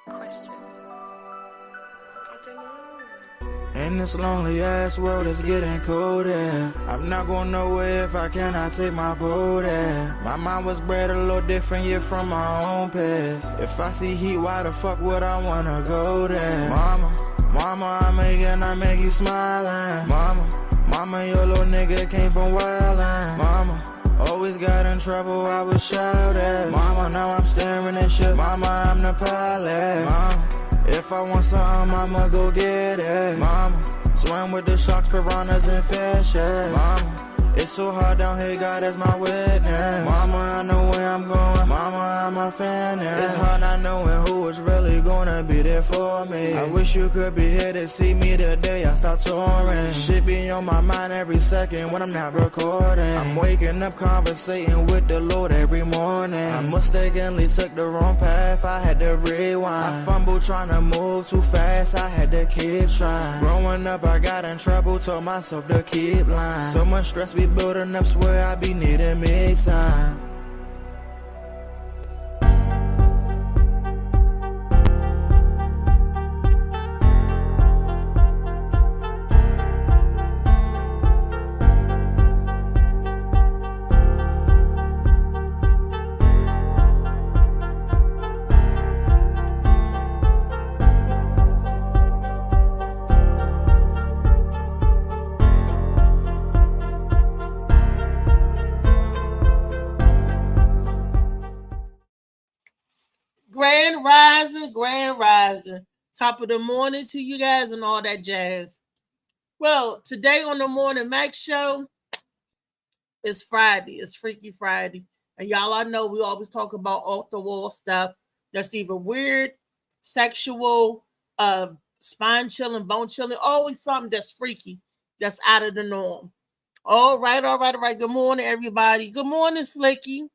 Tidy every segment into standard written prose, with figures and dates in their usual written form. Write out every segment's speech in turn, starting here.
Question. I don't know. In this lonely ass world, it's getting colder. I'm not going nowhere if I cannot take my boat there. My mind was bred a little different, yeah, from my own past. If I see heat, why the fuck would I wanna go there? Mama, I make you smile. Mama, your little nigga came from wildin'. Mama, always got in trouble, I was shouted. Mama, now I'm staring at shit. Mama, I'm the pilot. Mama, if I want something, I'ma go get it. Mama, swim with the sharks, piranhas, and fishes. Mama, it's so hard down here, God is my witness. Mama, I know where I'm going. Mama, I'm a fan. It's hard not knowing who is really gonna be there for me. I wish you could be here to see me the day I start touring. Shit be on my mind every second when I'm not recording. I'm waking up conversating with the Lord every morning. I mistakenly took the wrong path, I had to rewind. I fumbled trying to move too fast, I had to keep trying. Growing up, I got in trouble, told myself to keep lying. So much stress be building up, swear I be needing me time. Grand rising. Top of the morning to you guys and all that jazz. Well, today on the Morning Max show, it's Friday. It's Freaky Friday. And y'all, I know we always talk about off the wall stuff that's either weird, sexual, spine chilling, bone chilling, always something that's freaky, that's out of the norm. All right. Good morning, everybody. Good morning, Slicky.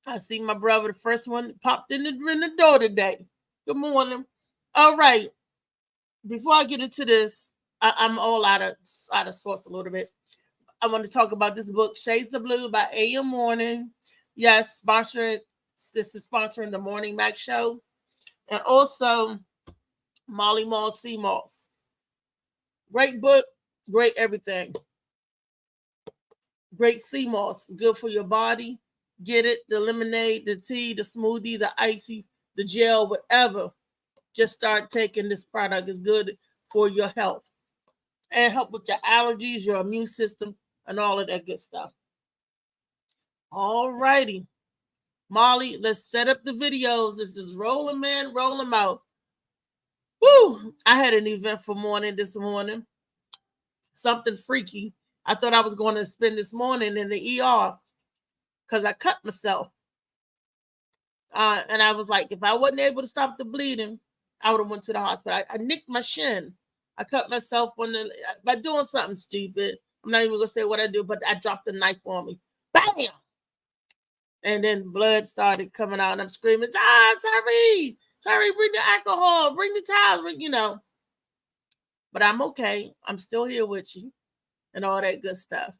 I see my brother, the first one, popped in the door today. Good morning. All right. Before I get into this, I'm all out of sorts a little bit. I want to talk about this book, Shades of Blue by A.M. Morning. Yes, this is sponsoring the Morning Max show. And also Molly Moss C. Moss. Great book, great everything. Great sea moss, good for your body. Get it, the lemonade, the tea, the smoothie, the icy, the gel, whatever. Just start taking this product. It's good for your health and help with your allergies, your immune system, and all of that good stuff. All righty. Molly, let's set up the videos. This is rolling, man. Roll them out. Woo! I had an eventful morning this morning. Something freaky. I thought I was going to spend this morning in the ER because I cut myself. And I was like, if I wasn't able to stop the bleeding, I would have went to the hospital. I nicked my shin. I cut myself by doing something stupid. I'm not even going to say what I do, but I dropped the knife on me. Bam! And then blood started coming out, and I'm screaming, sorry, bring the alcohol, bring the towels, But I'm okay. I'm still here with you and all that good stuff.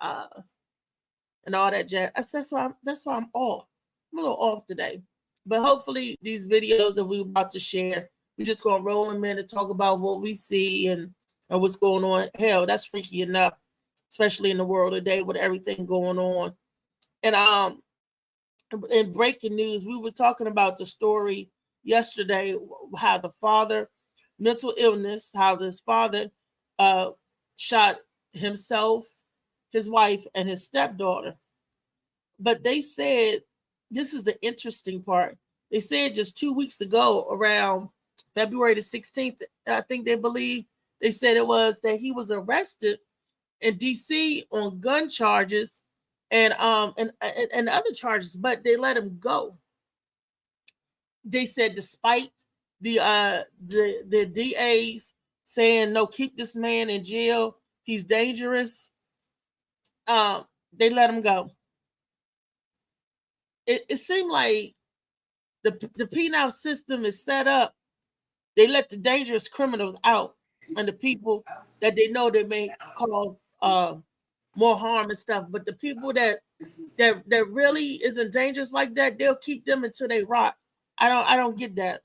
And all that jazz. That's why I'm off. I'm a little off today. But hopefully these videos that we're about to share, we're just going to roll them in and talk about what we see and what's going on. Hell, that's freaky enough, especially in the world today with everything going on. And in breaking news, we were talking about the story yesterday, how the father, mental illness, how this father shot himself, his wife, and his stepdaughter. But they said, this is the interesting part. They said just 2 weeks ago, around February the 16th, I think they believe, they said it was that he was arrested in D.C. on gun charges and other charges, but they let him go. They said despite the DAs saying, no, keep this man in jail, he's dangerous, they let him go. It seemed like the penal system is set up. They let the dangerous criminals out, and the people that they know they may cause more harm and stuff. But the people that really isn't dangerous like that, they'll keep them until they rot. I don't get that.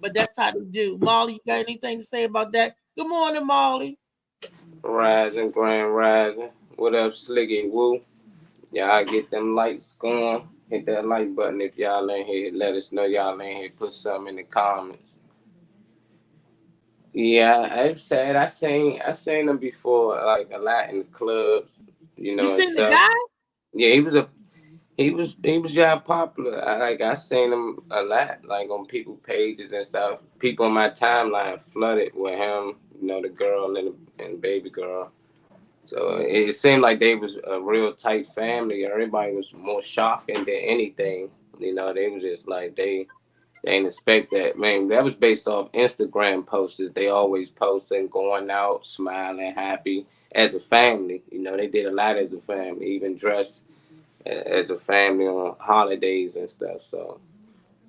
But that's how they do. Molly, you got anything to say about that? Good morning, Molly. Rising, grand rising. What up, Slicky Woo? Y'all get them lights going. Hit that like button if y'all ain't here. Let us know y'all ain't here. Put something in the comments. Yeah, I've said I seen him before, like a lot in the clubs, you know, You and seen the stuff. guy? Yeah, he was yeah popular. I seen him a lot, like on people pages and stuff. People on my timeline flooded with him, you know, the girl and baby girl. So it seemed like they was a real tight family. Everybody was more shocking than anything. You know, they was just like they didn't expect that. Man, that was based off Instagram posters. They always posting, going out, smiling, happy as a family. You know, they did a lot as a family, even dressed as a family on holidays and stuff. So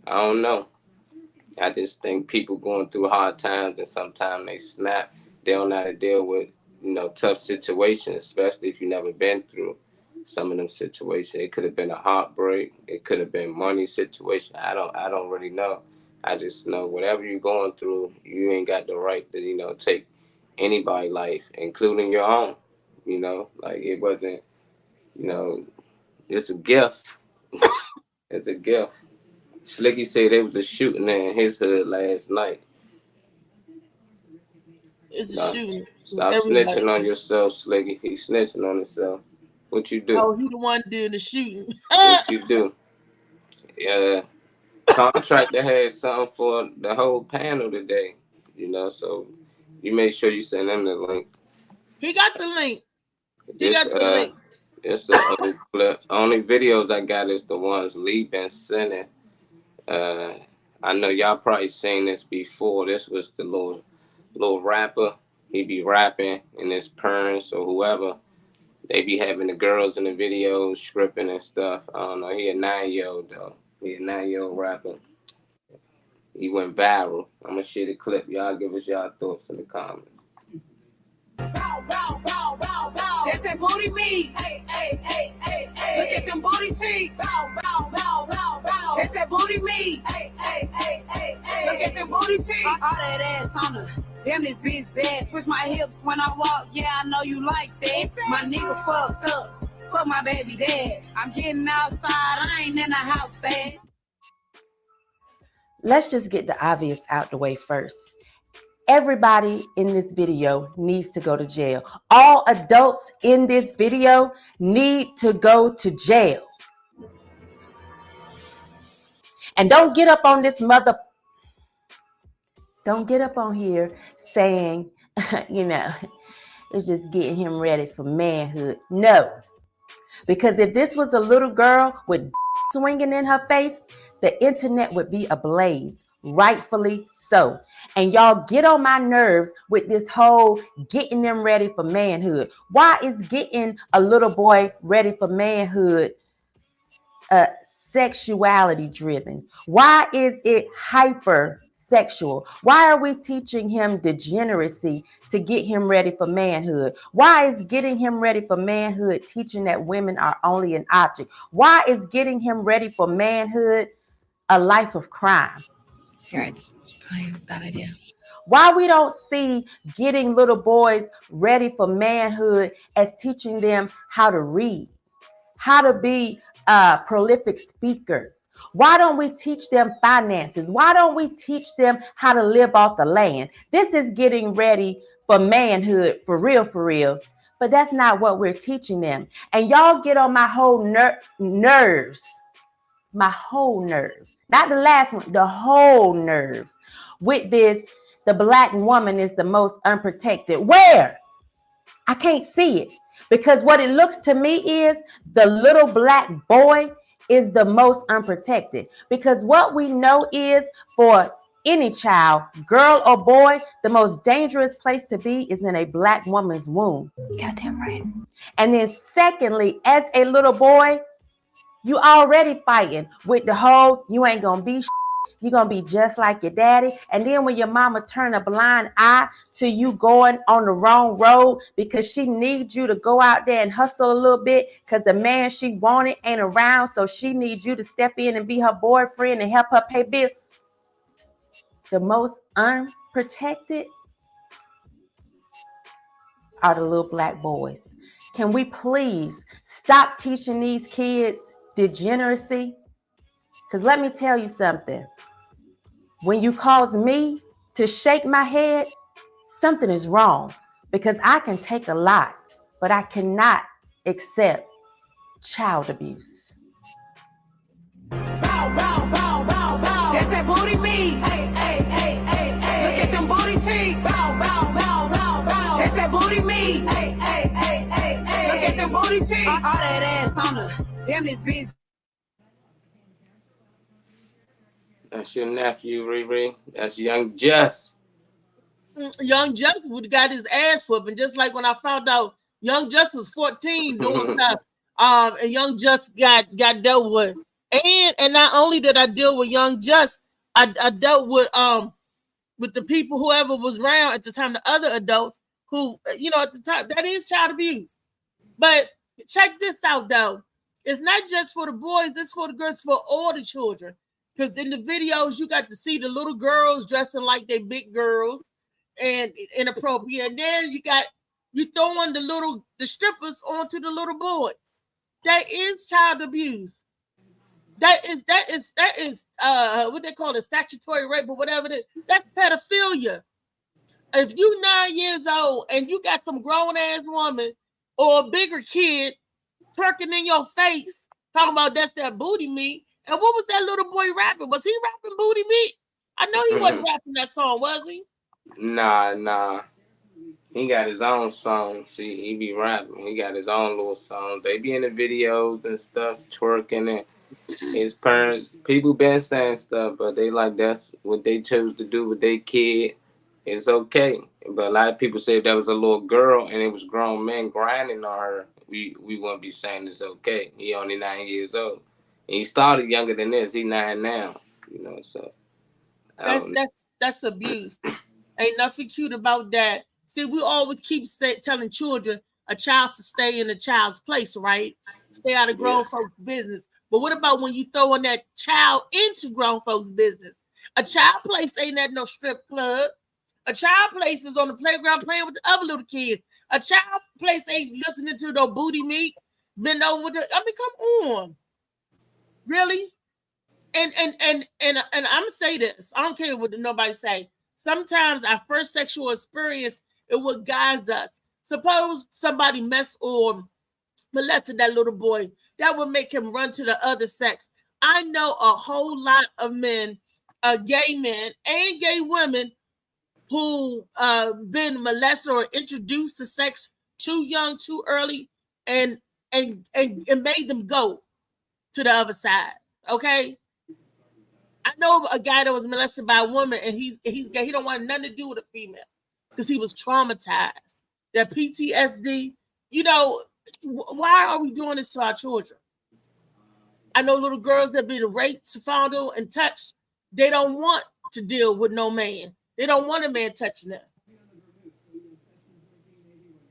I don't know. I just think people going through hard times and sometimes they snap. They don't know how to deal with, you know, tough situations, especially if you never been through some of them situations. It could have been a heartbreak. It could have been money situation. I don't really know. I just know whatever you're going through, you ain't got the right to, you know, take anybody's life, including your own. You know, like it wasn't, you know, it's a gift. It's a gift. Slicky said there was a shooting in his hood last night. It's a Stop, shooting. stop Everybody. snitching on yourself, Slicky. He's snitching on himself. What you do? Oh, he the one doing the shooting. What you do? Yeah. Contractor had something for the whole panel today. You know, so you make sure you send them the link. He got the link. He This got the link. it's the old clip. Only videos I got is the ones Lee been sending. Uh, I know y'all probably seen this before. This was the little rapper. He be rapping in his parents or whoever. They be having the girls in the videos stripping and stuff. I don't know. He a 9-year-old though. He a 9-year-old rapper. He went viral. I'm gonna share the clip. Y'all give us y'all thoughts in the comments. Bow, bow, bow, bow, bow. That's that booty meat. Hey, hey, hey, hey, hey. Look at them booty cheeks. Bow, bow, bow, bow, bow. That's that booty meat. Hey, hey, hey, hey, hey. Look at them booty cheeks. All that ass on her. Damn, this bitch bad. Switch my hips when I walk. Yeah, I know you like that. My nigga fucked up. Fuck my baby dad. I'm getting outside. I ain't in the house, dad. Let's just get the obvious out the way first. Everybody in this video needs to go to jail. All adults in this video need to go to jail. And don't get up on here saying, you know, it's just getting him ready for manhood. No. Because if this was a little girl with swinging in her face, the internet would be ablaze, rightfully so. And y'all get on my nerves with this whole getting them ready for manhood. Why is getting a little boy ready for manhood sexuality driven? Why is it hypersexual? Why are we teaching him degeneracy to get him ready for manhood? Why is getting him ready for manhood teaching that women are only an object? Why is getting him ready for manhood a life of crime? Yeah, it's probably a bad idea. Why we don't see getting little boys ready for manhood as teaching them how to read, how to be prolific speakers? Why don't we teach them finances? Why don't we teach them how to live off the land? This is getting ready for manhood, for real. But that's not what we're teaching them. And y'all get on my whole nerves. My whole nerves. Not the last one, the whole nerves. With this, the black woman is the most unprotected. Where? I can't see it. Because what it looks to me is the little black boy is the most unprotected. Because what we know is for any child, girl or boy, the most dangerous place to be is in a black woman's womb. Goddamn right. And then secondly, as a little boy, you already fighting with the whole, you ain't gonna be you're going to be just like your daddy. And then when your mama turn a blind eye to you going on the wrong road because she needs you to go out there and hustle a little bit because the man she wanted ain't around, so she needs you to step in and be her boyfriend and help her pay bills. The most unprotected are the little black boys. Can we please stop teaching these kids degeneracy? Because let me tell you something. When you cause me to shake my head, something is wrong. Because I can take a lot, but I cannot accept child abuse. Bow, bow, bow, bow, bow. That's that booty meat. Hey, hey, hey, hey, hey. Look at them booty cheeks. Bow, bow, bow, bow, bow. That's that booty meat. Hey, hey, hey, hey, hey. Look at them booty cheeks. All that ass on the damn this bitch. That's your nephew, Riri. That's Young Just. Young Just would got his ass whooping, just like when I found out Young Just was 14 doing stuff. And Young Just got dealt with. And not only did I deal with Young Just, I dealt with the people, whoever was around at the time, the other adults who, you know, at the time, that is child abuse. But check this out though. It's not just for the boys, it's for the girls, for all the children. Because in the videos, you got to see the little girls dressing like they big girls and inappropriate. And then you throwing the strippers onto the little boys. That is child abuse. That is what they call it, statutory rape or whatever it is. That's pedophilia. If you 9 years old and you got some grown ass woman or a bigger kid twerking in your face, talking about that's that booty meat. And what was that little boy rapping? Was he rapping booty meat? I know he wasn't rapping that song, was he? Nah. He got his own songs. He be rapping. He got his own little songs. They be in the videos and stuff, twerking and his parents. People been saying stuff, but they like that's what they chose to do with their kid. It's okay. But a lot of people say if that was a little girl and it was grown men grinding on her, we wouldn't be saying it's okay. He only 9 years old. And he started younger than this. He 9 now. You know, so that's abuse. Ain't nothing cute about that. See, we always keep telling children a child to stay in a child's place, right? Stay out of grown folks' business. But what about when you throwing that child into grown folks' business? A child place ain't at no strip club. A child place is on the playground playing with the other little kids. A child place ain't listening to no booty meat. Been over with come on. Really? And I'm gonna say this. I don't care what nobody say. Sometimes our first sexual experience, it what guides us. Suppose somebody messed or molested that little boy, that would make him run to the other sex. I know a whole lot of men, gay men and gay women, who been molested or introduced to sex too young, too early, and made them go to the other side. Okay. I know a guy that was molested by a woman and he's gay. He don't want nothing to do with a female because he was traumatized. That PTSD, you know, why are we doing this to our children? I know little girls that been raped, fondled, and touched. They don't want to deal with no man. They don't want a man touching them.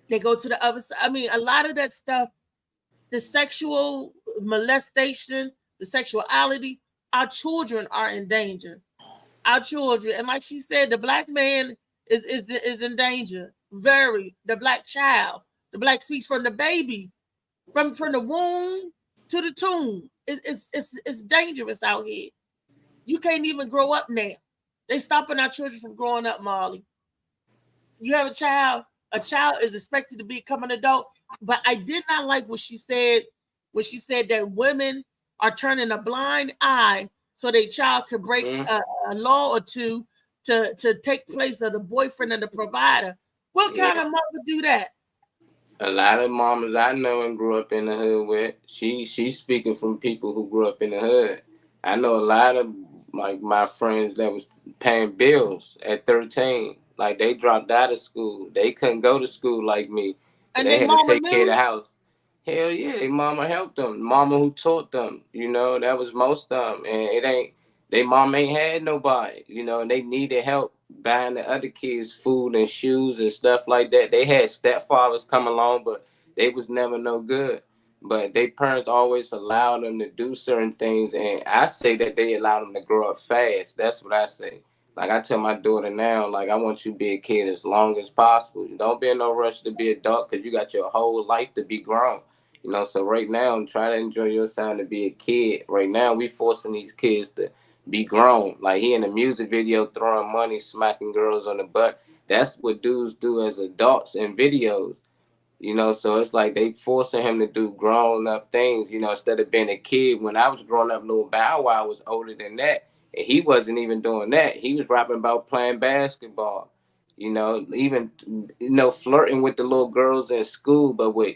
They go to the other side. I mean, a lot of that stuff, the sexual molestation, the sexuality, our children are in danger. Our children, and like she said, the black man is in danger. Very. The black child, the black speaks from the baby, from the womb to the tomb. It's dangerous out here. You can't even grow up now. They stopping our children from growing up, Marley. You have a child is expected to become an adult. But I did not like what she said when she said that women are turning a blind eye so their child could break a law or two to take place of the boyfriend and the provider. What kind of mother do that? A lot of mamas I know and grew up in the hood with, she's speaking from people who grew up in the hood. I know a lot of like my friends that was paying bills at 13. Like they dropped out of school. They couldn't go to school like me. And they had to take care of the house. Hell yeah, their mama helped them. Mama who taught them, you know, that was most of them. And it ain't, they mom ain't had nobody, you know, and they needed help buying the other kids food and shoes and stuff like that. They had stepfathers come along, but they was never no good. But they parents always allowed them to do certain things, and I say that they allowed them to grow up fast. That's what I say. Like I tell my daughter now, like I want you to be a kid as long as possible. Don't be in no rush to be adult because you got your whole life to be grown. You know, so right now, try to enjoy your time to be a kid. Right now, we forcing these kids to be grown. Like he in a music video throwing money, smacking girls on the butt. That's what dudes do as adults in videos. You know, so it's like they forcing him to do grown up things, you know, instead of being a kid. When I was growing up, Lil Bow Wow was older than that. And he wasn't even doing that. He was rapping about playing basketball, you know, even, you know, flirting with the little girls in school, but with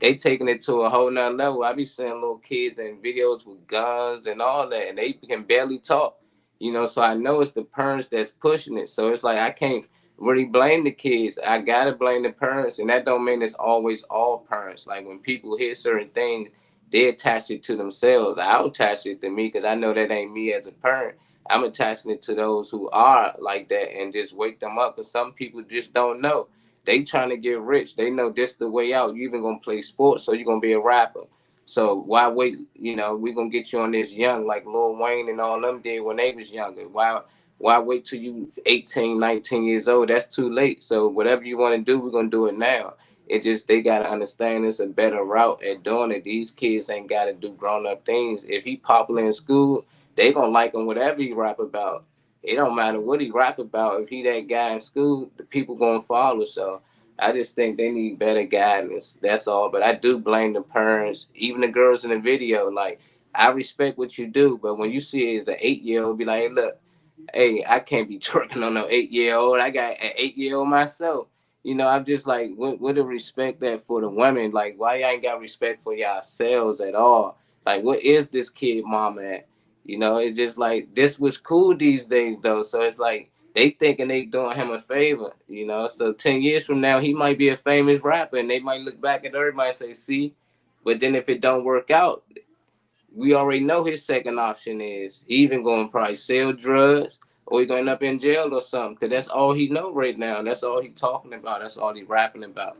they taking it to a whole nother level. I be seeing little kids in videos with guns and all that, and they can barely talk, you know, so I know it's the parents that's pushing it. So it's like I can't really blame the kids. I gotta blame the parents, and that don't mean it's always all parents. Like when people hear certain things, they attach it to themselves. I don't attach it to me because I know that ain't me as a parent. I'm attaching it to those who are like that and just wake them up. Because some people just don't know. They trying to get rich. They know this the way out. You even gonna play sports, so you're gonna be a rapper. So why wait? You know, we gonna get you on this young, like Lil Wayne and all them did when they was younger. Why wait till you 18, 19 years old? That's too late. So whatever you want to do, we're going to do it now. It just, they got to understand it's a better route at doing it. These kids ain't got to do grown-up things. If he popular in school, they going to like him whatever he rap about. It don't matter what he rap about. If he that guy in school, the people going to follow. So I just think they need better guidance. That's all. But I do blame the parents, even the girls in the video. Like, I respect what you do, but when you see it as an 8-year-old, be like, hey, look, hey, I can't be twerking on no 8-year-old. I got an 8-year-old myself. You know, I'm just like, what the respect that for the women? Like, why y'all ain't got respect for yourselves at all? Like, what is this kid mama at? You know, it's just like, this was cool these days, though. So it's like, they thinking they doing him a favor, you know? So 10 years from now, he might be a famous rapper, and they might look back at everybody and say, see? But then if it don't work out, we already know his second option is he even going to probably sell drugs or he going to end up in jail or something, because that's all he know right now. That's all he talking about. That's all he rapping about.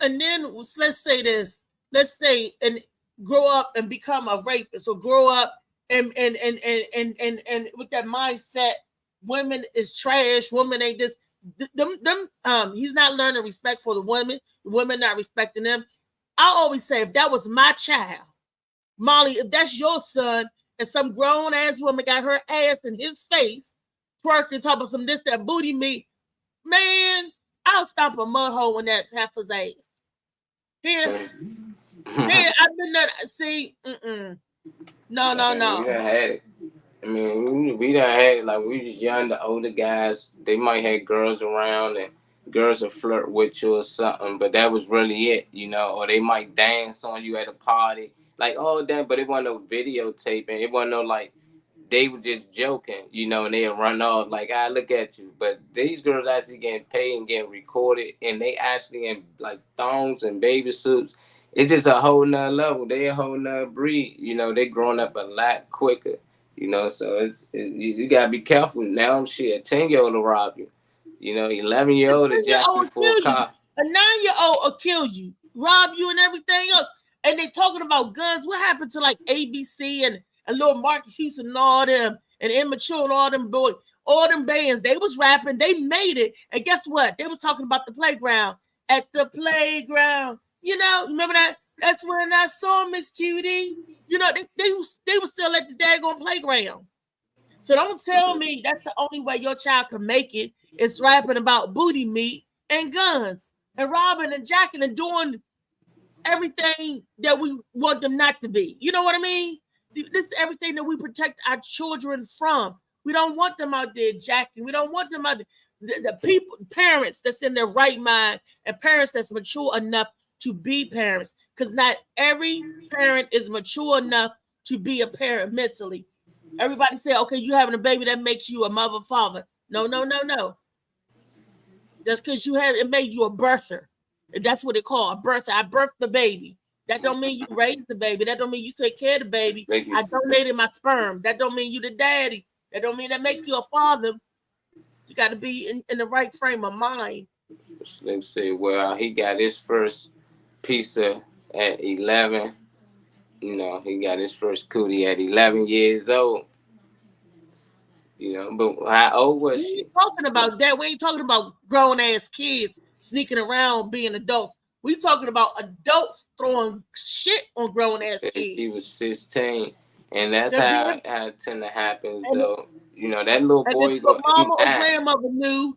And then let's say this. Let's say and grow up and become a rapist, or grow up and with that mindset, women is trash, women ain't this. He's not learning respect for the women not respecting them. I always say, if that was my child, Molly, if that's your son, and some grown ass woman got her ass in his face, twerking, talking about some this, that booty meat, man, I'll stomp a mud hole in that half his ass. Here, I've been there. See, no. We done had it. I mean, we done had it. Like, we was young, the older guys, they might have girls around and girls will flirt with you or something, but that was really it, you know, or they might dance on you at a party. Like, all that, but it wasn't no videotaping. It wasn't no, like, they were just joking, you know, and they'd run off like, look at you. But these girls actually getting paid and getting recorded, and they actually in, like, thongs and baby suits. It's just a whole nother level. They a whole nother breed. You know, they growing up a lot quicker, you know, so you got to be careful. Now, shit, a 10-year-old will rob you. You know, 11-year-old to jack you for a car. A 9-year-old will kill you, rob you, and everything else. And they talking about guns. What happened to like ABC and Lil Marcus Houston and all them, and Immature and all them boys, all them bands? They was rapping. They made it. And guess what? They was talking about the playground. At the playground. You know, remember that? That's when I saw Miss Cutie. You know, they was still at the daggone playground. So don't tell me that's the only way your child can make it is rapping about booty meat and guns and robbing and jacking and doing everything that we want them not to be. You know what I mean? This is everything that we protect our children from. We don't want them out there jacking. We don't want them out there. The people, parents that's in their right mind, and parents that's mature enough to be parents, because not every parent is mature enough to be a parent mentally. Everybody say, okay, you having a baby, that makes you a mother, father. No. That's because it made you a birther. And that's what it called, a birther. I birthed the baby. That don't mean you raised the baby. That don't mean you take care of the baby. Make you- I donated my sperm. That don't mean you the daddy. That don't mean that make you a father. You got to be in the right frame of mind. They say, well, he got his first pizza at 11. You know, he got his first cootie at 11 years old. You know, but how old was We she? ain't talking about that. We ain't talking about grown ass kids sneaking around being adults. We talking about adults throwing shit on grown ass He kids. was 16. And that's They're how it tend to happen, And- though. You know, that little And boy if go the mama or 8, 9. grandmother knew,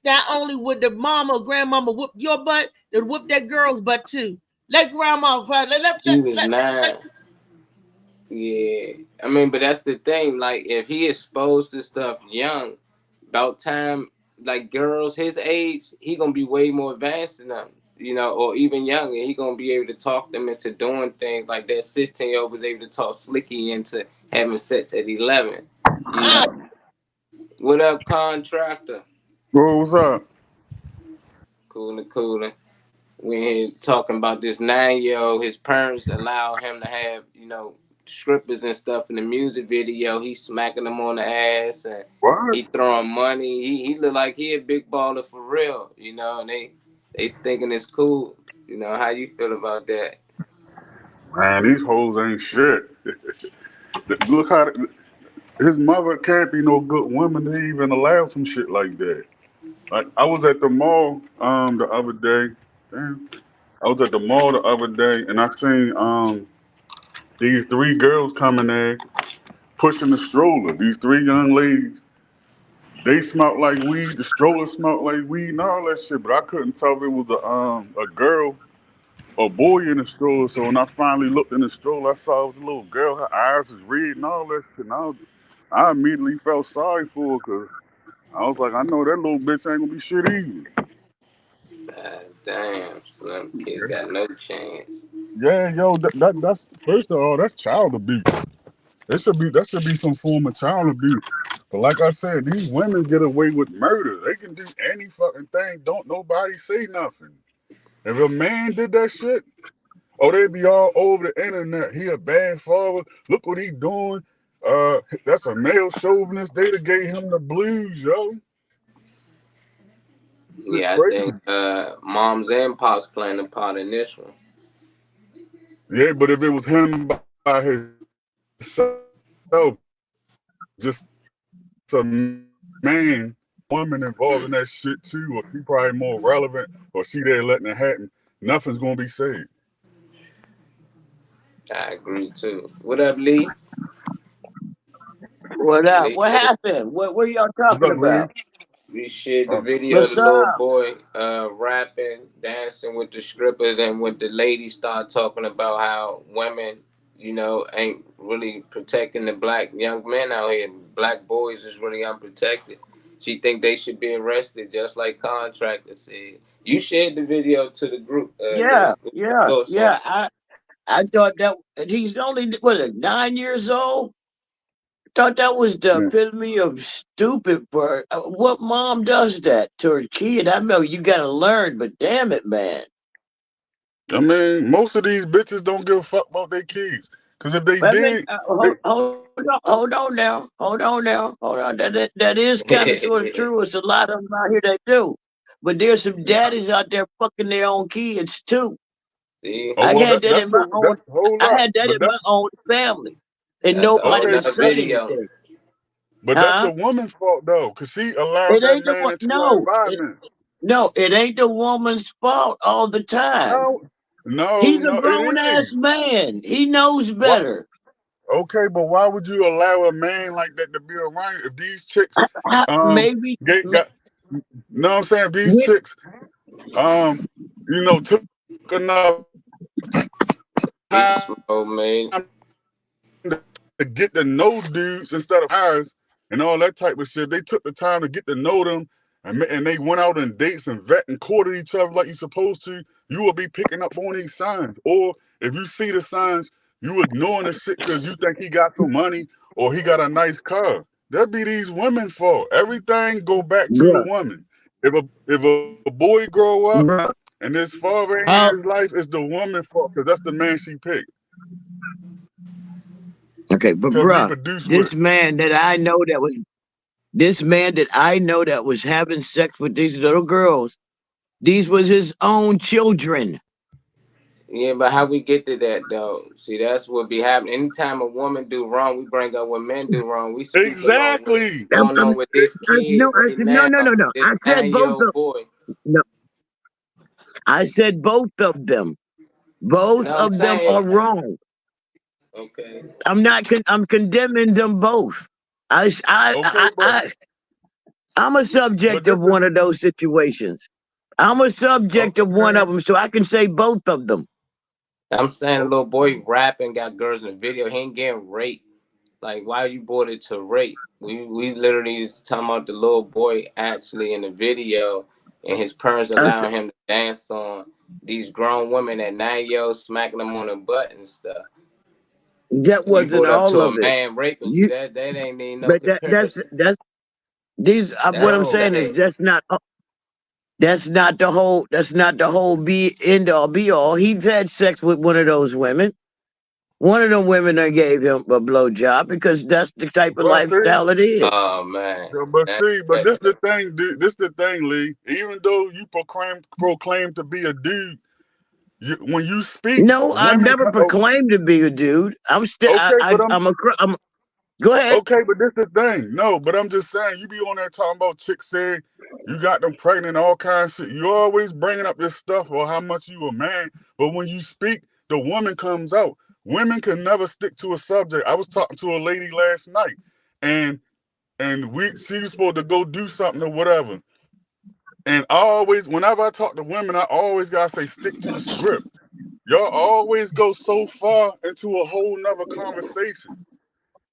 not only would the mama or grandmama whoop your butt, they'd whoop that girl's butt too. Let grandma fight. He was 9. Yeah. I mean, but that's the thing. Like, if he exposed to stuff young, about time, like girls his age, he gonna be way more advanced than them. You know, or even younger. He gonna be able to talk them into doing things like that 16-year-old was able to talk Slicky into having sex at 11. You know? What up, contractor? Bro, what's up? Cooler. We here talking about this 9-year-old. His parents allow him to have, you know, strippers and stuff in the music video. He smacking them on the ass and What? he throwing money. He look like he a big baller for real, you know, and they thinking it's cool. You know, how you feel about that? Man, these hoes ain't shit. Look how his mother can't be no good woman to even allow some shit like that. Like I was at the mall the other day. Damn. I was at the mall the other day and I seen these 3 girls coming there pushing the stroller. These 3 young ladies. They smelled like weed. The stroller smelled like weed and all that shit. But I couldn't tell if it was a girl or boy in the stroller. So when I finally looked in the stroller, I saw it was a little girl. Her eyes was red and all that shit. And I immediately felt sorry for her because I was like, I know that little bitch ain't gonna be shit either. Damn, so them kids got no chance. Yeah, yo, that's first of all, that's child abuse. That should be some form of child abuse. But like I said, these women get away with murder. They can do any fucking thing. Don't nobody say nothing. If a man did that shit, oh, they'd be all over the internet. He a bad father. Look what he doing. That's a male chauvinist. They done gave him the blues, yo. Yeah, I think moms and pops playing a part in this one. Yeah, but if it was him by himself, just a man, woman involved in that shit too, or she probably more relevant, or she there letting it happen, nothing's gonna be said. I agree too. What up, Lee? What up? Lee, What happened? What were y'all talking What's up, Lee? about? we shared the Oh, video of What's the little up? boy rapping, dancing with the strippers, and when the ladies start talking about how women, you know, ain't really protecting the black young men out here. Black boys is really unprotected. She think they should be arrested, just like Contractor said. You shared the video to the group. Yeah. Thoughts on it? I thought that and he's only 9 years old. Thought that was the yeah. epitome of stupid. For what mom does that to her kid? I know you got to learn, but damn it, man. I mean, most of these bitches don't give a fuck about their kids. Cause if they I mean, did, hold on now. That is kind of sort of true. It's a lot of them out here that do, but there's some daddies out there fucking their own kids too. See, oh I well, had that in my own. hold I up. had that But in my own family, and that's a whole nobody okay, would nother say video. anything. but that's the woman's fault though, cause she allowed It that ain't the man one. into her environment. No, it ain't the woman's fault all the time. He's a No, grown it ass is. man. He knows What? better. Okay, but why would you allow a man like that to be around you? If these chicks Maybe. got know what I'm saying? If these chicks took enough Beast time mode, man. to get to know dudes instead of ours and all that type of shit. They took the time to get to know them and they went out on dates and vet and courted each other like you're supposed to. You will be picking up on these signs. Or if you see the signs, you ignoring the shit because you think he got some money or he got a nice car. That be these women's fault. Everything go back to the woman. If a boy grow up And this father in How? his life is the woman fault because that's the man she picked Okay, but to bruh, reproduce this with. man that I know that was having sex with these little girls, these was his own children. Yeah, but how we get to that though? See, that's what be happening. Anytime a woman do wrong, we bring up what men do wrong. We speaking on what's Exactly. going on with this kid I right said no, now. no, no. This I said both 9-year-old of boy. no. I said both of them. Both No, I'm of them saying, are wrong. okay. I'm condemning them both. Okay, I'm a but subject this of is one of those situations. I'm a subject of one okay. of them, so I can say both of them. I'm saying a little boy rapping, got girls in the video. He ain't getting raped. Like, why you brought it to rape? We literally talking about the little boy actually in the video, and his parents allowing him to dance on these grown women at 9 years, smacking them on the butt and stuff. That And you wasn't brought up all to of a it. man raping you. You, That ain't even no but comparison. these. That's What what I'm I'm saying is saying. that's not the whole be end all be all. He's had sex with one of those women. One of them women that gave him a blowjob because that's the type of But see, lifestyle it is. Oh man. but this the thing, dude. This the thing, Lee. Even though you proclaim to be a dude, when you speak, No, I've women. never proclaimed to be a dude. I'm still. Okay, but I'm. Go ahead. okay, but this the thing. No, but I'm just saying, you be on there talking about chicks saying you got them pregnant, all kinds of shit. You always bringing up this stuff or how much you a man, but when you speak, the woman comes out. Women can never stick to a subject. I was talking to a lady last night, and she was supposed to go do something or whatever. And whenever I talk to women, I always gotta say stick to the script. Y'all always go so far into a whole nother conversation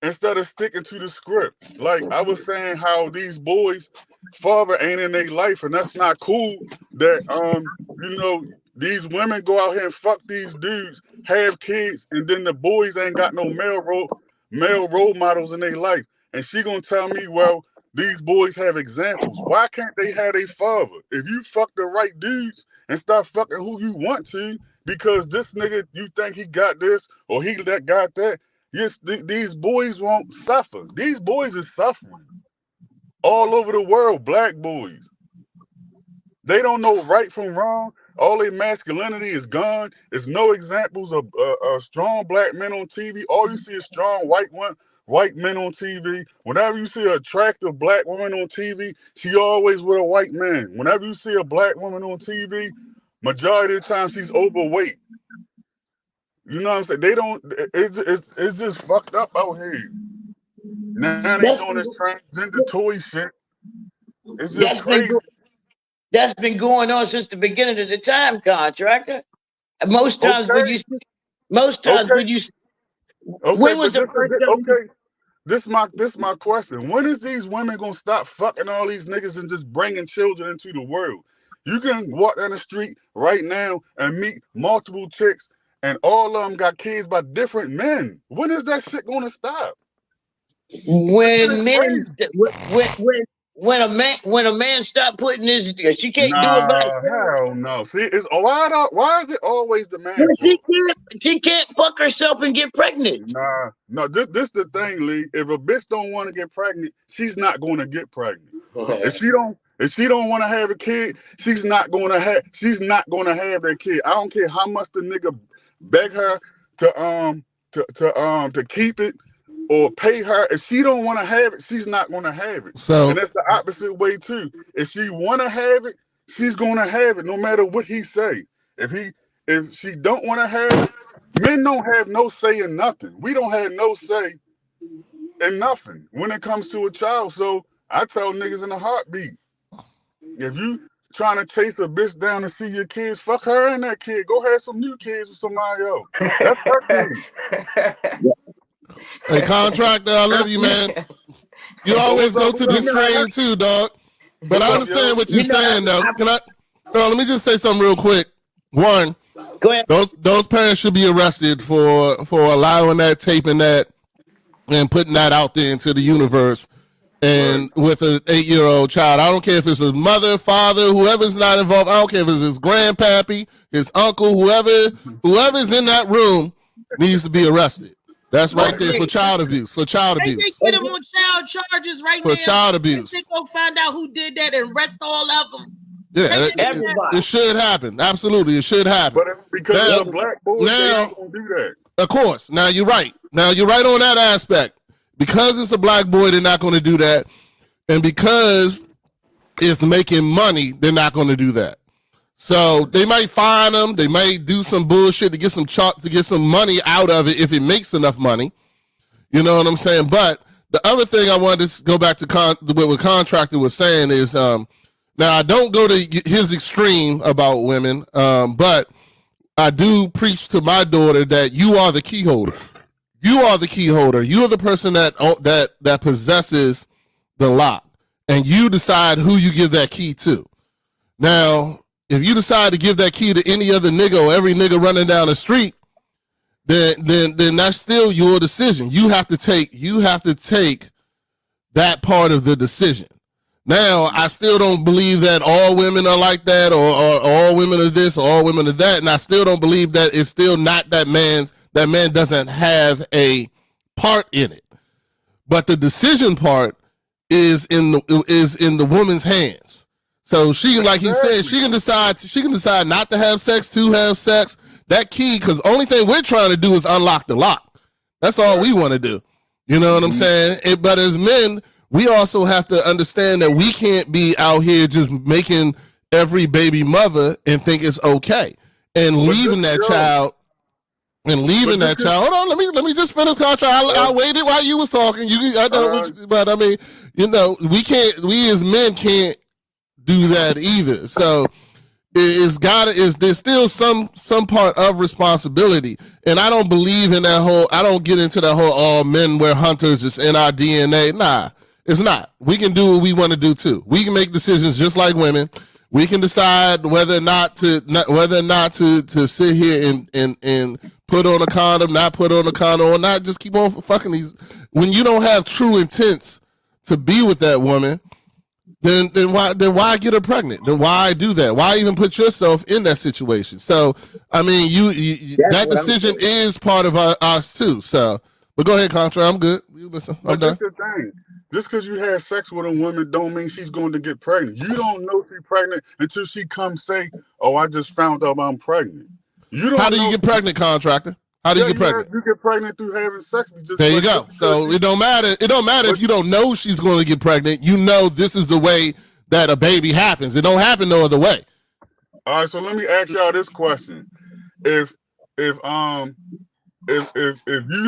instead of sticking to the script. Like I was saying, how these boys' father ain't in their life, and that's not cool. That these women go out here and fuck these dudes, have kids, and then the boys ain't got no male role models in their life. And she gonna tell me, well, these boys have examples. Why can't they have a father? If you fuck the right dudes and stop fucking who you want to, because this nigga, you think he got this or he got that. Yes, these boys won't suffer. These boys are suffering all over the world. Black boys, they don't know right from wrong. All their masculinity is gone. There's no examples of strong black men on TV. All you see is strong white men on TV. Whenever you see an attractive black woman on TV, she always with a white man. Whenever you see a black woman on TV, majority of the time she's overweight. You know what I'm saying? They don't. It's just fucked up out here. Now they doing this transgender toy shit. It's just crazy. That's been going on since the beginning of the time, contractor. Most times when you when was the first time? This my question. When is these women gonna stop fucking all these niggas and just bringing children into the world? You can walk down the street right now and meet multiple chicks, and all of them got kids by different men. When is that shit gonna stop? When a man stop putting his, she can't do it by herself. Hell no. See, why is it always the man fault? She can't fuck herself and get pregnant. No. This the thing, Lee. If a bitch don't want to get pregnant, she's not going to get pregnant. If she don't want to have a kid, she's not going to have that kid. I don't care how much the nigga beg her to keep it or pay her. If she don't want to have it, she's not going to have it. So, and that's the opposite way too. If she want to have it, she's going to have it no matter what he say. If she don't want to have it, men don't have no say in nothing. We don't have no say in nothing when it comes to a child. So I tell niggas in a heartbeat, if you trying to chase a bitch down to see your kids, fuck her and that kid. Go have some new kids with somebody else. That's her kid. Hey, contractor, I love you, man. You always go to the extreme too, dog. But I understand what you're saying, though. Let me just say something real quick. One, go ahead. Those parents should be arrested for allowing that, taping that, and putting that out there into the universe. and with an 8-year-old child. I don't care if it's his mother, father, whoever's not involved. I don't care if it's his grandpappy, his uncle, whoever's in that room needs to be arrested. That's right there for child abuse. For child They abuse. get them on child charges right now. For child abuse. They go find out who did that and arrest all of them. Yeah, Everybody. it should happen. Absolutely, it should happen. But because Now- of black boys, they now- ain't gonna do that. Of course. Now you're right. Now you're right on that aspect. Because it's a black boy, they're not going to do that. And because it's making money, they're not going to do that. So they might fine them. They might do some bullshit to get some chalk, to get some money out of it if it makes enough money. You know what I'm saying? But the other thing I wanted to go back to what Contractor was saying is, now I don't go to his extreme about women, but I do preach to my daughter that you are the key holder. You are the key holder. You are the person that possesses the lock, and you decide who you give that key to. Now, if you decide to give that key to any other nigga or every nigga running down the street, then that's still your decision. You have to take that part of the decision. Now, I still don't believe that all women are like that, or all women are this, or all women are that, and I still don't believe that it's still not that man doesn't have a part in it. But the decision part is in the woman's hands. So she, like he said, she can decide not to have sex, to have sex. That key, because only thing we're trying to do is unlock the lock. That's all we want to do. You know what I'm saying? But as men, we also have to understand that we can't be out here just making every baby mother and think it's okay and leaving that child. And leaving that child. Hold on, let me just finish contract. I waited while you was talking. But I mean, we as men can't do that either. So there's still some part of responsibility. And I don't believe in that whole, I don't get into that whole all men we're hunters, it's in our DNA. Nah, it's not. We can do what we want to do too. We can make decisions just like women. We can decide whether or not to sit here and put on a condom, not put on a condom, or not just keep on fucking these. When you don't have true intents to be with that woman, then why get her pregnant? Then why do that? Why even put yourself in that situation? So I mean, that decision is part of us too. So, but go ahead, Contra. I'm good. I'm done. The thing. Just because you had sex with a woman don't mean she's going to get pregnant. You don't know she's pregnant until she comes say, "Oh, I just found out I'm pregnant." You don't. How do you get pregnant, Contractor? How do you get pregnant? You get pregnant through having sex. There you go. So it don't matter. It don't matter if you don't know she's going to get pregnant. You know this is the way that a baby happens. It don't happen no other way. All right. So let me ask y'all this question: If you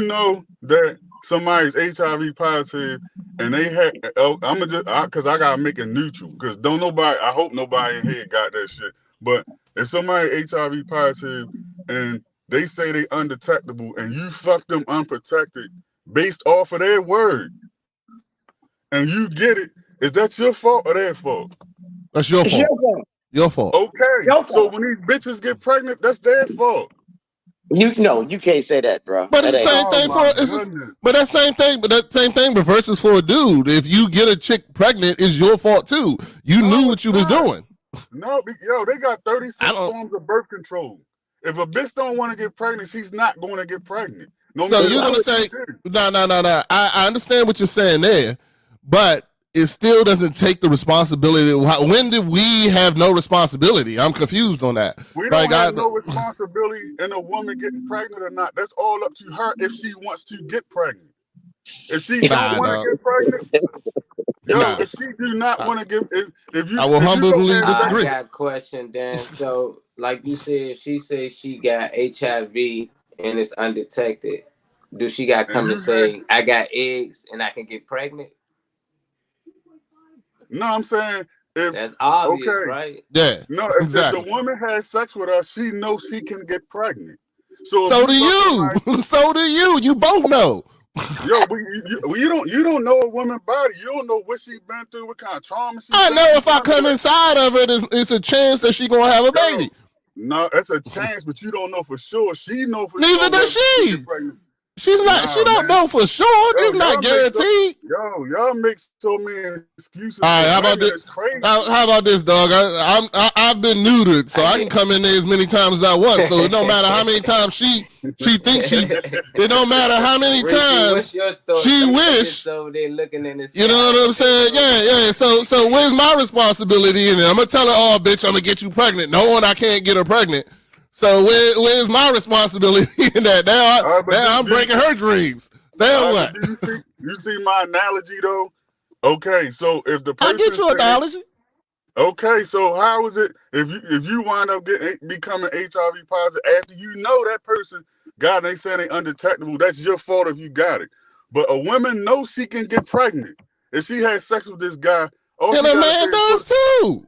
know that somebody's HIV positive and they had, because I gotta make it neutral, because I hope nobody in here got that shit. But if somebody HIV positive and they say they undetectable and you fuck them unprotected based off of their word and you get it, is that your fault or their fault? That's your fault. Your fault. Okay. So when these bitches get pregnant, that's their fault. You can't say that, bro. But it's the same thing but that same thing reverses for a dude. If you get a chick pregnant, it's your fault too. You knew what you was doing. No, they got 36 forms of birth control. If a bitch don't want to get pregnant, she's not going to get pregnant. So you're gonna say, no. I understand what you're saying there, but it still doesn't take the responsibility. When did we have no responsibility? I'm confused on that. We don't have no responsibility in a woman getting pregnant or not. That's all up to her if she wants to get pregnant. If she don't want to get pregnant, if she do not want to get, if you, I will humbly disagree. I got a question, Dan. So, like you said, if she says she got HIV and it's undetected, do she got to come and say, "I got eggs and I can get pregnant"? No, I'm saying that's obvious, right? Yeah. No, if the woman has sex with us, she knows she can get pregnant. So do you. So do you. You both know. Yo, you don't know a woman's body. You don't know what she's been through, what kind of trauma she's I know if I come inside of it, it's a chance that she's gonna have a baby. No, it's a chance, but you don't know for sure. She know for Neither sure. does she. She's not. She don't know for sure. It's not guaranteed. Y'all make so many excuses. All right, how about this? How about this, dog? I've been neutered, so I can come in there as many times as I want. So it don't matter how many times she thinks she. It don't matter how many times she wish. So they looking in this. You know what I'm saying? Yeah. So where's my responsibility in it? I'm gonna tell her, oh, bitch, I'm gonna get you pregnant, knowing I can't get her pregnant. So where's my responsibility in that? Now I'm breaking her dreams. Now what? You see my analogy though? Okay, so if the person I get your analogy. Okay, so how is it if you wind up becoming HIV positive after you know that person got it, they say they undetectable, that's your fault if you got it. But a woman knows she can get pregnant. If she has sex with this guy, and a man does too.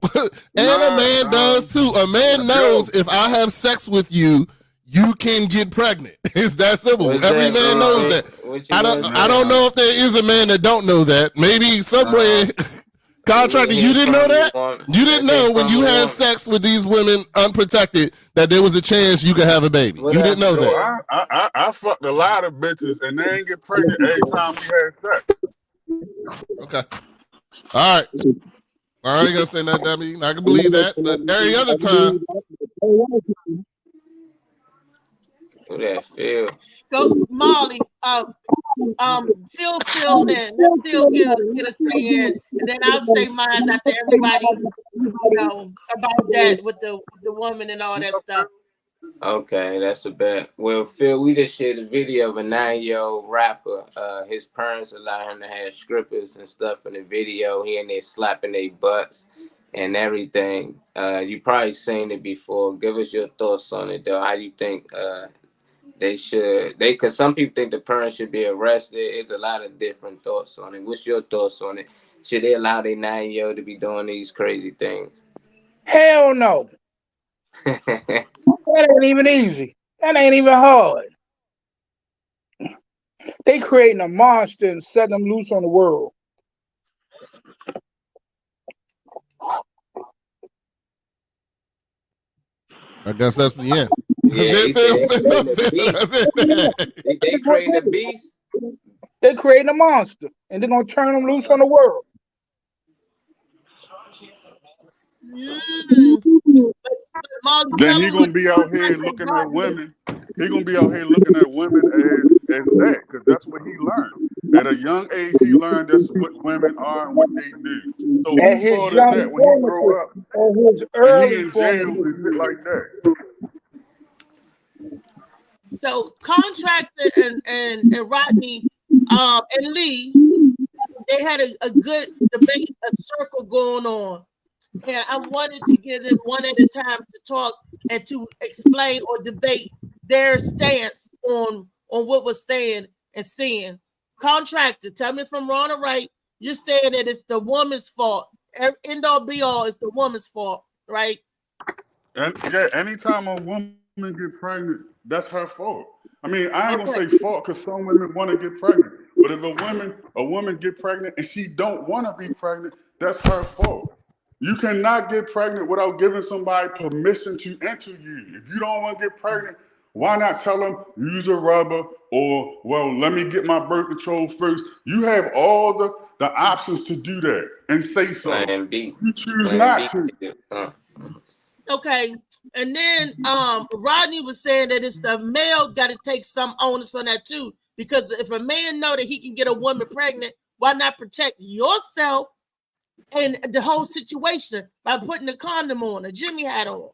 And a man does too. A man knows if I have sex with you, you can get pregnant. It's that simple. Every man knows that. I don't know if there is a man that don't know that. Maybe somewhere, contractor, you didn't know that? You didn't know when you had sex with these women unprotected that there was a chance you could have a baby. You didn't know that. I fucked a lot of bitches and they ain't get pregnant every time we had sex. Okay. All right. I ain't gonna say nothing. I mean, I can believe that, but every other time. Who that Phil? Go, Molly. Phil filled in. Let Phil get a say in, and then I'll say mine after everybody, about that with the woman and all that stuff. Okay, that's a bet. Well, Phil, we just shared a video of a 9-year-old rapper. His parents allow him to have strippers and stuff in the video. He and they slapping their butts and everything. You probably seen it before. Give us your thoughts on it, though. How you think because some people think the parents should be arrested. It's a lot of different thoughts on it. What's your thoughts on it? Should they allow their 9-year-old to be doing these crazy things? Hell no. That ain't even easy. That ain't even hard. They creating a monster and setting them loose on the world. I guess that's the end. Yeah, they creating a beast. They're creating a monster, and they're gonna turn them loose on the world. Then he gonna be out here looking at women. He gonna be out here looking at women as that, because that's what he learned. At a young age, he learned that's what women are and what they do. So At who his thought young of that when he grew up? his And early he in jail and shit like that. So Contractor and Rodney and Lee, they had a good debate, a circle going on. And I wanted to get them one at a time to talk and to explain or debate their stance on what was saying and seeing. Contractor, tell me if I'm wrong or right. You're saying that it's the woman's fault. End all be all is the woman's fault, right? And yeah, anytime a woman get pregnant, that's her fault. I mean, I ain't gonna say fault because some women want to get pregnant. But if a woman get pregnant and she don't want to be pregnant, that's her fault. You cannot get pregnant without giving somebody permission to enter you. If you don't want to get pregnant, why not tell them use a rubber or, well, let me get my birth control first. You have all the options to do that and say so. You choose not to. Okay. And then Rodney was saying that it's the male's got to take some onus on that too. Because if a man know that he can get a woman pregnant, why not protect yourself and the whole situation by putting a condom on, a Jimmy hat on?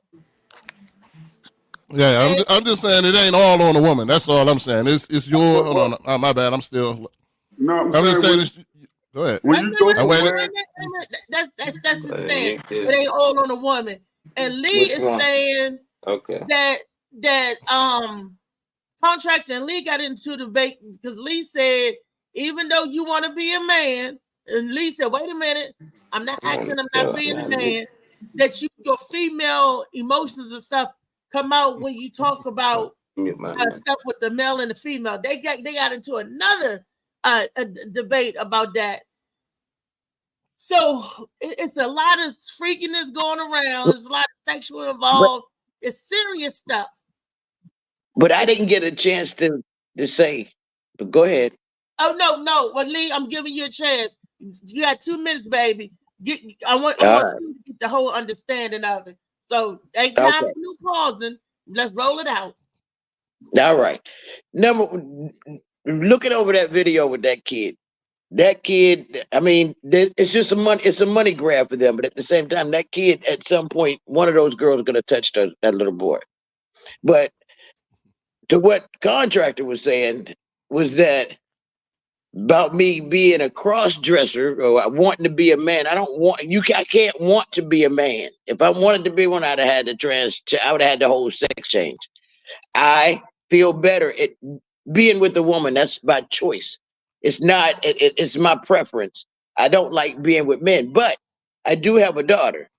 Yeah, I'm just saying it ain't all on the woman. That's all I'm saying. It's your. Hold on, my bad. I'm still. No, I'm just saying. Go ahead. That's his stance. It ain't all on the woman. And Lee is saying that Contractor and Lee got into the debate because Lee said, even though you want to be a man, and Lee said, wait a minute, I'm not acting, I'm not being a man, that your female emotions and stuff come out when you talk about stuff with the male and the female. They got into another a debate about that. So it's a lot of freakiness going around. There's a lot of sexual involved. It's serious stuff. But I didn't get a chance to say But go ahead. Oh no. Well, Lee, I'm giving you a chance. You got 2 minutes, baby. I want All you to get the whole understanding of it. So ain't right. time Okay. for no pausing. Let's roll it out. All right. Looking over that video with that kid. That kid, I mean, it's just it's a money grab for them. But at the same time, that kid, at some point, one of those girls is going to touch that little boy. But to what Contractor was saying was that about me being a cross dresser or wanting to be a man. I can't want to be a man. If I wanted to be one, I would have had the whole sex change. I feel better at being with a woman. That's by choice. It's not, it's my preference. I don't like being with men, but I do have a daughter.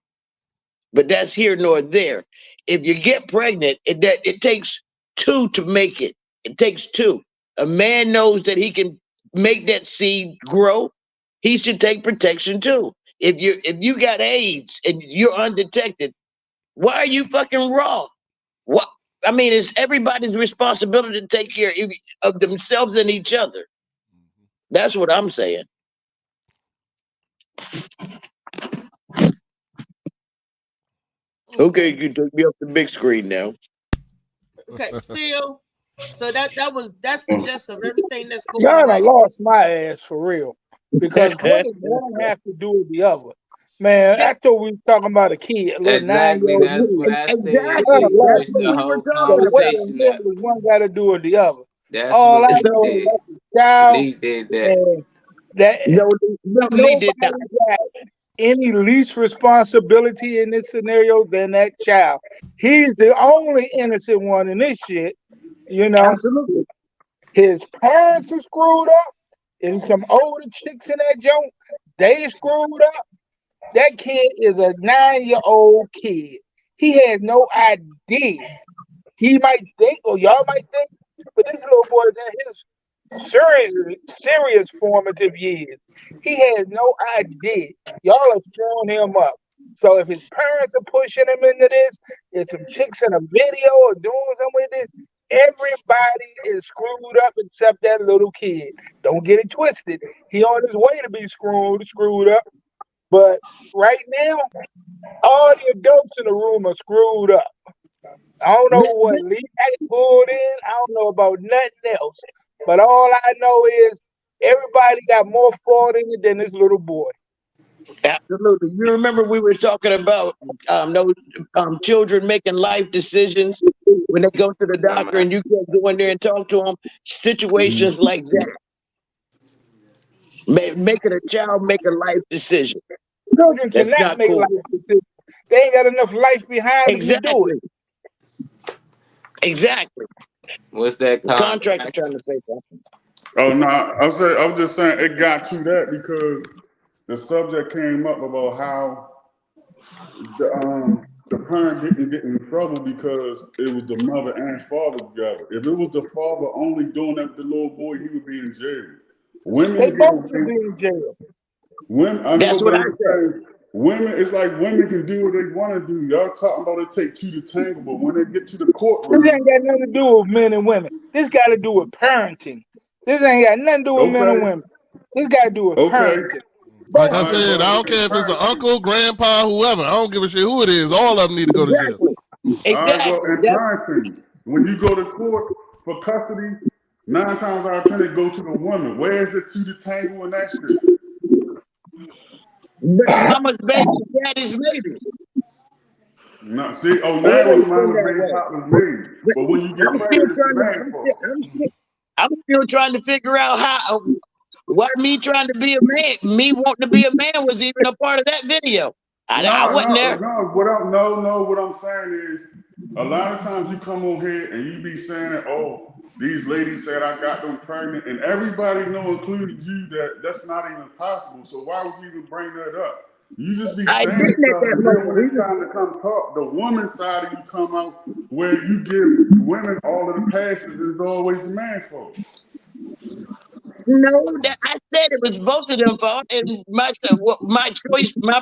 But that's here nor there. If you get pregnant, it takes 2 to make it. It takes 2. A man knows that he can make that seed grow. He should take protection too. If you got AIDS and you're undetected, why are you fucking raw? What? I mean, it's everybody's responsibility to take care of themselves and each other. That's what I'm saying. Okay, you can take me off the big screen now. Okay, Phil. So that's the gist of everything that's going Y'all on. done lost my ass for real. Because one have to do with the other. Man, I thought we was talking about a kid, a little Exactly. 9-year-old That's kid. what I said. Exactly. You Y'all lost switched me. the we were whole talking So what the conversation hell up. does one got to do with the other? That's All what I Lee know is did. that the child Lee did that. and that No, Lee did not. nobody got any least responsibility in this scenario than that child. He's the only innocent one in this shit. You know, Absolutely. his parents are screwed up, and some older chicks in that joint, they screwed up. That kid is a 9-year-old kid. He has no idea. He might think, or y'all might think, but this little boy is in his serious formative years. He has no idea. Y'all are throwing him up. So if his parents are pushing him into this, if some chicks in a video or doing something with this, everybody is screwed up except that little kid. Don't get it twisted. He on his way to be screwed up. But right now, all the adults in the room are screwed up. I don't know what Lee pulled in. I don't know about nothing else. But all I know is everybody got more fault in it than this little boy. Absolutely. You remember we were talking about those children making life decisions when they go to the doctor and you can't go in there and talk to them. Situations like that. Making a child make a life decision. Children That's cannot not make cool. life decisions. They ain't got enough life behind them to do it. Exactly. What's that Contractor trying to say something? Oh no, I was just saying it got to that because the subject came up about how the parent didn't get in trouble because it was the mother and father together. If it was the father only doing that with the little boy, he would be in jail. They both should be in jail. Women, I know, That's what but I said. women, it's like women can do what they want to do. Y'all talking about it take 2 to tango, but when they get to the courtroom, This ain't got nothing to do with men and women. This got to do with parenting. This ain't got nothing to do with men and women. This got to do with parenting. Like I said, I don't care if it's an uncle, grandpa, whoever. I don't give a shit who it is. All of them need to go to jail. All right, well, in parenting, when you go to court for custody, 9 times out of 10 it go to the woman. Where is the 2 to tango in that shit? Mama's baby, daddy's baby. No, see, now it's mama's baby, papa's baby. But when you get I'm still trying to figure out why me trying to be a man, me wanting to be a man was even a part of that video. I wasn't there. No, what I'm saying is a lot of times you come on here and you be saying that, oh, these ladies said I got them pregnant, and everybody know, including you, that that's not even possible. So why would you even bring that up? You just be saying stuff, and then when it's time to come talk, the woman side of you come out where you give women all of the passes there's always the man fault. No, I said it was both of them fault, and my choice, my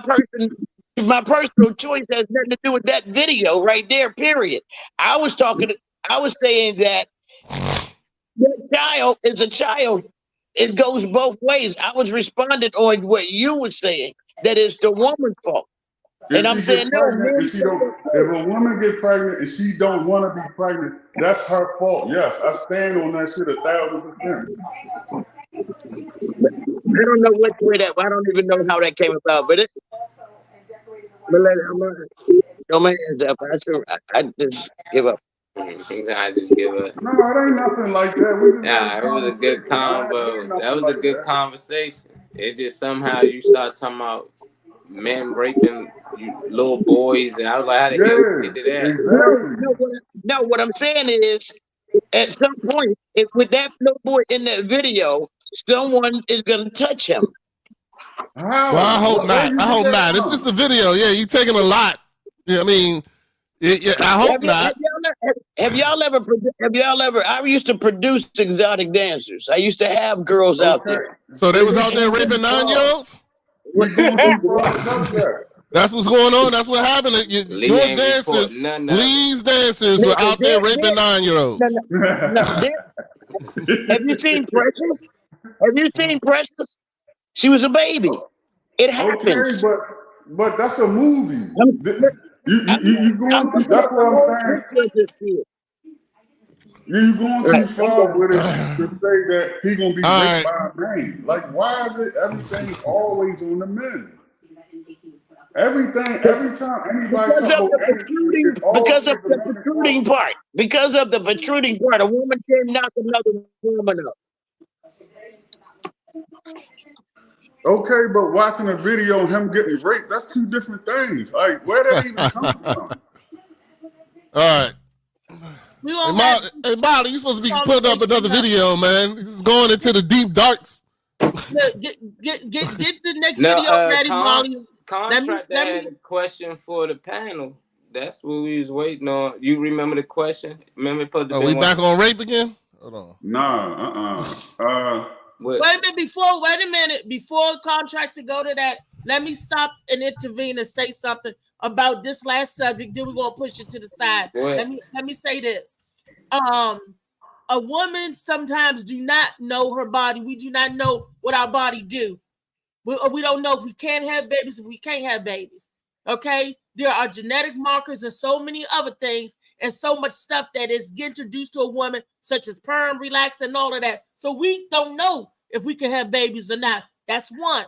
personal choice has nothing to do with that video right there. Period. I was saying that The child is a child. It goes both ways. I was responding on what you were saying, that it's the woman's fault. If And I'm she saying, get no, pregnant, men if a woman get pregnant and she don't want to be pregnant, that's her fault. Yes, I stand on that shit 1,000%. I don't know which way that, I don't even know how that came about, but throw my hands up. I just give up. I just give up. No, it ain't nothing like that. We just Yeah, it was a good combo. That was a good conversation. It just somehow you start talking about men raping little boys, and I was like, how the hell get to that? Exactly. No, what I'm saying is, at some point, with that little boy in that video, someone is gonna touch him. How? Well, I hope not. I hope not. It's just a video. Yeah, you taking a lot. Yeah, I mean, I hope not. Have y'all ever? I used to produce exotic dancers. I used to have girls out there. So they was out there raping 9-year-olds? That's what's going on. That's what happened. Your dancers, Lee's dancers were out there raping 9-year-olds. Have you seen Precious? Have you seen Precious? She was a baby. It happens. Okay, but that's a movie. You going? That's what I'm saying. You going too far with it to say that he gonna be raped by a man. Like, why is it everything always on the men? Everything, every time anybody talks about because of the protruding part. Because of the protruding part, a woman can't knock another woman up. Okay, but watching a video of him getting raped, that's two different things. Like, where did that even come from? All right. Hey, Molly, you supposed to be putting up another video, man. This is going into the deep darks. Get the next video ready, Molly. Contract had a question for the panel. That's what we was waiting on. You remember the question? Remember put the we back on rape again? Hold on. Nah, Wait a minute. Before contract to go to that, let me stop and intervene and say something about this last subject. Then we're gonna push it to the side. Let me say this. A woman sometimes do not know her body. We do not know what our body do. We don't know if we can have babies, if we can't have babies. Okay, there are genetic markers and so many other things, and so much stuff that is introduced to a woman, such as perm, relax, and all of that. So we don't know if we can have babies or not. That's one.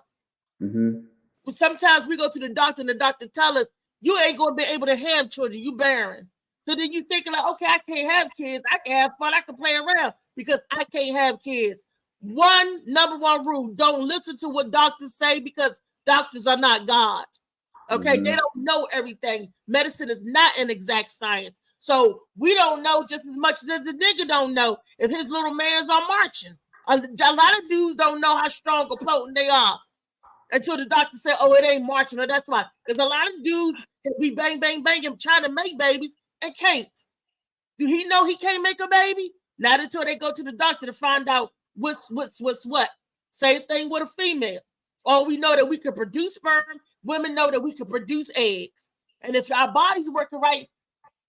Mm-hmm. But sometimes we go to the doctor, and the doctor tell us you ain't gonna be able to have children. You barren. So then you thinking like, okay, I can't have kids. I can have fun. I can play around because I can't have kids. Number one rule: don't listen to what doctors say because doctors are not God. Okay, They don't know everything. Medicine is not an exact science. So we don't know just as much as the nigga don't know if his little mans are marching. A lot of dudes don't know how strong or potent they are until the doctor said, oh, it ain't marching. Or that's why. Because a lot of dudes can be bang, bang, bang and trying to make babies and can't. Do he know he can't make a baby? Not until they go to the doctor to find out what's what. Same thing with a female. All we know that we can produce sperm. Women know that we can produce eggs. And if our body's working right,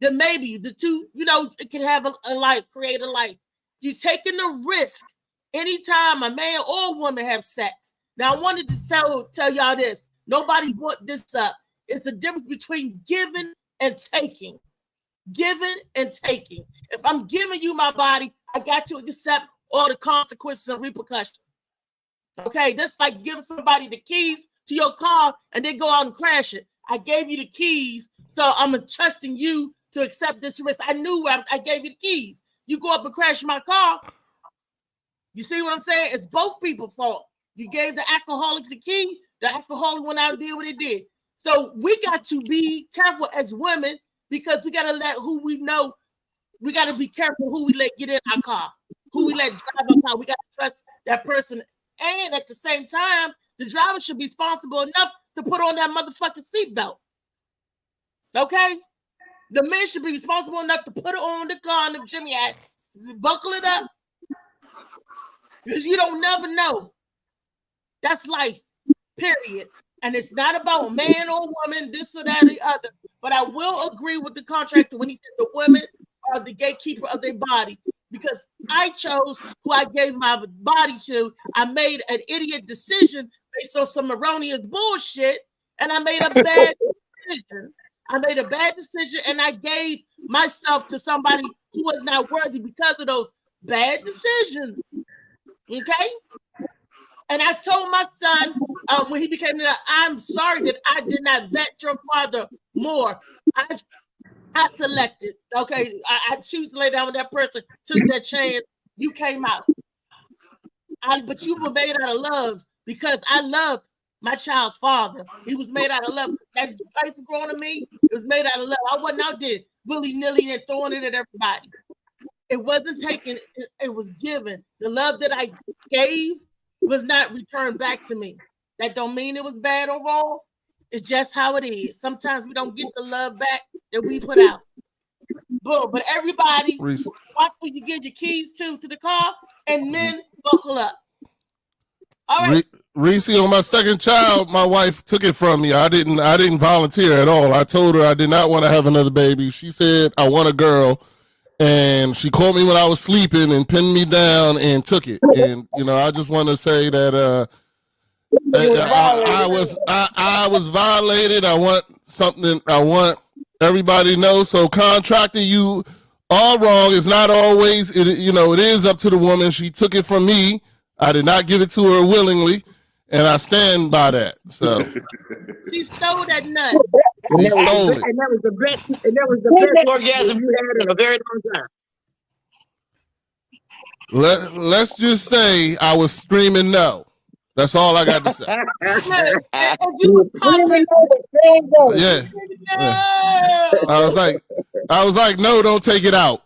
then maybe the two, it can have a life, create a life. You're taking the risk anytime a man or woman have sex. Now, I wanted to tell y'all this. Nobody brought this up. It's the difference between giving and taking. Giving and taking. If I'm giving you my body, I got to accept all the consequences and repercussions. Okay, that's like giving somebody the keys to your car and they go out and crash it. I gave you the keys, so I'm trusting you to accept this risk. I knew I gave you the keys. You go up and crash my car. You see what I'm saying? It's both people's fault. You gave the alcoholic the key. The alcoholic went out and did what it did. So we got to be careful as women because we got to let who we know. We got to be careful who we let get in our car, who we let drive our car. We got to trust that person. And at the same time, the driver should be responsible enough to put on that motherfucking seatbelt. Okay? The man should be responsible enough to put it on the car and the Jimmy hat, buckle it up. Because you don't never know. That's life, period. And it's not about man or woman, this or that or the other. But I will agree with the contractor when he said the women are the gatekeeper of their body. because I chose who I gave my body to. I made an idiot decision based on some erroneous bullshit, and I made a bad decision. I made a bad decision, and I gave myself to somebody who was not worthy because of those bad decisions. Okay? And I told my son when he became an adult, I'm sorry that I did not vet your father more. I selected. Okay, I choose to lay down with that person, took that chance. You came out. But you were made out of love because I loved my child's father. He was made out of love. That place growing to me, it was made out of love. I wasn't out there willy-nilly and throwing it at everybody. It wasn't taken, it was given. The love that I gave was not returned back to me. That don't mean it was bad or wrong. It's just how it is. Sometimes we don't get the love back that we put out. But everybody, watch who you give your keys to the car, and then buckle up. All right. Reese, on my second child, my wife took it from me. I didn't volunteer at all. I told her I did not want to have another baby. She said I want a girl, and she called me when I was sleeping and pinned me down and took it. And I just want to say that I was violated. I want something. I want everybody to know. So contractor, you are wrong. It's not always. It is up to the woman. She took it from me. I did not give it to her willingly, and I stand by that. So she stole that nut. She stole it. And that was the best. And that was the best orgasm you had in a very long time. Let's just say I was screaming no. That's all I got to say. Yeah. I was like, no, don't take it out.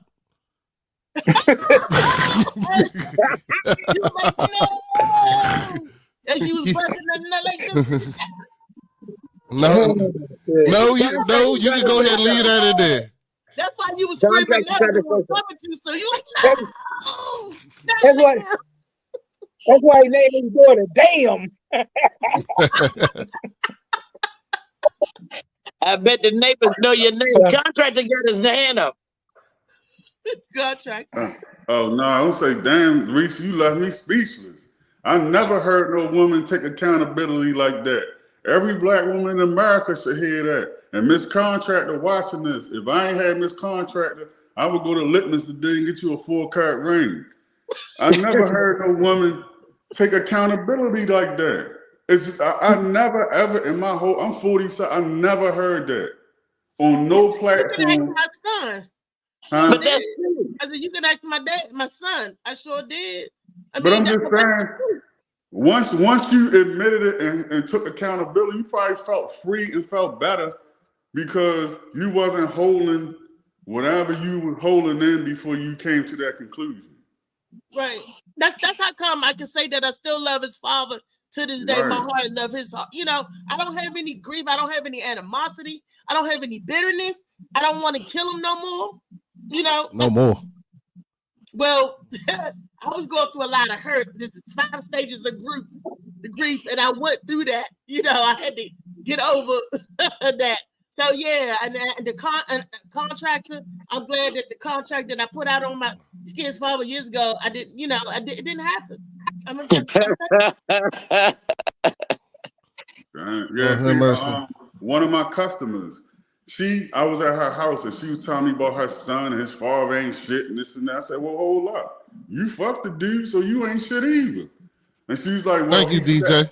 And she was busting the nut like this. No, you can go ahead and leave that in there. That's why you was screaming so you like, no. That's why he named his daughter Damn. I bet the neighbors know your name. Contractor got his hand up. Contractor. Oh no, I don't say damn, Reese, you left me speechless. I never heard no woman take accountability like that. Every black woman in America should hear that. And Miss Contractor watching this, if I ain't had Miss Contractor, I would go to Litman's today and get you a 4-carat ring. I never heard no woman take accountability like that. It's just, I never ever in my whole, I'm 40, I never heard that on no platform. You can ask my son. Huh? I said you can ask my son. I sure did. But I'm just saying, once you admitted it and took accountability, you probably felt free and felt better because you wasn't holding whatever you were holding in before you came to that conclusion. Right. That's how come I can say that I still love his father to this day. Right. My heart love his heart. I don't have any grief. I don't have any animosity. I don't have any bitterness. I don't want to kill him no more. No more. Well, I was going through a lot of hurt. There's 5 stages of grief, and I went through that. I had to get over that. So yeah, and the contractor, I'm glad that the contract that I put out on my kid's father years ago, it didn't happen. One of my customers, I was at her house and she was telling me about her son and his father ain't shit and this and that. I said, well, hold up. You fucked the dude, so you ain't shit either. And she was like, well, thank you, DJ.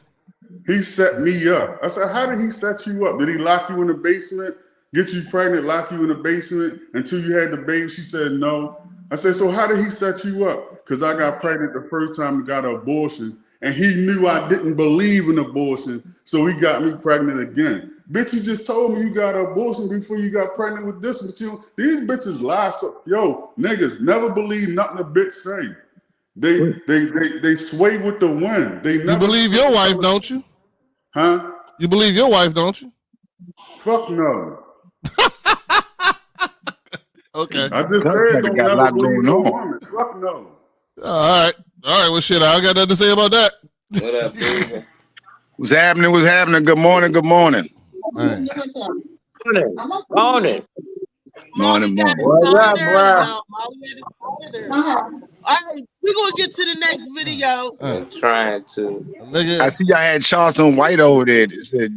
He set me up. I said, how did he set you up? Did he lock you in the basement, get you pregnant, lock you in the basement until you had the baby? She said, no. I said, so how did he set you up? Because I got pregnant the first time and got an abortion, and he knew I didn't believe in abortion, so he got me pregnant again. Bitch, you just told me you got an abortion before you got pregnant with this. But these bitches lie. Yo, niggas, never believe nothing a bitch say. They sway with the wind. They never. You believe your wife, don't you? Huh? You believe your wife, don't you? Fuck no. Okay. I just heard don't never believe no woman. Fuck no. All right. Well, shit, I got nothing to say about that. What up, baby? What's happening? Good morning. Morning. Molly got it What's up, started early, bro? y'all. Molly got it started early. All right, we're gonna get to the next video. I'm trying to. I see y'all had Charleston White over there. That said,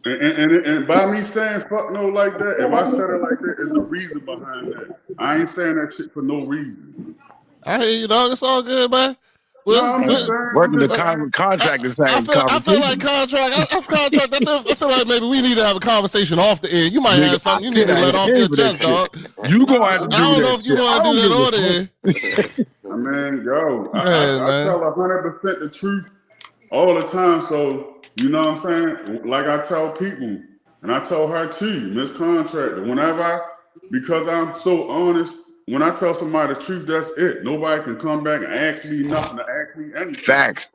And by me saying fuck no like that, if I said it like that, there's a reason behind that. I ain't saying that shit for no reason. I hear you, dog. It's all good, man. No, I'm just saying, working the contract is I feel like contract. I feel like maybe we need to have a conversation off the air. You might have something you need to let off your chest, dog. You gonna have to do I don't that know if you shit. want to do that on the air. I mean, yo, I man. tell 100% the truth all the time. So, you know what I'm saying? Like I tell people, and I tell her too, Miss Contractor, because I'm so honest, when I tell somebody the truth, that's it. Nobody can come back and ask me nothing to ask me anything. Facts.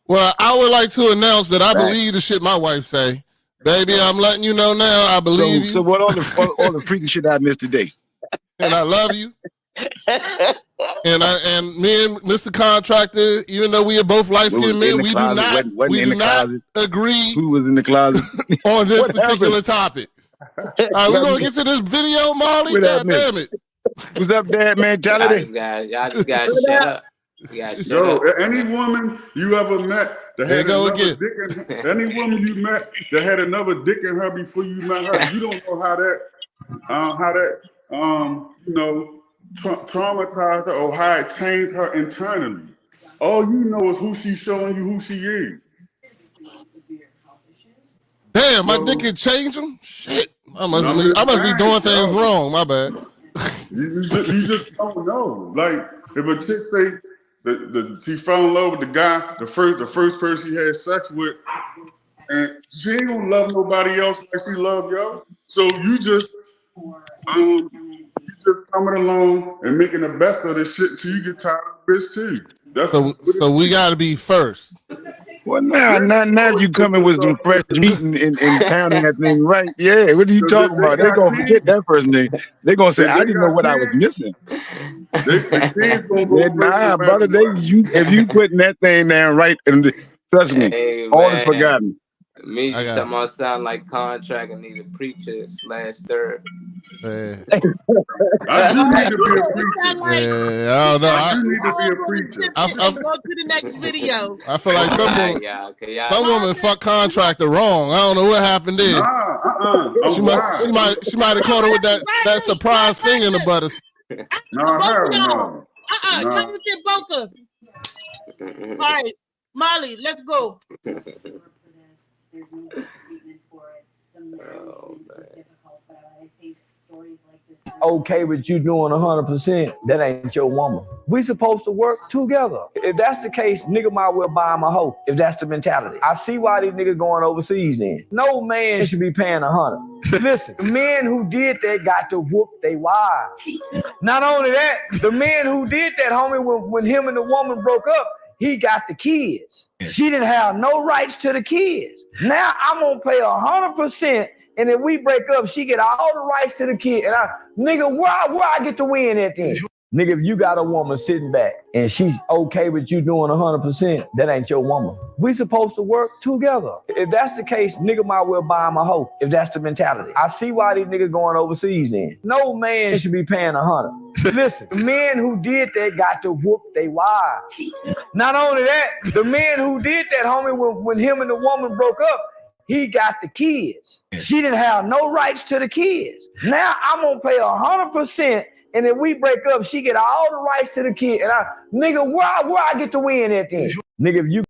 Well, I would like to announce that I believe the shit my wife say. Baby, I'm letting you know now. I believe you. So what all the freaky shit I missed today? And I love you. and me and Mr. Contractor, even though we are both light skinned men, we do not agree. Who was in the closet on this particular topic. All right, we're gonna get to this video, Molly. God damn it. What's up, Dad mentality? Y'all just gotta shut up. You gotta shut Yo, up. any woman you ever met that had another dick in her, any woman you met that had another dick in her before you met her, you don't know how that traumatized her or how it changed her internally. All you know is who she's showing you who she is. Damn, my dick can change them? Shit. I must be doing things wrong. My bad. You just don't know. Like if a chick say she fell in love with the guy, the first person she had sex with, and she ain't gonna love nobody else like she love y'all. So you just coming along and making the best of this shit until you get tired of the bitch too. So we gotta be first. Well, now you coming with some fresh meat and pounding that thing right. Yeah, what are you talking about? They're going to forget that first thing. They're going to say, I didn't know what I was missing. Nah, brother, if you putting that thing down right, and trust me, Hey, all is man. forgotten. Me, you talking about sound like Contract and need a preacher / third. I do need to be a preacher. I don't know. I do need to be a preacher. Go to the next video. I feel like some woman fuck Contractor wrong. I don't know what happened there. She might have caught her with that surprise thing in the butter. No. Come with your Boca. All right, Molly, let's go. Okay with you doing 100%, that ain't your woman. We supposed to work together. If that's the case, nigga might well buy him a hoe, if that's the mentality. I see why these niggas going overseas then. No man should be paying 100. Listen, the men who did that got to whoop their wives. Not only that, the man who did that, homie, when him and the woman broke up, he got the kids. She didn't have no rights to the kids. Now I'm gonna pay 100%. And if we break up, she get all the rights to the kid. And nigga, where I get to win at then? Nigga, if you got a woman sitting back and she's okay with you doing 100%, that ain't your woman. We supposed to work together. If that's the case, nigga might well buy him a hoe, if that's the mentality. I see why these niggas going overseas then. No man should be paying 100. Listen, the men who did that got to whoop their wives. Not only that, the man who did that, homie, when him and the woman broke up, he got the kids. She didn't have no rights to the kids. Now I'm gonna pay 100%, and if we break up, she get all the rights to the kid. And nigga, where I get to win at then? Nigga, if you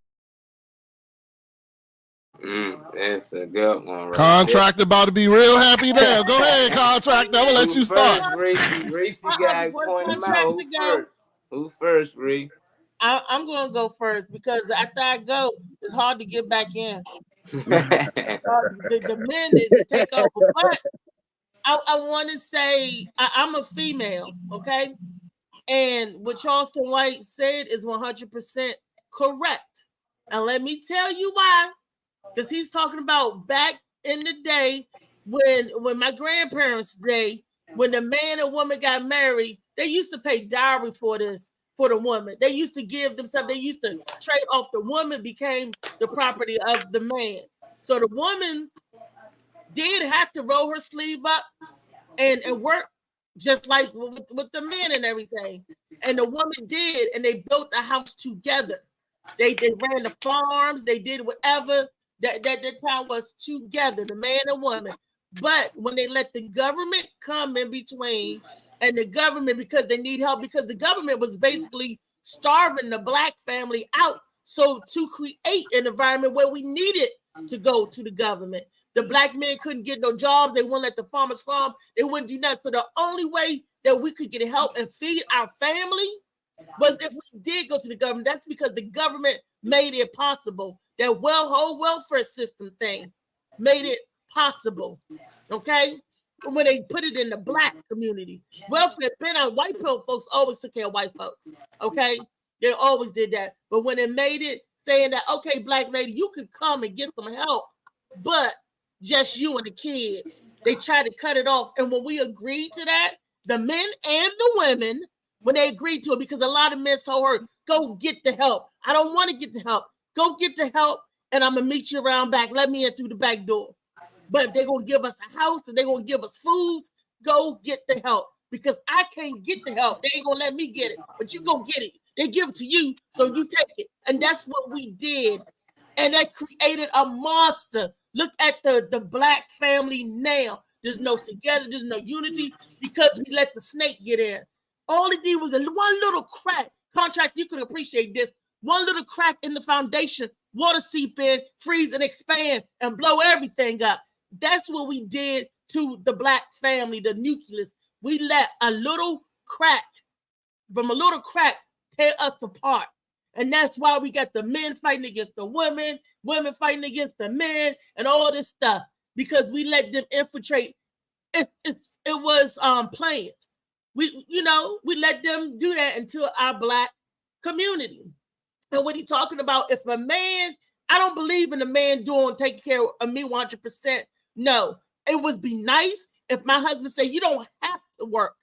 That's a good one. Right Contractor about to be real happy now. Go ahead, Contractor. I'm gonna let you start. Reese guy point him out. Who first, Reese? I'm gonna go first because after I go, it's hard to get back in. The men that take over. But I want to say I'm a female, okay? And what Charleston White said is 100% correct. And let me tell you why. Because he's talking about back in the day when my grandparents' day, when the man and woman got married, they used to pay dowry for the woman. They used to give them something. They used to trade off. The woman became the property of the man. So the woman did have to roll her sleeve up and work just like with the men and everything. And the woman did, and they built a house together. They ran the farms, they did whatever that time was together, the man and woman. But when they let the government come in between, and the government, because they need help, because the government was basically starving the black family out. So to create an environment where we needed to go to the government, the black men couldn't get no jobs. They wouldn't let the farmers farm. They wouldn't do nothing. So the only way that we could get help and feed our family was if we did go to the government. That's because the government made it possible. That whole welfare system thing made it possible. Okay? When they put it in the black community. Welfare been on white folks always took care of white folks. Okay? They always did that. But when it made it saying that, okay, black lady, you could come and get some help, but just you and the kids. They tried to cut it off. And when we agreed to that, the men and the women, when they agreed to it, because a lot of men told her, go get the help. I don't want to get the help. Go get the help, and I'm going to meet you around back. Let me in through the back door. But if they're going to give us a house and they're going to give us foods, go get the help. Because I can't get the help. They ain't going to let me get it. But you go get it. They give it to you, so you take it. And that's what we did. And that created a monster. Look at the black family now. There's no together, there's no unity because we let the snake get in. All it did was one little crack. Contract, you could appreciate this. One little crack in the foundation, water seep in, freeze and expand and blow everything up. That's what we did to the black family, the nucleus. We let a little crack, from a little crack, tear us apart. And that's why we got the men fighting against the women, women fighting against the men, and all this stuff, because we let them infiltrate. It was planned. We let them do that into our black community. And what he's talking about, if a man, I don't believe in a man taking care of me 100%. No, it would be nice if my husband said, you don't have to work.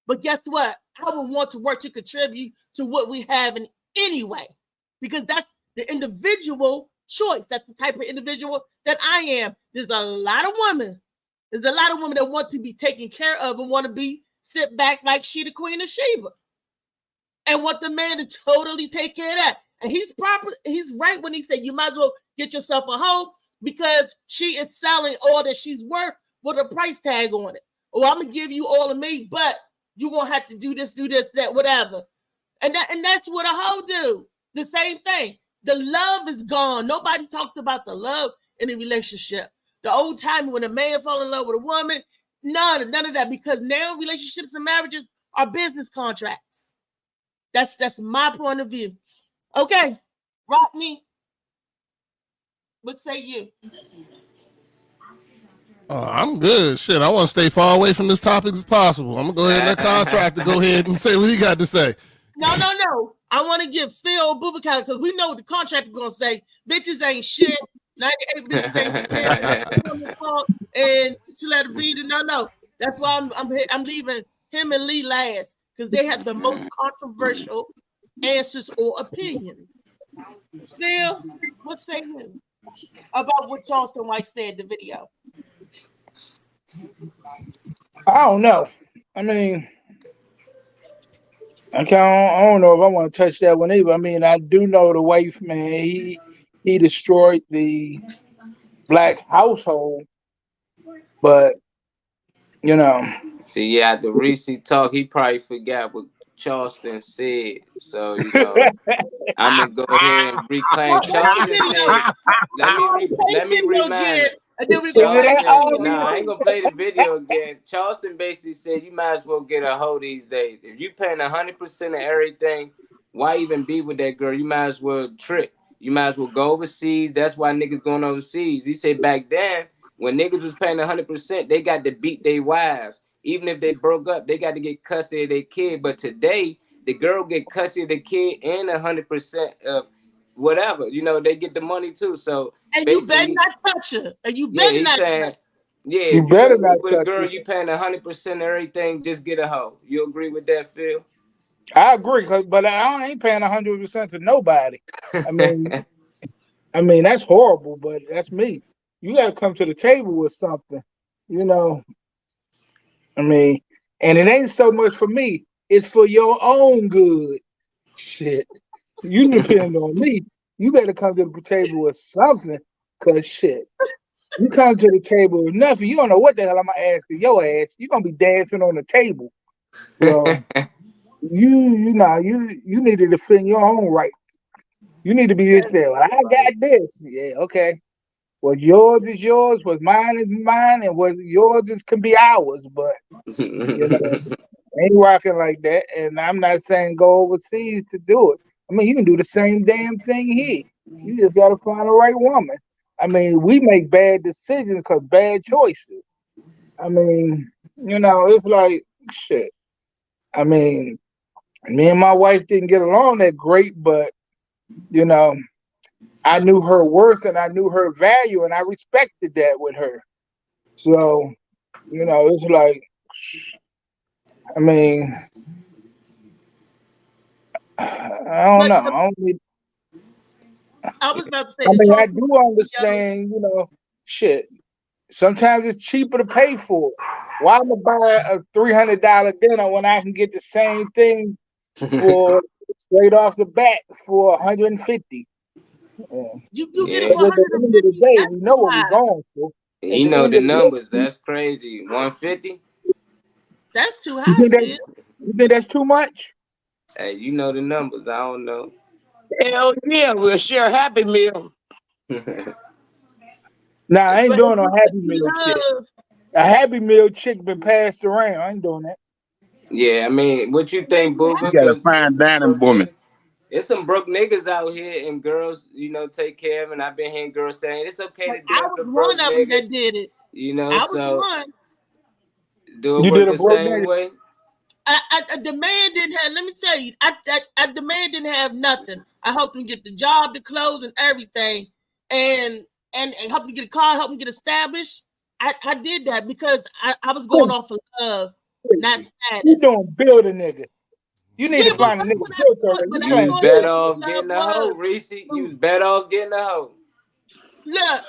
But guess what? I would want to work to contribute to what we have in anyway, because that's the individual choice. That's the type of individual that I am. There's a lot of women. There's a lot of women that want to be taken care of and want to sit back like she the Queen of Sheba, and want the man to totally take care of that. And he's right when he said you might as well get yourself a home, because she is selling all that she's worth with a price tag on it. Oh, I'm gonna give you all of me, but you're gonna have to do this, that, whatever. And that's what a hoe do. The same thing. The love is gone. Nobody talked about the love in a relationship. The old time when a man fell in love with a woman, none of that, because now relationships and marriages are business contracts. That's my point of view. Okay, Rodney, what say you? I'm good. Shit, I want to stay far away from this topic as possible. I'm gonna go ahead and let Contractor go ahead and say what he got to say. No. I want to give Phil Bubakar, because we know what the contractor gonna say. Bitches ain't shit. 98 bitches ain't shit. And she let it be. No. That's why I'm leaving him and Lee last, because they have the most controversial answers or opinions. Phil, what say you about what Charleston White said in the video? I don't know. I mean, I don't know if I want to touch that one either. I mean, I do know the wife, man. He destroyed the black household, but See, yeah, at the Reese talk, he probably forgot what Charleston said. So I'm gonna go ahead and reclaim Charleston said. Let me remind. No, I ain't gonna play the video again. Charleston basically said you might as well get a hoe these days. If you paying 100% of everything, why even be with that girl? You might as well trick. You might as well go overseas. That's why niggas going overseas. He said back then, when niggas was paying 100%, they got to beat their wives. Even if they broke up, they got to get custody of their kid. But today, the girl get custody of the kid and 100% of whatever. They get the money too. So and you better not touch her. And you better not touch her. Yeah, you better not with touch a girl, her. you paying 100% of everything, just get a hoe. You agree with that, Phil? I agree, but I ain't paying 100% to nobody. I mean, that's horrible, but that's me. you got to come to the table with something. You know, I mean, and it ain't so much for me. It's for your own good. Shit. You depend on me. You better come to the table with something. Cause shit. You come to the table with nothing. You don't know what the hell I'm gonna ask your ass. You're gonna be dancing on the table. So you need to defend your own rights. You need to be just saying, well, I got this. Yeah, okay. What's yours is yours, what's mine is mine, and what's yours can be ours, but you know, ain't rocking like that. And I'm not saying go overseas to do it. I mean, you can do the same damn thing here. You just gotta find the right woman. I mean, we make bad decisions because bad choices. I mean, you know, it's like shit. I mean, me and my wife didn't get along that great, but you know, I knew her worth and I knew her value and I respected that with her. So, you know, it's like, I mean, I don't know. I was about to say, I mean, I do understand, you know, shit. Sometimes it's cheaper to pay for it. Why am I buy a $300 dinner when I can get the same thing for straight off the bat for $150? Yeah. You get it for At the end of the day, we know what we're going for. You know the numbers. That's crazy. 150. That's too high. You think that's too much? Hey, you know the numbers. I don't know. Hell yeah, we'll share a Happy Meal. Nah, I ain't doing no Happy Meal chick. A Happy Meal chick been passed around. I ain't doing that. Yeah, I mean, what you think, Booba? You got a fine dining woman. There's some broke niggas out here, and girls, you know, take care of them. And I've been hearing girls saying it's okay to do it. I was one of them that did it. You know, I so was one. Do it work the same way? The man didn't have. Let me tell you, the man didn't have nothing. I helped him get the job, the clothes, and everything, and helped him get a car, helped him get established. I did that because I was going off of love, not status. You don't build a nigga. You need to find a nigga. You was better off getting a hoe, Reese. You was better off getting a hoe. Look.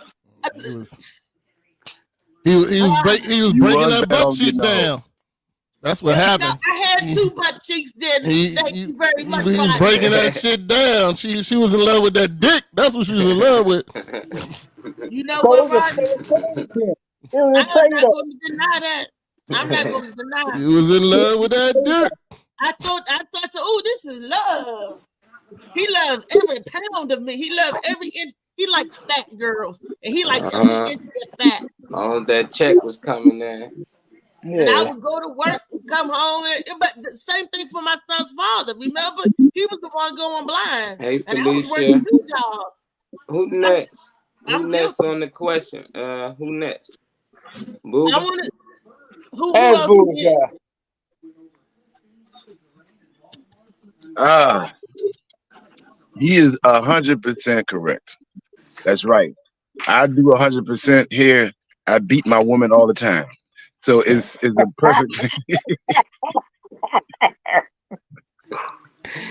He was breaking that butt shit down. That's what happened. I had 2 butt cheeks then. Thank you very much. He was breaking that shit down. She was in love with that dick. That's what she was in love with. You know what, Rodney? I'm not going to deny that. I'm not going to deny it. He was in love with that dick. I thought, so, oh, this is love. He loved every pound of me. He loved every inch. He liked fat girls, and he liked every inch of fat. Oh, that check was coming in. Yeah. And I would go to work, come home, but the same thing for my son's father. Remember, he was the one going blind. Hey, and I was Felicia. working 2 jobs. Who next? Who next on the question? Who next? Booba? Who else? He is 100% correct. That's right. I do 100% here. I beat my woman all the time. So it's a perfect.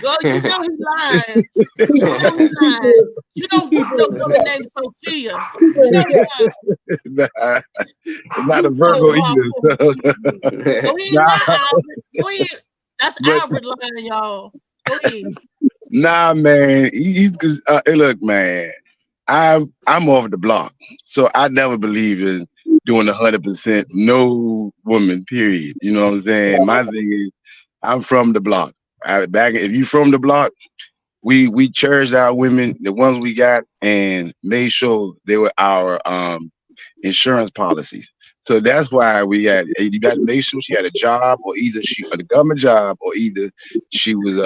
Well, you know he's lying. You know he's lying. You don't give no name Sophia. You know he's lying. Not a Virgo either. So he not Albert. That's Albert lying, y'all. Nah, man. He's hey, look, man. I'm off the block, so I never believe in doing 100% no woman. Period. You know what I'm saying? My thing is, I'm from the block. If you from the block, we cherished our women, the ones we got, and made sure they were our insurance policies. So that's why you got to make sure she had a job, or either she had a government job, or either she was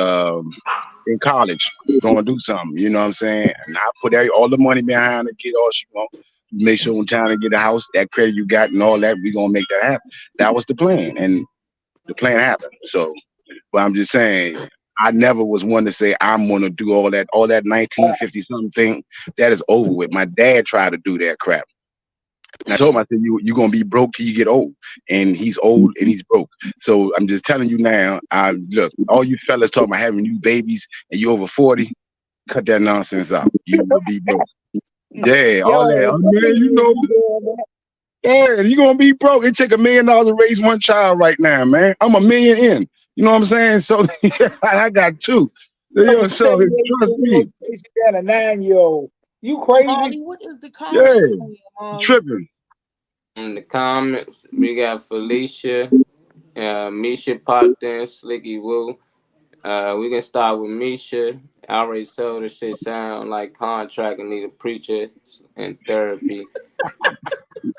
in college going to do something. You know what I'm saying? And I put all the money behind her, get all she want. Make sure when time to get a house, that credit you got and all that, we gonna make that happen. That was the plan, and the plan happened. So, but I'm just saying, I never was one to say I'm gonna do all that 1950 something thing. That is over with. My dad tried to do that crap. And I told him, I said, you're gonna be broke till you get old, and he's old and he's broke. So I'm just telling you now. Look, all you fellas talking about having new babies and you over 40, cut that nonsense out. You will be broke. Yeah, all that. Yo, Oh, man, you know, yeah, you gonna be broke. It take $1 million to raise one child right now, man. I'm $1 million in. You know what I'm saying? So I got two. You know, so trust me. She got a 9-year-old. You crazy? Molly, what is the Yeah, comments saying, Molly? tripping. In the comments, we got Felicia, Misha popped in, Slicky Woo. We can start with Misha. I already told her shit sound like contract and need a preacher and therapy.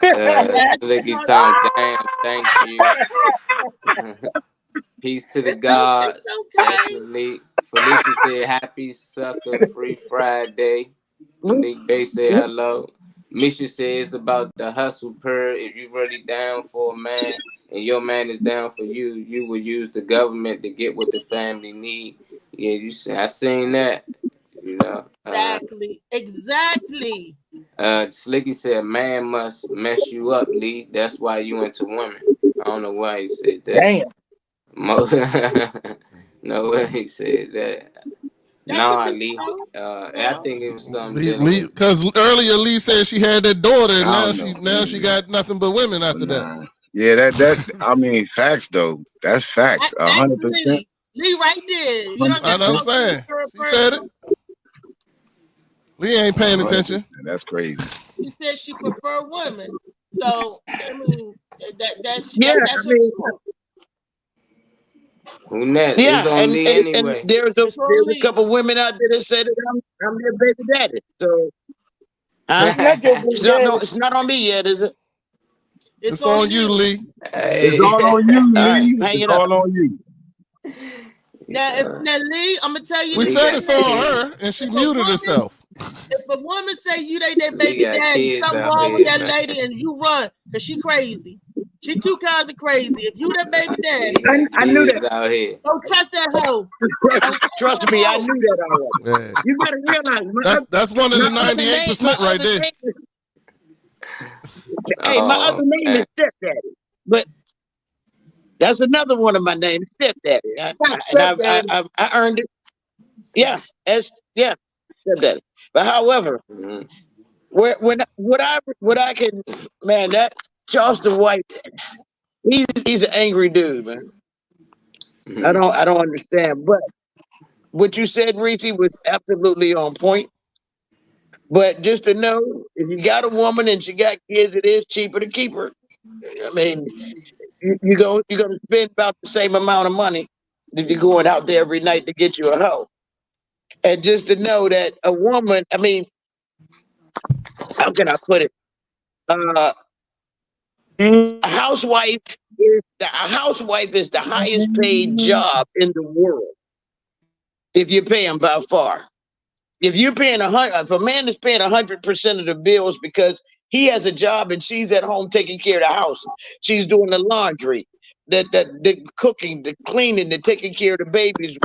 Slicky Tom, damn, thank you. Peace to the gods. Definitely. Felicia said, happy sucker free Friday. Malik Bay said hello. Misha says about the hustle per. If you really down for a man and your man is down for you, you will use the government to get what the family need. Yeah, you see, I seen that. You know. Exactly. Slicky said, man must mess you up, Lee. That's why you into women. I don't know why he said that. Damn. No way he said that. Nah, Lee. I think it was something. Because earlier Lee said she had that daughter, and I now don't she got nothing but women after Nah. that. Yeah, that I mean, facts though. That's facts. 100%. Lee right there. You don't I know what I'm saying. She said it. Lee ain't paying attention. That's crazy. She said she prefer women. So I mean that's Yeah, that's I mean, Who next? yeah, It's on and, Lee and, anyway. and there's a couple women out there that say that I'm their baby daddy. So it's not on me yet, is it? It's on you, Lee. It's all on you, Lee. Right, hang It's it up. all on you. now Lee, I'm gonna tell you We this. said it's on her, and she muted herself. If a woman say you they their We baby got daddy, kids something out wrong with here, that man. lady and you run, cause she crazy. She two kinds of crazy. If you that baby daddy, I knew Kids that. out here. don't trust that hoe. Trust me, I knew that already. Yeah. You gotta realize That's one of the my other name- 98% my right other there. name is- Hey, my other name is Stepdaddy, but that's another one of my names, Stepdaddy. And I earned it. Yeah, Stepdaddy. But however, what I can, man, that Charleston White, he's an angry dude, man. I don't understand. But what you said, Reese, was absolutely on point. But just to know, if you got a woman and she got kids, it is cheaper to keep her. I mean, you're gonna spend about the same amount of money if you're going out there every night to get you a hoe. And just to know that a woman, I mean, how can I put it? A housewife is the highest paid job in the world. If you pay them by far. If you're paying if a man is paying 100% of the bills because he has a job and she's at home taking care of the house, she's doing the laundry, the cooking, the cleaning, the taking care of the babies,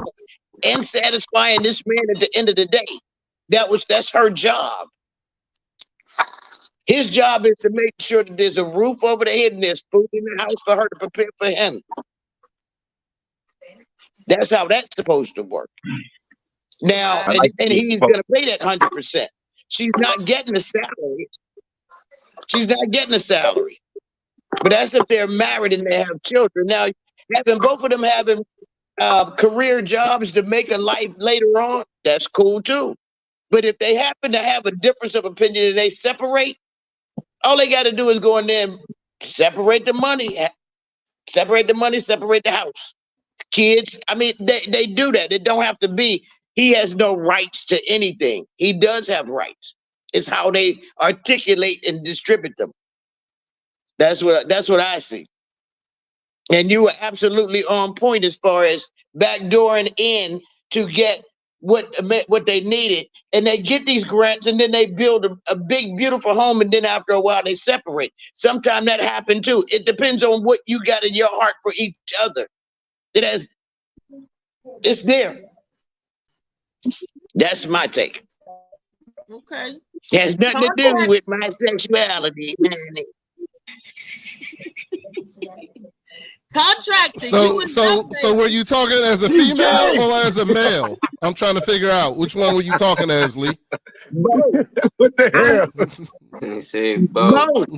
and satisfying this man at the end of the day. That's her job. His job is to make sure that there's a roof over the head and there's food in the house for her to prepare for him. That's how that's supposed to work. Now, and he's going to pay that 100%. She's not getting a salary. She's not getting a salary. But that's if they're married and they have children. Now, having both of them having career jobs to make a life later on, that's cool too. But if they happen to have a difference of opinion and they separate, all they got to do is go in there and separate the money, separate the house. Kids, I mean, they do that. It don't have to be, he has no rights to anything. He does have rights. It's how they articulate and distribute them. That's what I see. And you were absolutely on point as far as backdooring in to get what they needed. And they get these grants and then they build a big, beautiful home. And then after a while, they separate. Sometimes that happened too. It depends on what you got in your heart for each other. It's there. That's my take. Okay. It has nothing to do with my sexuality. Contractor. So were you talking as a female or as a male? I'm trying to figure out which one were you talking as, Lee. What the hell? He said both.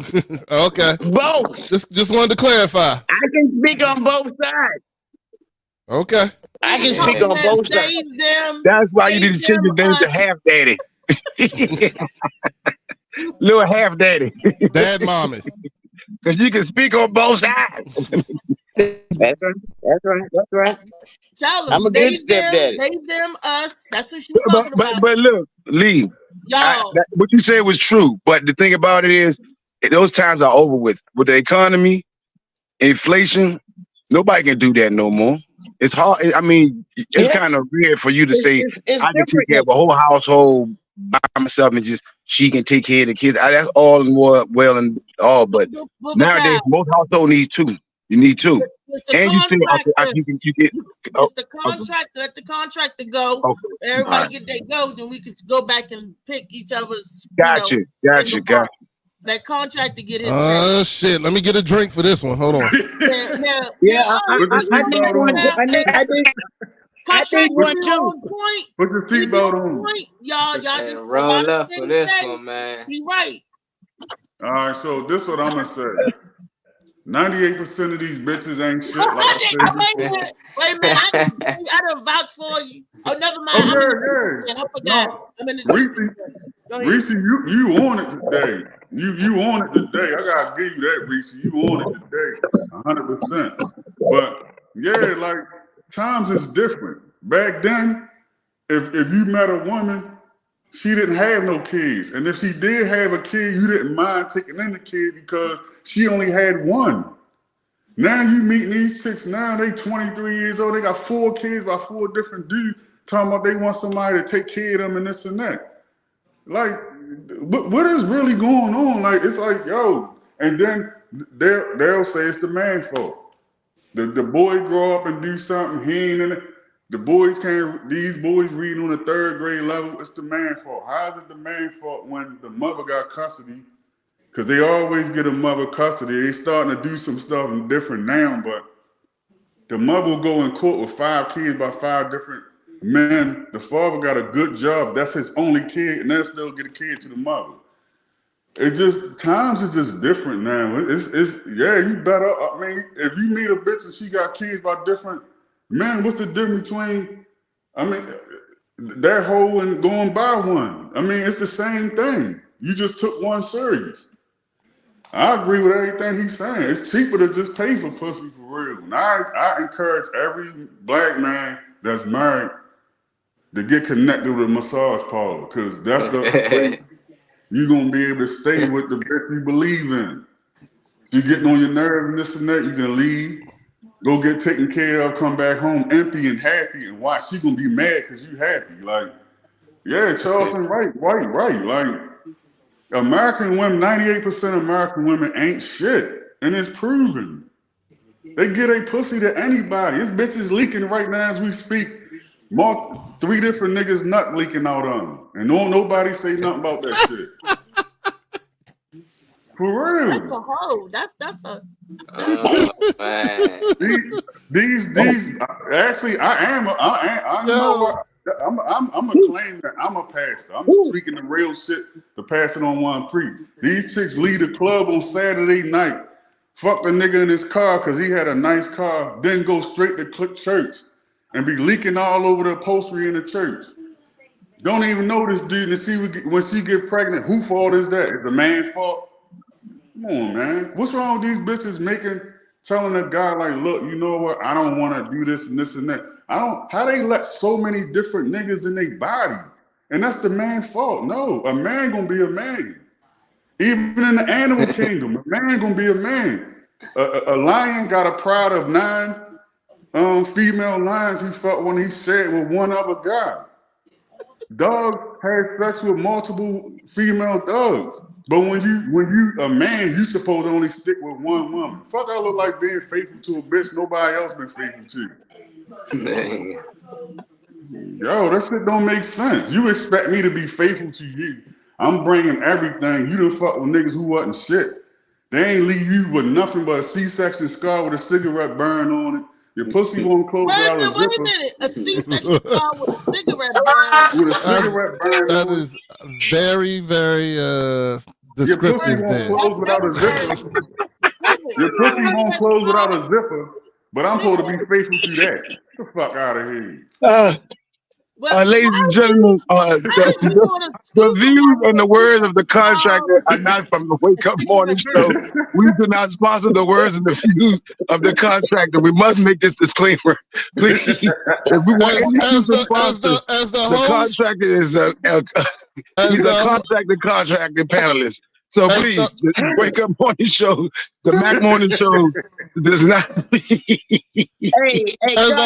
Okay. Both. Just wanted to clarify. I can speak on both sides. Okay. I can speak on both sides. That's why you need to change your name to Half Daddy. Little Half Daddy. Dad mommy. Because you can speak on both sides. That's right. That's right. That's right. Tell them. I'm a good stepdaddy. They, them, us. That's what she was talking about. But look, Lee, what you said was true. But the thing about it is, those times are over with. With the economy, inflation, nobody can do that no more. It's hard. I mean, it's kind of weird for you to say, I can take care of a whole household by myself and just she can take care of the kids. That's all more well and all, but nowadays most households need two. You need two, and you say you get. The contract, let the contractor go. Okay. Everybody get their go, then we could go back and pick each other's. Gotcha. That contractor get his. Oh shit! Let me get a drink for this one. Hold on. I need one too. Put your seatbelt on. Y'all just roll up for this one, man. He right. All right, so this is what I'm gonna say. 98% of these bitches ain't shit. Like I said Wait a minute. I done vouch for you. Oh, never mind. I forgot. I'm in the Reese, you on it today. You on it today. I gotta give you that, Reese. You on it today, 100%. But yeah, like times is different. Back then, if you met a woman, she didn't have no kids, and if she did have a kid, you didn't mind taking in the kid because she only had one. Now you meeting these chicks now, they 23 years old, they got 4 kids by 4 different dudes talking about they want somebody to take care of them and this and that. Like, what is really going on? Like, it's like, yo, and then they'll say it's the man's fault. The boy grow up and do something, he ain't in it. These boys reading on the 3rd grade level, it's the man's fault. How is it the man's fault when the mother got custody? Because they always get a mother custody. They starting to do some stuff different now, but the mother will go in court with 5 kids by 5 different men. The father got a good job. That's his only kid, and they'll still get a kid to the mother. It just, times is just different now. You better, I mean, if you meet a bitch and she got kids by different men, what's the difference between, I mean, that hoe and going by one? I mean, it's the same thing. You just took one serious. I agree with everything he's saying. It's cheaper to just pay for pussy for real. And I encourage every black man that's married to get connected with a massage parlor, because that's the way you're going to be able to stay with the bitch you believe in. If you're getting on your nerves and this and that, you can leave, go get taken care of, come back home empty and happy, and watch, she going to be mad because you happy. Like, yeah, Charleston, right. Like, American women, 98% of American women ain't shit, and it's proven. They get a pussy to anybody. This bitch is leaking right now as we speak. 3 different niggas nut leaking out on them, and nobody say nothing about that shit. For real. That's a hoe. That's a. These. Actually, I'm a claim that I'm a pastor. I'm speaking the real shit to pass it on one preach. These chicks leave the club on Saturday night, fuck the nigga in his car because he had a nice car, then go straight to church and be leaking all over the upholstery in the church. Don't even know this dude, and when she get pregnant, whose fault is that? Is the man's fault? Come on, man. What's wrong with these bitches telling a guy like, look, you know what? I don't want to do this and this and that. How they let so many different niggas in their body? And that's the man's fault. No, a man gonna be a man. Even in the animal kingdom, a man gonna be a man. A lion got a pride of 9 female lions he fought when he shared with one other guy. Dog has sex with multiple female dogs. But when you a man, you supposed to only stick with one woman. Fuck, I look like being faithful to a bitch nobody else been faithful to. Yo, that shit don't make sense. You expect me to be faithful to you. I'm bringing everything. You done fuck with niggas who wasn't shit. They ain't leave you with nothing but a C-section scar with a cigarette burn on it. Your pussy won't close without a Wait a zipper. minute. A C-section scar with a cigarette burn. With a cigarette burn That on it. is very, very Your pussy descriptive won't there. close without a zipper. Your pussy won't close without a zipper. But I'm supposed to be faithful to that. Get the fuck out of here. Ladies and gentlemen, the views and the words of the contractor are not from the Wake Up Morning Show. We do not sponsor the words and the views of the contractor. We must make this disclaimer. Please, if we want any future sponsors, the contractor is he's a contractor panelist. So please, the Wake Up Morning Show, the Mac Morning Show does not. As the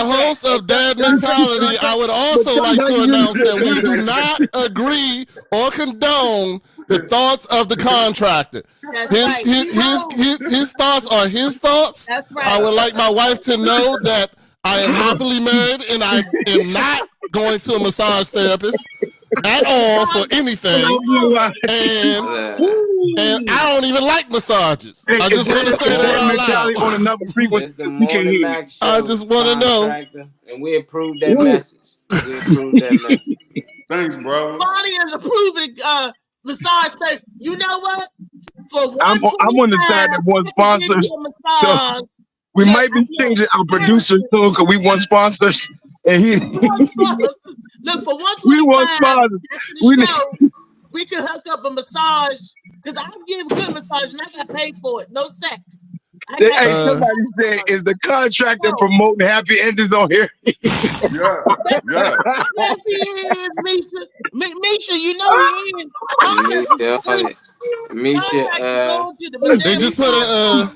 host of Dad Mentality, I would also like to announce that we do not agree or condone the thoughts of the contractor. His thoughts are his thoughts. That's right. I would like my wife to know that I am happily married and I am not going to a massage therapist at all for anything. And I don't even like massages. I just want to say that out loud. On another frequency, I just want to know. And we approve that message. We approve that message. Thanks, bro. Bonnie is approving massage therapy. You know what? I'm on the side that wants sponsors. So we might be changing our producer soon because we want sponsors. And look for we want sponsors. We can hook up a massage because I give good massage and I got paid for it. No sex. Somebody said, is the contractor promoting happy endings on here? Yeah. Yes, he is, Misha. Misha, you know he is. Misha, they just put a.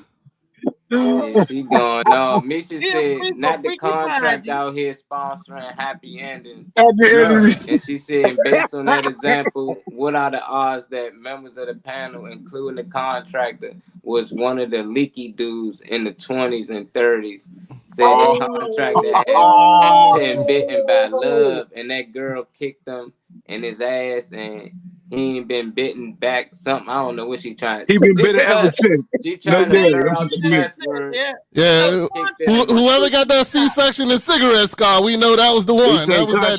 Yeah, she going. No, Misha said not the contract out here sponsoring happy endings. And she said, based on that example, what are the odds that members of the panel, including the contractor, was one of the leaky dudes in the 20s and 30s? Said the contractor had been bitten by love, and that girl kicked him in his ass, and he ain't been bitten back. Something, I don't know what she trying. He been bitten ever since. She trying to figure out the password. Yeah, whoever got that C-section and cigarette scar, we know that was the one. That was that.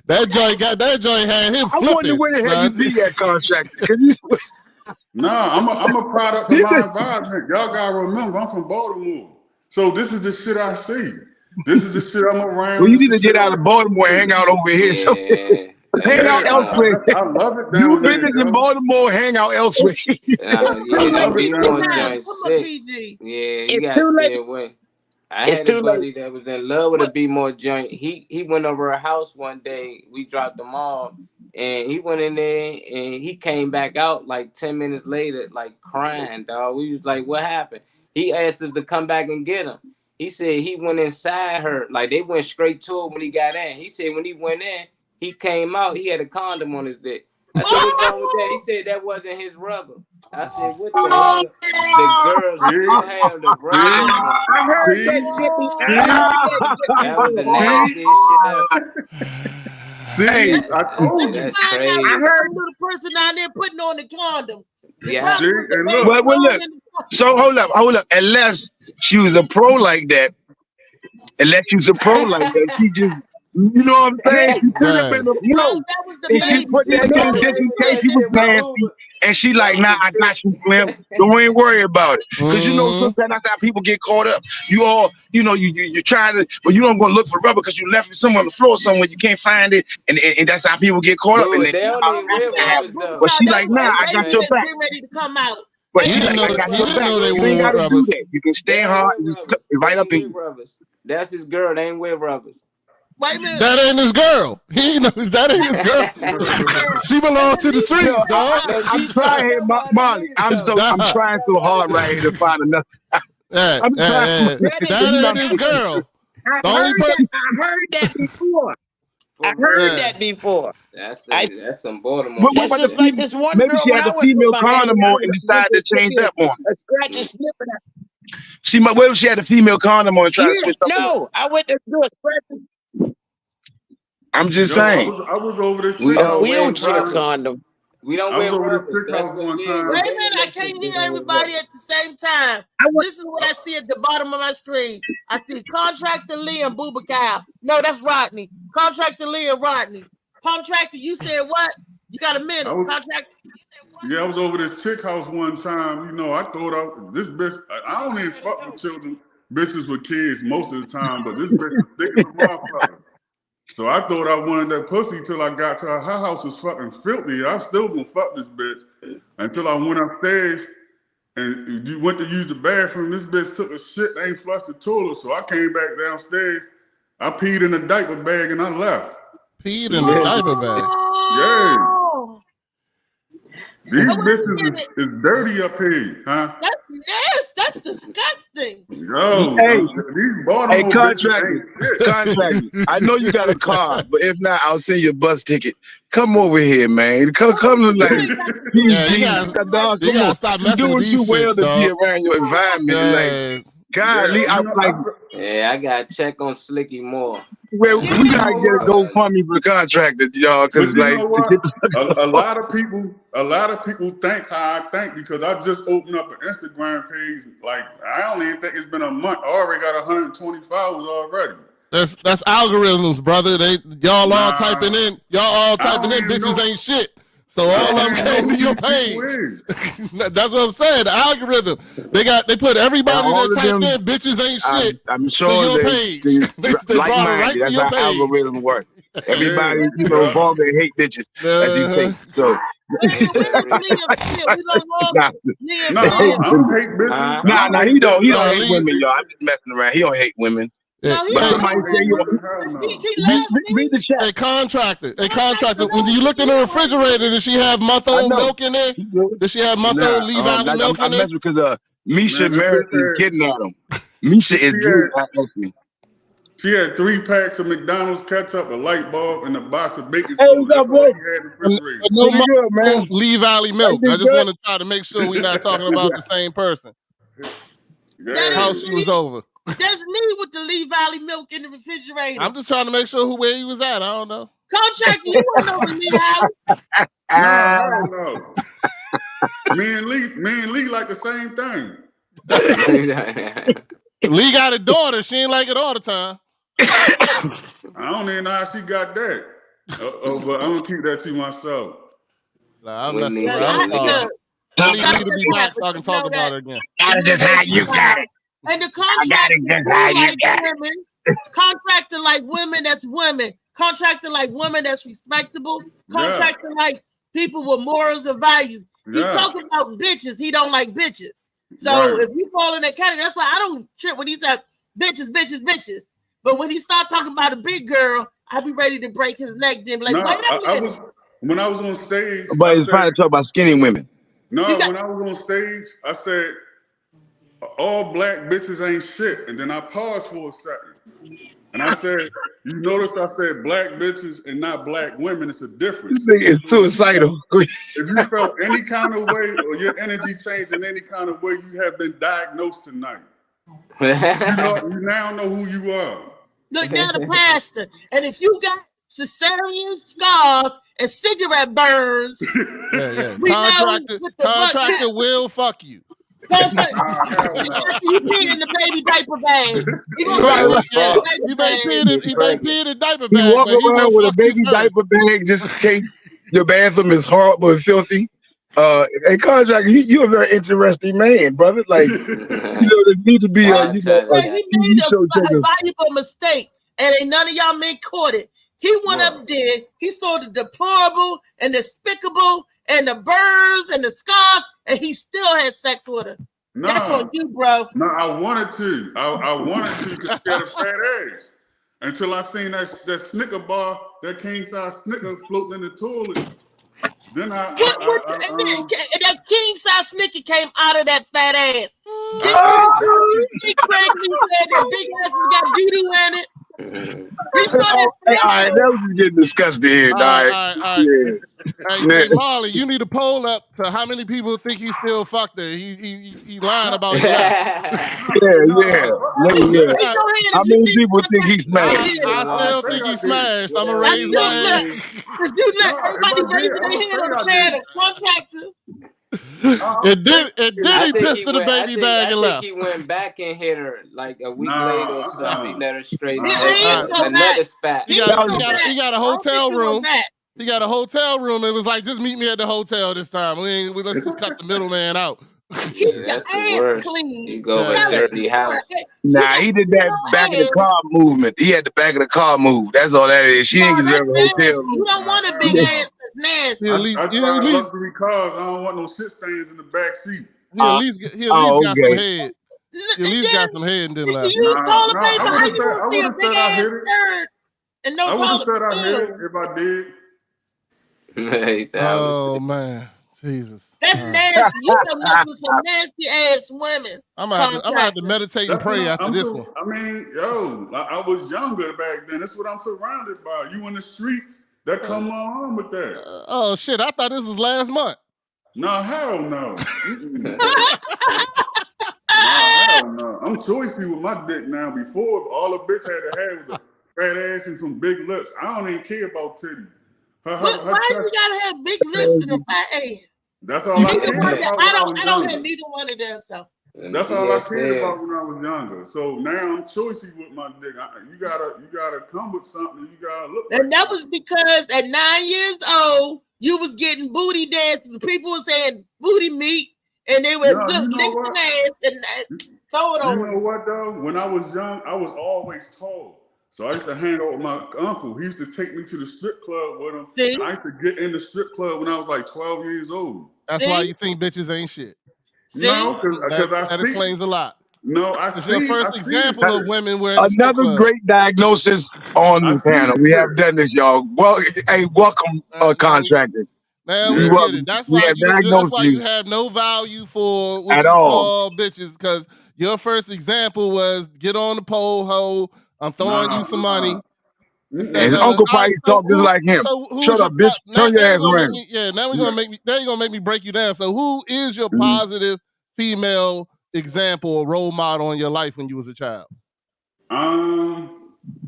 Yeah, that joint had him flipping. I wonder where the hell you be at, contractor. Nah, I'm a product of my environment. Y'all gotta remember, I'm from Baltimore, so this is the shit I see. This is the shit I'm around. Well, you need to get out of Baltimore and hang out over here. So hang out elsewhere. I love it down You there. visit in Baltimore, hang out elsewhere. You got to stay away. I had a buddy that was in love with a B-more joint. He went over her house one day. We dropped them off, and he went in there, and he came back out like 10 minutes later, like crying, dog. We was like, what happened? He asked us to come back and get him. He said he went inside her, like they went straight to it when he got in. He said when he went in, he came out, he had a condom on his dick. I said, what's wrong with that? He said that wasn't his rubber. I said, what the hell? The girls still have the rubber. I heard that shit. That was the nastiest shit ever. See, I told you. That's crazy. I heard the person down there putting on the condom. Yeah. See, and look. Well, look. So hold up. Unless she was a pro like that, she just, you know what I'm saying? She could have been a pro. And she put that in just in case he was nasty. And she like, nah, I got you, Slim. Don't even worry about it. Because you know, sometimes that's how people get caught up. You're trying to, but you don't go look for rubber because you left it somewhere on the floor somewhere, you can't find it. And that's how people get caught up. And but she like, nah, I got your back. Ready to come out. But she like, I got your back. You ain't gotta do that. You can stay hard. Right up in. That's his girl. They ain't wear rubbers. Wait a minute. That ain't his girl. He knows that ain't his girl. She belongs to the streets, dog. I'm trying, Molly. I'm trying so hard right here to find another. I'm trying. That ain't his girl. I heard that before. I heard that before. That's some Baltimore. That's just like this one maybe girl she had the female condom on and decided to change that one. A scratch and snipping. What if she had a female condom on and tried to switch up? No, I went to do a scratch. I'm just saying. I was over this. We don't share condom. We don't I was wear over rubbers. this chick That's house what one it is. time. Wait a minute, I can't hear everybody at the same time. This is what I see at the bottom of my screen. I see Contractor Lee and Booba Cow. No, that's Rodney. Contractor Lee and Rodney. Contractor, you said what? You got a minute. Contractor. Yeah, I was over this chick house one time. You know, I thought this bitch. I don't even fuck with children, bitches with kids most of the time. But this bitch was thick as a motherfucker. So I thought I wanted that pussy till I got to her. Her house was fucking filthy. I still gonna fuck this bitch until I went upstairs and you went to use the bathroom. This bitch took a shit, ain't flushed the toilet. So I came back downstairs. I peed in a diaper bag and I left. Peed in a diaper bag? Yeah. These bitches is dirty up here, huh? That's disgusting. Yo, Hey, these Baltimore contractor. I know you got a car, but if not, I'll send you a bus ticket. Come over here, man. Come to like, you gotta stop messing doing with these too well shits, to dog. be around your environment. Like, golly, I'm like, Yeah, I gotta check on Slicky more. well, we gotta get a GoFundMe for the contractor, y'all, because But you like, know what? a lot of people think how I think because I just opened up an Instagram page. Like I don't even think it's been a month. I already got 120 followers already. That's algorithms, brother. Y'all all typing in bitches ain't shit. So all of them came to your page. That's what I'm saying. The algorithm. They put everybody that typed in bitches ain't shit. I'm to sure your page. They like brought it right to that's your how page. algorithm work. Everybody, involved in hate bitches, as you think. So. Nah, he don't hate women, y'all. I'm just messing around. He don't hate women. But somebody say read the chat. A contractor. When you looked in the refrigerator, did she have month-old milk in there? Did she have month-old Lee Valley milk in there? I'm messing because Misha married is getting at him. Misha is getting at him. She had 3 packs of McDonald's ketchup, a light bulb, and a box of baking soda. That's all he had in the refrigerator. No month-old Lee Valley milk. I just want to try to make sure we're not talking about the same person. How she was over. That's me with the Lee Valley milk in the refrigerator. I'm just trying to make sure where he was at. I don't know. Contractor, you weren't over Lee House. I don't know. Me and Lee like the same thing. Lee got a daughter. She ain't like it all the time. I don't even know how she got that. But I'm gonna keep that to myself. Nah, I'm messing around. Lee need to be back so I can talk about it again. That's just how you got it. And the contractor like women that's women. Contractor like women that's respectable. Contractor like people with morals and values. He's talking about bitches. He don't like bitches. So if you fall in that category, that's why I don't trip when he said bitches. But when he start talking about a big girl, I'll be ready to break his neck. Then like, wait a minute. When I was on stage, but he's trying to talk about skinny women. No, when I was on stage, I said all black bitches ain't shit, and then I paused for a second, and I said, you notice I said black bitches and not black women. It's a difference. This thing is suicidal. If you felt any kind of way or your energy changed in any kind of way, you have been diagnosed tonight. You now know who you are. Look, now the pastor. And if you got cesarean scars and cigarette burns, Contractor will fuck you. You pee in the baby diaper bag. He may pee in the diaper bag. You walk around with a baby diaper bag just in case your bathroom is horrible and filthy. Hey, contractor, you're a very interesting man, brother. Like, there need to be he made a valuable mistake, and ain't none of y'all men caught it. He went up there, he saw the deplorable and despicable and the burns and the scars, and he still had sex with her. No, that's on you, bro. No, I wanted to. I wanted to because she had a fat ass. Until I seen that Snicker bar, that king size Snicker floating in the toilet. Then and that king size Snicker came out of that fat ass. He said that big ass got doo-doo in it. Mhm. He saw that All right, that was getting disgusting here, All dog. right, all right. Yeah. Hey, Molly, you need a poll up to how many people think he still fucked her. He lying about he left. Yeah. How many people think he smashed? I still think he smashed. I'm gonna raise my hand. If you let everybody raise their hand on the man of contractor, It did I he think pissed in the baby bag and I left. think he went back and hit her like a week Nah, later or something. He let her straight He ain't go another back. spat. He got a hotel room. Back. He got a hotel room. It was like, just meet me at the hotel this time. Let's just cut the middleman out. Keep Yeah, that's your the ass worst. clean. You go over a dirty house. Nah, he did that back of the car movement. He had the back of the car move. That's all that is. She ain't deserve a hotel room. You don't want a big ass that's nasty. At least, I drive luxury cars. I don't want no shit stains in the back seat. he at least got some head. He at least got some head and didn't laugh. You told a baby how you I gonna see a would've big said I ass hit it. skirt and no I would have toilet said I hit paper. it if I did. Oh man, Jesus. That's nasty. You done mess with some nasty ass women. I'm gonna have to meditate and pray after this one. I mean, I was younger back then. That's what I'm surrounded by. You in the streets, that come on with that. Oh shit! I thought this was last month. No, hell no. Hell no. I'm choicy with my dick now. Before, all a bitch had to have was a fat ass and some big lips. I don't even care about titties. Why you gotta have big lips and a fat ass? That's all I cared about. I don't have neither one of them. So that's all I cared about when I was younger. So now I'm choicy with my dick. You gotta come with something. You gotta look. And that was because at 9 years old, you was getting booty dances. People were saying booty meat, and they would lick the ass and throw it on. You know what though? When I was young, I was always tall. So I used to hang out with my uncle. He used to take me to the strip club with him. And I used to get in the strip club when I was like 12 years old. That's why you think bitches ain't shit. No, because that explains a lot. No, it's your first example of women wearing another great diagnosis on the panel. We have done this, y'all. Well, hey, welcome, contractor. Man, we get it. That's why you have no value for what you call bitches, because your first example was get on the pole hoe. I'm throwing you some money. And his uncle probably talked just like him. Shut up, bitch. Turn your ass around. Now you're gonna make me break you down. So who is your positive female example or role model in your life when you was a child? Let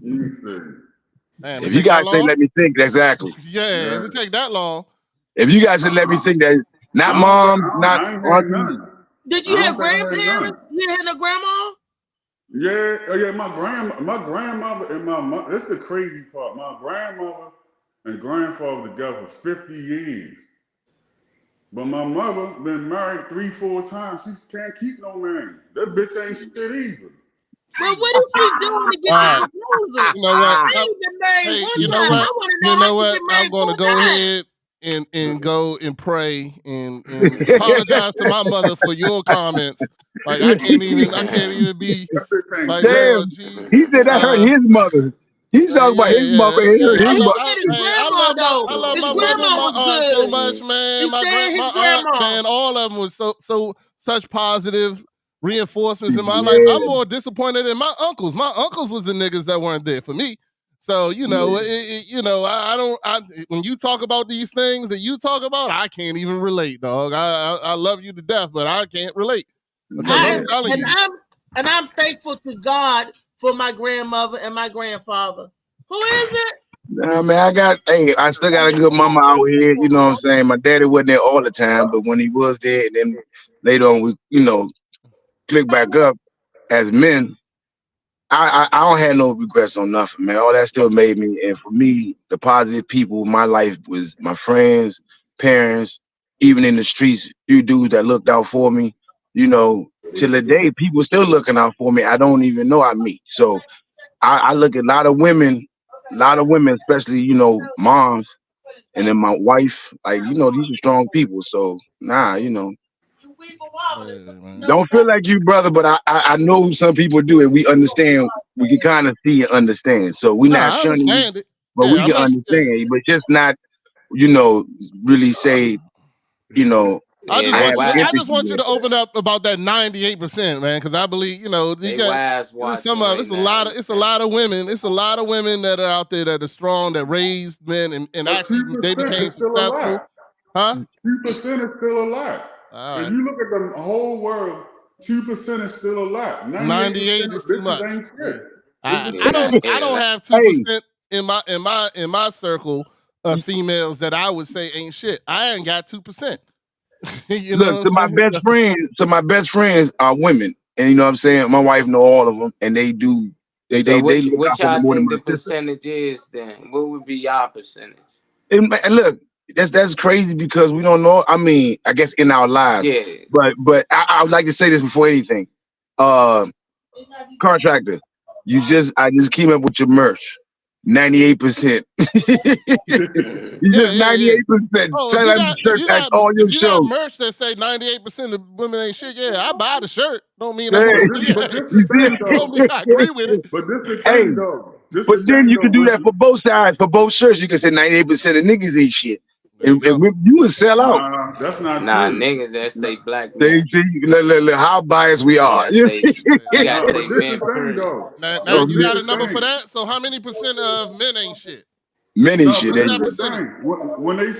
me see. Man, if you guys say let me think, exactly. Yeah, if it take that long. If you guys said let me think, that not mom, not auntie. Did you have grandparents? You didn't have no grandma? Yeah, my grandmother and my mother. That's the crazy part. My grandmother and grandfather together for 50 years. But my mother been married 3-4 times. She can't keep no man. That bitch ain't shit either. Well, what is she doing to get the proposal? You know what? I ain't been married one You know time. what? I want to know You know how what? you been married I'm gonna 4 go times. ahead and go and pray and apologize to my mother for your comments. Like I can't even be like, damn. He said that hurt his mother. He's talking about his mother. It hurt his mother. I love my mother and my aunt so much, man. My aunt, man, all of them was such positive reinforcements in my life. I'm more disappointed in my uncles. My uncles was the niggas that weren't there for me. So you know, when you talk about these things that you talk about, I can't even relate, dog. I love you to death, but I can't relate. I'm thankful to God for my grandmother and my grandfather. Who is it? Nah, man, I still got a good mama out here. You know what I'm saying? My daddy wasn't there all the time, but when he was there, and then later on we, click back up as men. I don't have no regrets on nothing, man. All that still made me, and for me, the positive people in my life was my friends, parents, even in the streets, few dudes that looked out for me. Till the day, people still looking out for me. I don't even know I meet. So I look at a lot of women, especially, moms, and then my wife, like, these are strong people. So don't feel like you, brother, but I know some people do, and we understand. We can kind of see and understand. So we're not shunning you, but we can understand. But just not, really say, I Yeah, just want they you. I wise. just want you to open up about that 98%, man, because I believe you know They you got wise there's watching some of right it's a now. lot of it's a lot of women. It's a lot of women that are out there that are strong, that raised men, and But actually 2% they became is still a successful, lot. huh? 2% is still a lot. All If right, you look at the whole world, 2% is still a lot. 98 98% is of too bitches much. ain't shit. I, It's I a don't Yeah, I don't yeah. have Hey, 2% in my circle of females that I would say ain't shit. I ain't got 2%. You know look, what to my I'm saying? best friends are women, and you know what I'm saying. My wife know all of them, and they do. They So they look what out for me y'all more than think my the sister. percentage is then? What would be y'all percentage? And look, that's crazy because we don't know. I mean, I guess in our lives, Yeah. but I would like to say this before anything. Contractor, I just came up with your merch. 98%. You Yeah, just yeah, yeah. 98%. Oh, Sell that shirt at all your if you got shows. merch that say 98% of women ain't shit, yeah, I buy the shirt. Don't mean Hey, I'm gonna But this you the thing don't mean though. I agree with it. But this the hey, thing though. This but the then thing you can though, do that Willie. for both sides, for both shirts. You can say 98% of niggas ain't shit. There you go. You would sell out. Nah, that's not Nah, true. niggas that say black They men. see how biased we You are. gotta say you Yeah. gotta Nah, say but this the men thing period. though. Now So you This got a the number for thing. that? So how many percent of men ain't shit? many No, shit. but What's this They, that is the percentage? thing. When they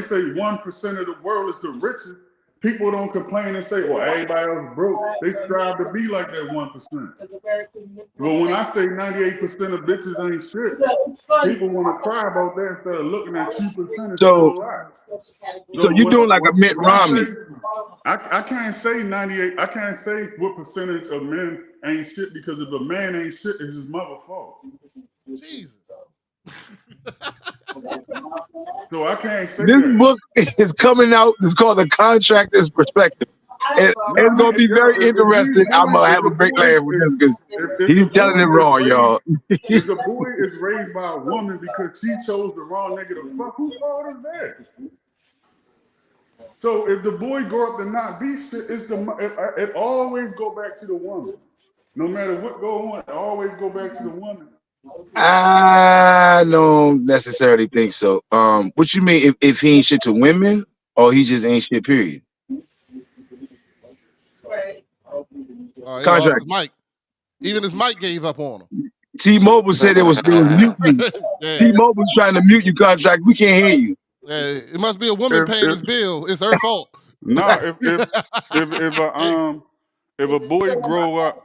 say 1% of the world is the richest, people don't complain and say, "Well, everybody else broke." They strive to be like that 1%. But when I say 98% of bitches ain't shit, people want to cry about that instead of looking at 2% is still so a lot. so So you doing like a Mitt when I Romney. say I can't say 98, I can't say what percentage of men ain't shit because if a man ain't shit, it's his mother's fault. Jesus. So I can't say This that. book is coming out. It's called The Contractor's Perspective. And No, it's I mean, gonna be very interesting. I'm gonna have a great laugh with this because if the he's telling boy it is wrong, raised, y'all. if the boy is raised by a woman because she chose the wrong nigga to fuck, whose fault is that? So if the boy grow up to not be shit, it always go back to the woman. No matter what go on, it always go back to the woman. I don't necessarily think so. What you mean if he ain't shit to women or he just ain't shit, period? Oh, he lost Contract. his mic. Even his mic gave up on him. T-Mobile said it was mute you. Yeah. T-Mobile trying to mute you, Contract. We can't hear you. Yeah, it must be a woman paying his bill. It's her fault. No, if a boy grow up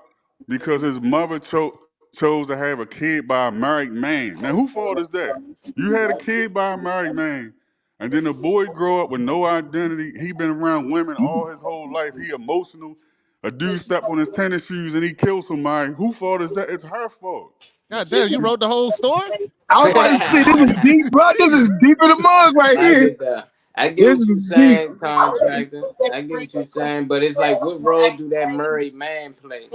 because his mother chose to have a kid by a married man, now whose fault is that? You had a kid by a married man, and then the boy grow up with no identity. He been around women all his whole life. He emotional. A dude step on his tennis shoes and he kills somebody. Whose fault is that? It's her fault. God damn, you wrote the whole story? I was about to say this is deep, bro. This is deep in the mug right I here. get that. I get This what is you deep. saying, contractor. I get what you saying, but it's like, what role do that married man play?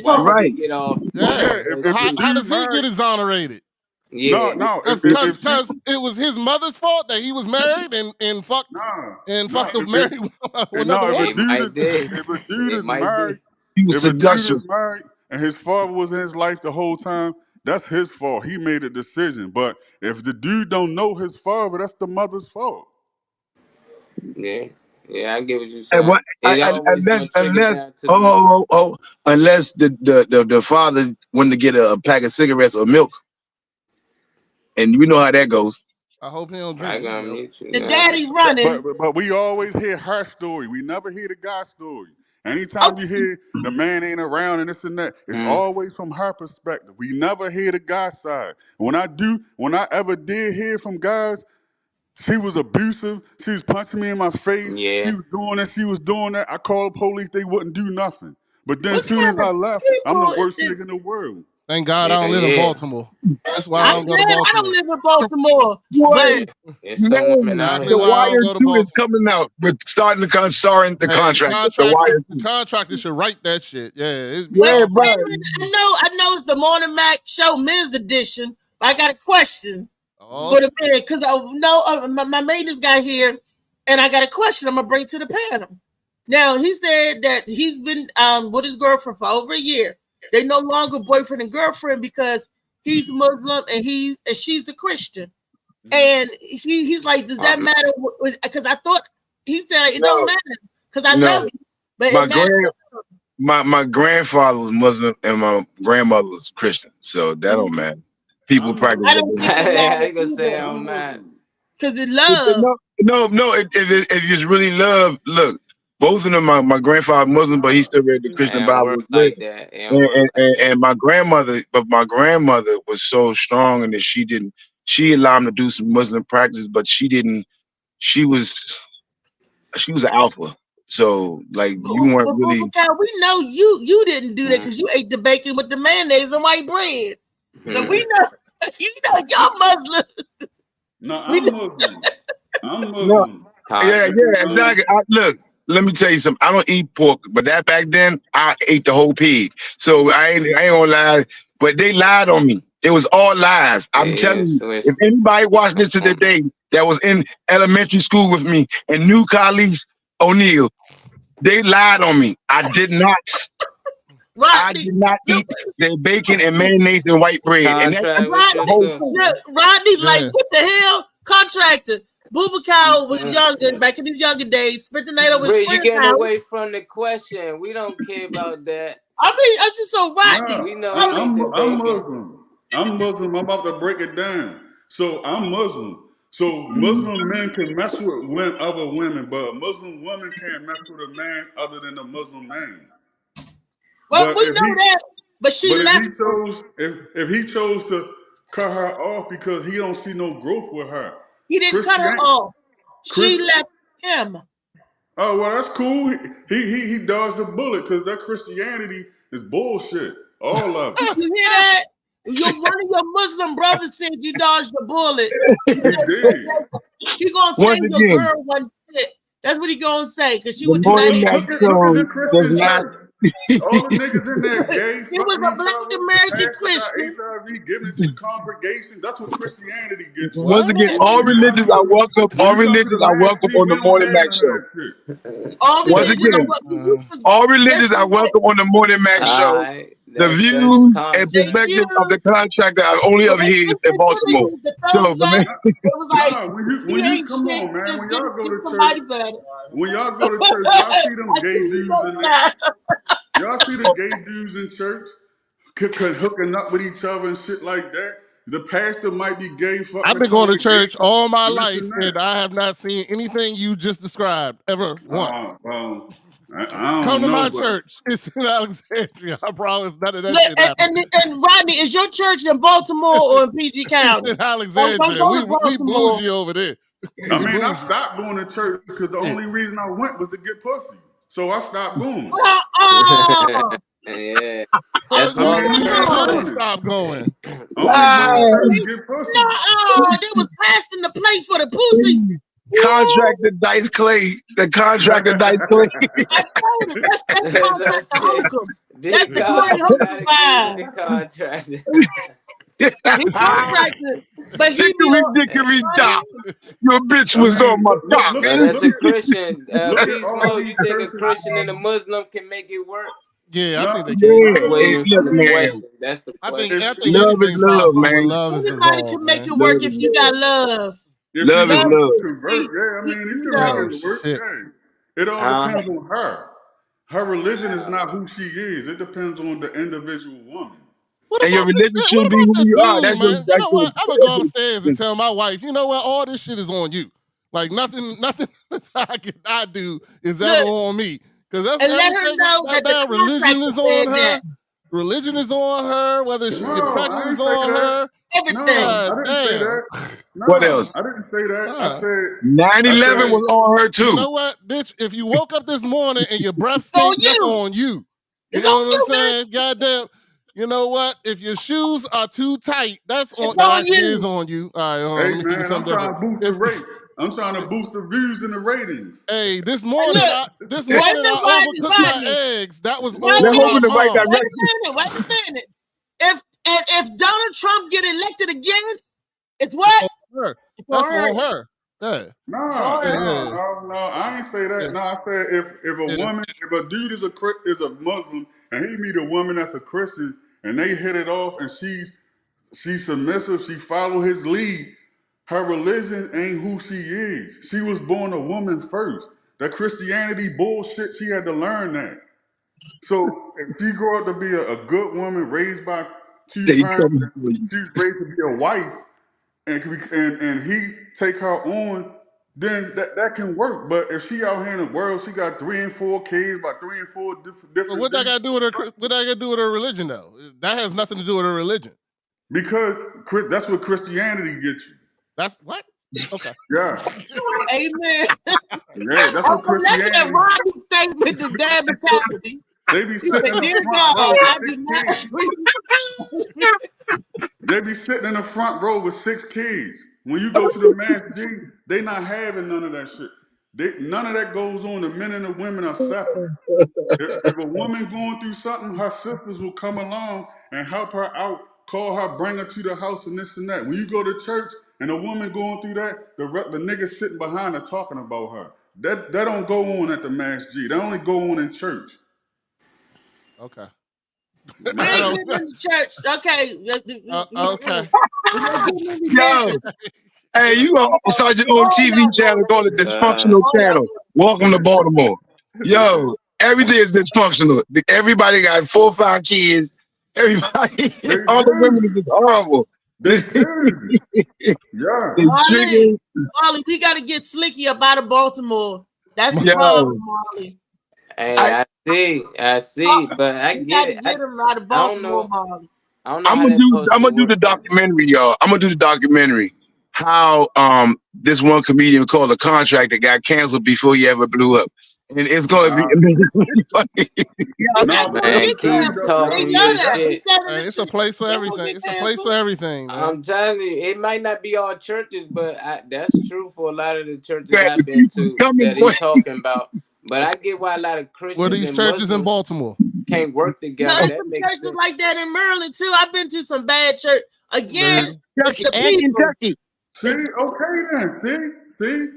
Why would he Right. get off? Yeah. If That the shit? How dude does he married, get exonerated? Yeah. no. Because it was his mother's fault that he was married and fucked a if married another if a woman. It dude might is be. if a dude It is might be. married, He was if a dude seduction. is married and his father was in his life the whole time, that's his fault. He made a decision. But if the dude don't know his father, that's the mother's fault. Yeah. Yeah, I get what you're And saying. It always gonna trickle down to the mother. unless the father wanted to get a pack of cigarettes or milk, and we know how that goes. I hope he don't I drink this gotta milk. mute you The now. daddy running. But we always hear her story. We never hear the guy's story. Oh, Anytime you hear the man ain't around and this and that, it's Mm. always from her perspective. We never hear the guy's side. When I ever did hear from guys, she was abusive. She was punching me in my face. She Yeah. was doing this. She was doing that. I called the police. They wouldn't do nothing. But then as what soon as kind I of left, I'm the people is worst nigga this? in the world. Thank God I Yeah, don't live in yeah. Baltimore. That's why I I'm don't go to glad I don't Baltimore. live in Baltimore, What? but It's some women Man, out Exactly the here. why I don't Wire go to 2 is Baltimore. coming out, but starring the Hey, contract. The Wire 2. contractor should write that shit. Yeah, it's wait, Yeah, y'all. bro. wait a minute. I know it's the Morning Mac Show Men's Edition. But I got a question Oh, for the man because I know my maintenance guy here, and I got a question I'm gonna bring to the panel. Now he said that he's been with his girlfriend for over a year. They no longer boyfriend and girlfriend because he's Muslim and she's a Christian. And he's like, does that matter? Because I thought He said it No. don't matter because I No. love you. But My it matters. my grandfather was Muslim and my grandmother was Christian, so that don't matter. People practice. I don't think it I matters ain't gonna say I either. don't mind. Because it's love. No. If it's really love, look, both of them. My grandfather Muslim, but he still read the It Christian don't Bible. work with like me. that. It don't work like that. And my grandmother, but my grandmother was so strong in that she allowed him to do some Muslim practices, but she didn't. She was an alpha. So like you weren't really. Bubuka, we know you didn't do that because you ate the bacon with the mayonnaise and white bread. So we know you're Muslim. No, I'm Muslim. I'm Muslim. No. Yeah, exactly. Look, let me tell you something. I don't eat pork, but that back then I ate the whole pig. So I ain't gonna lie, but they lied on me. It was all lies. I'm telling you, if anybody watching this to the day that was in elementary school with me and knew Khalees O'Neal, they lied on me. I did not. I did not eat the bacon and mayonnaise and white bread. And that's the whole thing. Rodney's like, what the hell? Contractor. Bubuka was younger back in his younger days. Spent the night over his Wait, you friend's getting house. away from the question. We don't care about that. I mean, I'm just so Rodney. We know I'm Muslim. I'm Muslim. I'm about to break it down. So I'm Muslim. So Muslim men can mess with other women, but a Muslim woman can't mess with a man other than a Muslim man. Well, we know that, but she left. If he chose to cut her off because he don't see no growth with her, He didn't cut her off. She left him. Oh well, that's cool. He dodged the bullet because that Christianity is bullshit. All of it. You hear that? One of your Muslim brothers said you dodged the bullet. He did. He gonna say your girl one shit. That's what he gonna say because she was Look at the Christian church. All the niggas in there gay. He was a black American Christian. HIV giving it to the congregation. That's what Christianity gets. Once again, all religions are welcome. All religions are welcome on the Morning Mac show. Once again, all religions are welcome on the Morning Mac show. The views and perspective of the contractor are only of his in Baltimore. So, man. When you come on, man, when y'all go to church, y'all see them gay dudes in there. Y'all see the gay dudes in church hooking up with each other and shit like that. The pastor might be gay. I've been going to church all my life, and I have not seen anything you just described ever once. I don't Come to know, my but church. It's in Alexandria. I promise none of that shit happened. And Rodney, is your church in Baltimore or in PG County? In Alexandria. We bougie over there. I mean, I stopped going to church because the only reason I went was to get pussy. So I stopped going. Yeah. That's I stop going. They was passing the plate for the pussy. Contractor Dice Clay. The contractor Dice Clay. I told him that's Holcomb. That's the Corey Holcomb vibe. He's contractor, but he Dickory Dock. Your bitch was on my dock. But as a Christian, you think a Christian and a Muslim can make it work? Yeah, I think they can. That's the question. I think love is love, man. Anybody can make it work if you got love. Love is love. Yeah, I mean, you can make it work. Yeah. It all depends on her. Her religion is not who she is. It depends on the individual woman. And your religion should be who you are. That's man. You know what? I'm gonna go upstairs and tell my wife, you know what? All this shit is on you. Like nothing I do is ever on me. Because that's and let her know that the religion is on her. Religion is on her. Whether she get pregnant is on her. Everything. I didn't say that. No, what else? I didn't say that. I said 9/11 was on her too. You know what, bitch? If you woke up this morning and your breath stinks, that's on you. You know what I'm saying? Goddamn. You know what? If your shoes are too tight, that's on you. Is on you. All right, hey man, I'm trying to boost the rate. I'm trying to boost the views and the ratings. Hey, this morning I overcooked my eggs. That was all my mom. Wait a minute. If Donald Trump get elected again, it's what? That's on her. Yeah. No, I ain't say that. Yeah. No, I said if a dude is a Muslim and he meet a woman that's a Christian and they hit it off and she's submissive, she follow his lead, her religion ain't who she is. She was born a woman first. That Christianity bullshit, she had to learn that. So if she grew up to be a good woman raised by two They parents, coming for you. she's raised to be a wife, and he take her on, then that can work. But if she out here in the world, she got 3 and 4 kids, about 3 and 4 different. But what that got to do with her? What that got to do with her religion, though? That has nothing to do with her religion. Because that's what Christianity gets you. That's what? Okay. Yeah. Amen. Yeah, that's what That's that Christianity. Ronnie statement to dad mentality. They be He sitting said, in the "Dear front row God, I with do 6 not kids. They be sitting in the front row with 6 kids. When you go to the Mass G, they not having none of that shit. None of that goes on. The men and the women are separate. If a woman going through something, her sisters will come along and help her out, call her, bring her to the house, and this and that. When you go to church and a woman going through that, the nigga sitting behind her talking about her. That don't go on at the Mass G. That only go on in church. Okay. We ain't getting in the church. Okay. Okay. Yo, hey, you gonna start your own TV channel called the Dysfunctional Channel. Welcome to Baltimore. Yo, everything is dysfunctional. Everybody got 4 or 5 kids. Everybody, all the women are just horrible. Molly, we got to get Slicky up out of Baltimore. That's the Yo. problem, Molly. Hey, I see, but I We got to get it. get him out of Baltimore, Molly. I don't know I'm how gonna that's do. supposed I'm to gonna do work. the documentary, y'all. I'm gonna do the documentary. How this one comedian called A Contractor got canceled before he ever blew up, and it's gonna be amazingly funny. Man, keep talking your shit. Hey, it's a place for everything. It's a place for everything, man. I'm telling you, it might not be all churches, but that's true for a lot of the churches I've been to that he's talking about. But I get why a lot of Christians What are these and churches in Muslims Baltimore? can't work together. No, there's That some makes churches sense. like that in Maryland too. I've been to some bad church. Again, it's the and people. Kentucky. See, okay then.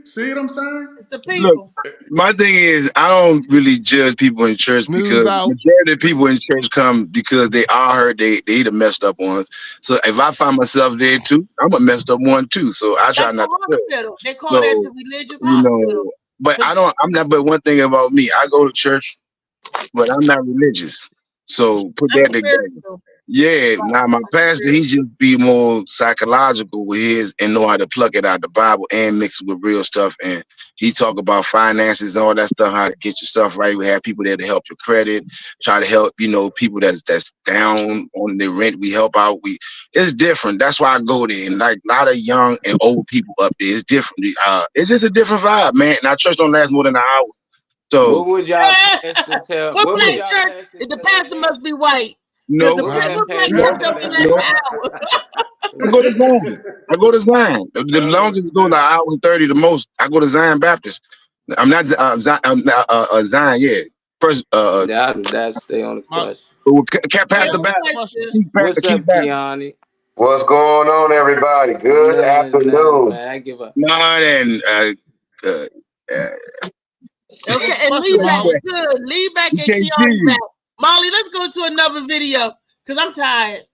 See what I'm saying? It's the people. Look, my thing is, I don't really judge people in church because out. majority of people in church come because they are hurt. They the messed up ones. So if I find myself there too, I'm a messed up one too. So I try That's not the to. judge. hospital. They call So, that the religious You hospital. know, but I don't. I'm not. But one thing about me, I go to church, but I'm not religious. So put I'm that together. spiritual. Yeah, now my pastor, he just be more psychological with his and know how to pluck it out of the Bible and mix it with real stuff. And he talk about finances and all that stuff, how to get your stuff right. We have people there to help your credit, try to help, people that's down on their rent. We help out. It's different. That's why I go there. And like a lot of young and old people up there, it's different. It's just a different vibe, man. And our church don't last more than an hour. So What would y'all pastor tell? What What would black y'all church? pastor The tell pastor must be white. no. The black church don't be less No. an hour. I go to Zion. The longest is going to 1 hour and 30 the most. I go to Zion Baptist. I'm not Zion. Yeah. First, That stay on the question. Pastor Baptist. What's up, Kiani? What's going on, everybody? Good afternoon. Man, I give up. Okay, and Lee back good. Lee back and Keon back. Molly, let's go to another video because I'm tired.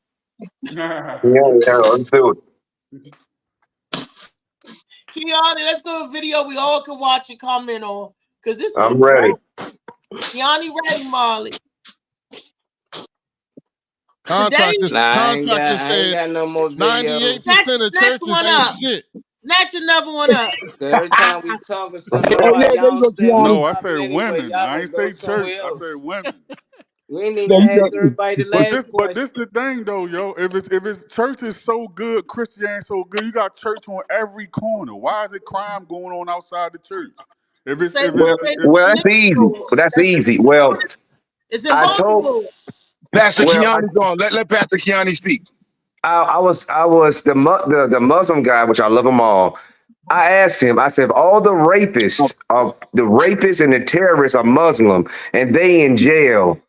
Yeah, let's do it. Keani, let's go to a video we all can watch and comment on because this is I'm ready. Keani ready, Molly. Contractors I ain't said got no more 98% of churches ain't shit. Snatch another one up. Every time we talk or something, y'all stay No, I on said anyway, women. y'all I ain't gonna say go somewhere church. I else. said women. We ain't even ask everybody the last But this the thing though, yo. If it's church is so good, Christianity so good, you got church on every corner. Why is it crime going on outside the church? Well, that's easy. That's easy. Well, it's I told Pastor Well, Keanu go on. Let Pastor Keanu speak. I was the Muslim guy, which I love them all. I asked him. I said, if all the rapists and the terrorists are Muslim and they in jail,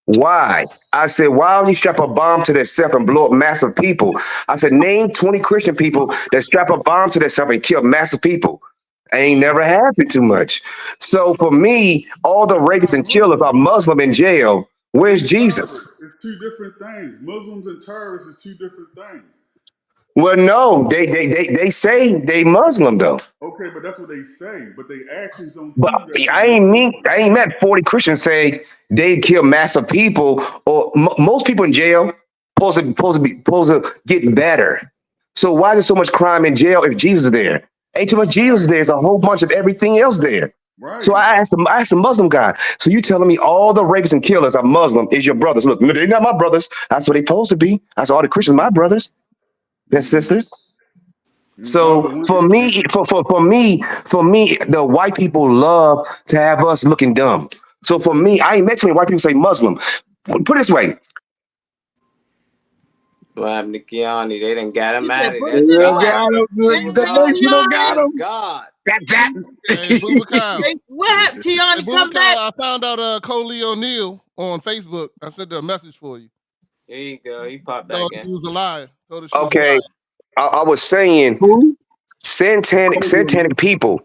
why? I said, why don't you strap a bomb to themselves and blow up massive people? I said, name 20 Christian people that strap a bomb to themselves and kill massive people. Ain't never happened too much. So for me, all the rapists and killers are Muslim in jail. Where's Jesus? It's two different things. Muslims and terrorists is two different things. Well, no, they say they Muslim though. Okay, Okay, but that's what they say, but they actions don't But prove that. I ain't met 40 Christians say they kill massive people, or most people in jail supposed to get better. So why is there so much crime in jail if Jesus is there? Ain't too much Jesus there. There's a whole bunch of everything else there. Right. So I asked the Muslim guy. So you telling me all the rapists and killers are Muslim? Is your brothers? Look, they're not my brothers. That's what they supposed to be. That's all the Christians, my brothers and sisters. So for me, the white people love to have us looking dumb. So for me, I ain't met too many white people say Muslim. Put it this way. What happened to Kiani? They done got him out of it. They That's done God. got him. The nation done got That's him. God. Hey, Bubakar. What happened, Keanu? Come Bubakar, back. I found out Coley O'Neal on Facebook. I sent her a message for you. There you go. He popped back Thought in. he was a liar. Told her she was a Okay, liar. I was saying satanic people.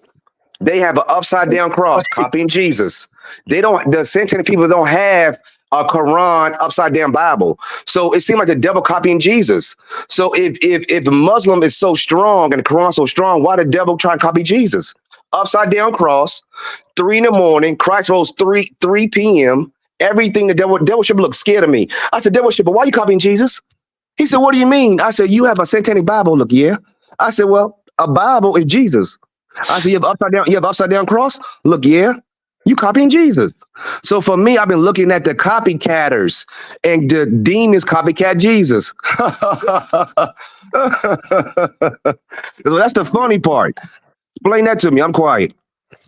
They have an upside down cross copying Jesus. The satanic people don't have a Quran upside down Bible. So it seems like the devil copying Jesus. So if the Muslim is so strong and the Quran so strong, why the devil try to copy Jesus? Upside down cross, 3 a.m, Christ rose 3 p.m. Everything the devil should look scared of me. I said, devil should, but why are you copying Jesus? He said, what do you mean? I said, you have a satanic Bible. Look, yeah. I said, well, a Bible is Jesus. I said, you have upside down cross? Look, yeah. You copying Jesus. So for me, I've been looking at the copycatters, and the demons copycat Jesus. So that's the funny part. Explain that to me. I'm quiet.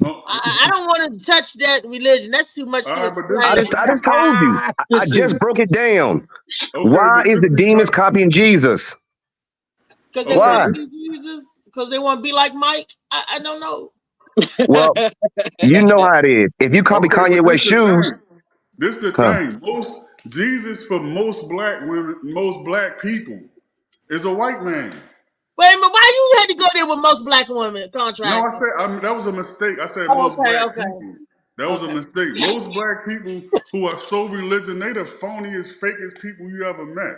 I don't want to touch that religion. That's too much to explain. I just told you. I just broke it down. Okay, Why but is the demons copying Jesus? Because they Why? want to be Jesus. Because they want to be like Mike. I don't know. Well, you know how it is. If you copy Kanye West shoes, this is the thing. Jesus for most black women, most black people, is a white man. Wait a minute. Why you had to go there with most black women contract? No, I said that was a mistake. I said most black people. That was a mistake. Most black people who are so religious, they the phoniest, fakest people you ever met.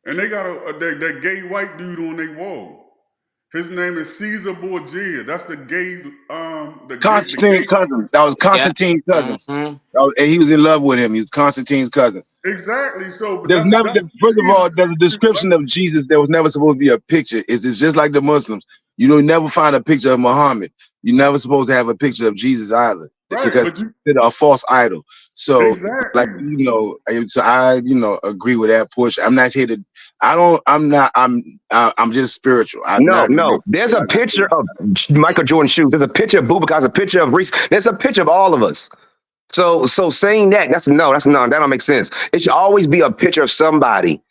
And they got that gay white dude on their wall. His name is Caesar Borgia. That's the gay, Constantine's cousin. That was Constantine's cousin. And he was in love with him. He was Constantine's cousin. Exactly. So There's never. First of all, there's a description of Jesus. There was never supposed to be a picture. It's just like the Muslims. You don't never find a picture of Muhammad. You're never supposed to have a picture of Jesus either, because they're a false idol. So, like I agree with that push. I'm not here to. I'm just spiritual. No. There's a picture of Michael Jordan shoes. There's a picture of Bubakar. There's a picture of Reese. There's a picture of all of us. So saying that's no. That don't make sense. It should always be a picture of somebody.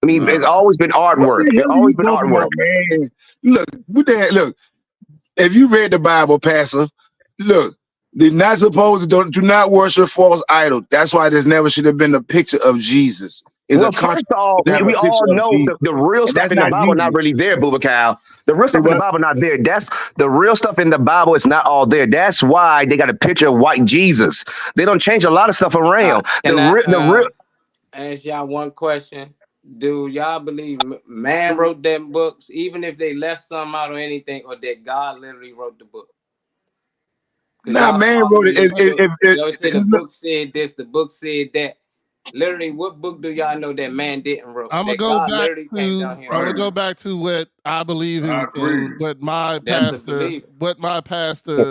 I mean, it's always been artwork. It's always been artwork. Man, look, what the heck? Look, if you read the Bible, Pastor, look, they're not supposed to do not worship false idols. That's why there's never should have been a picture of Jesus. Well, first of all, we all know the real stuff in the Bible not really there, Bubakar. The real stuff in the Bible not there. That's the real stuff in the Bible is not all there. That's why they got a picture of white Jesus. They don't change a lot of stuff around. Ask y'all one question. Do y'all believe man wrote them books, even if they left some out or anything, or that God literally wrote the book? Nah, man wrote it. The book said this, the book said that. Literally, what book do y'all know that man didn't wrote? I'm gonna go back to what I believe in, and what my pastor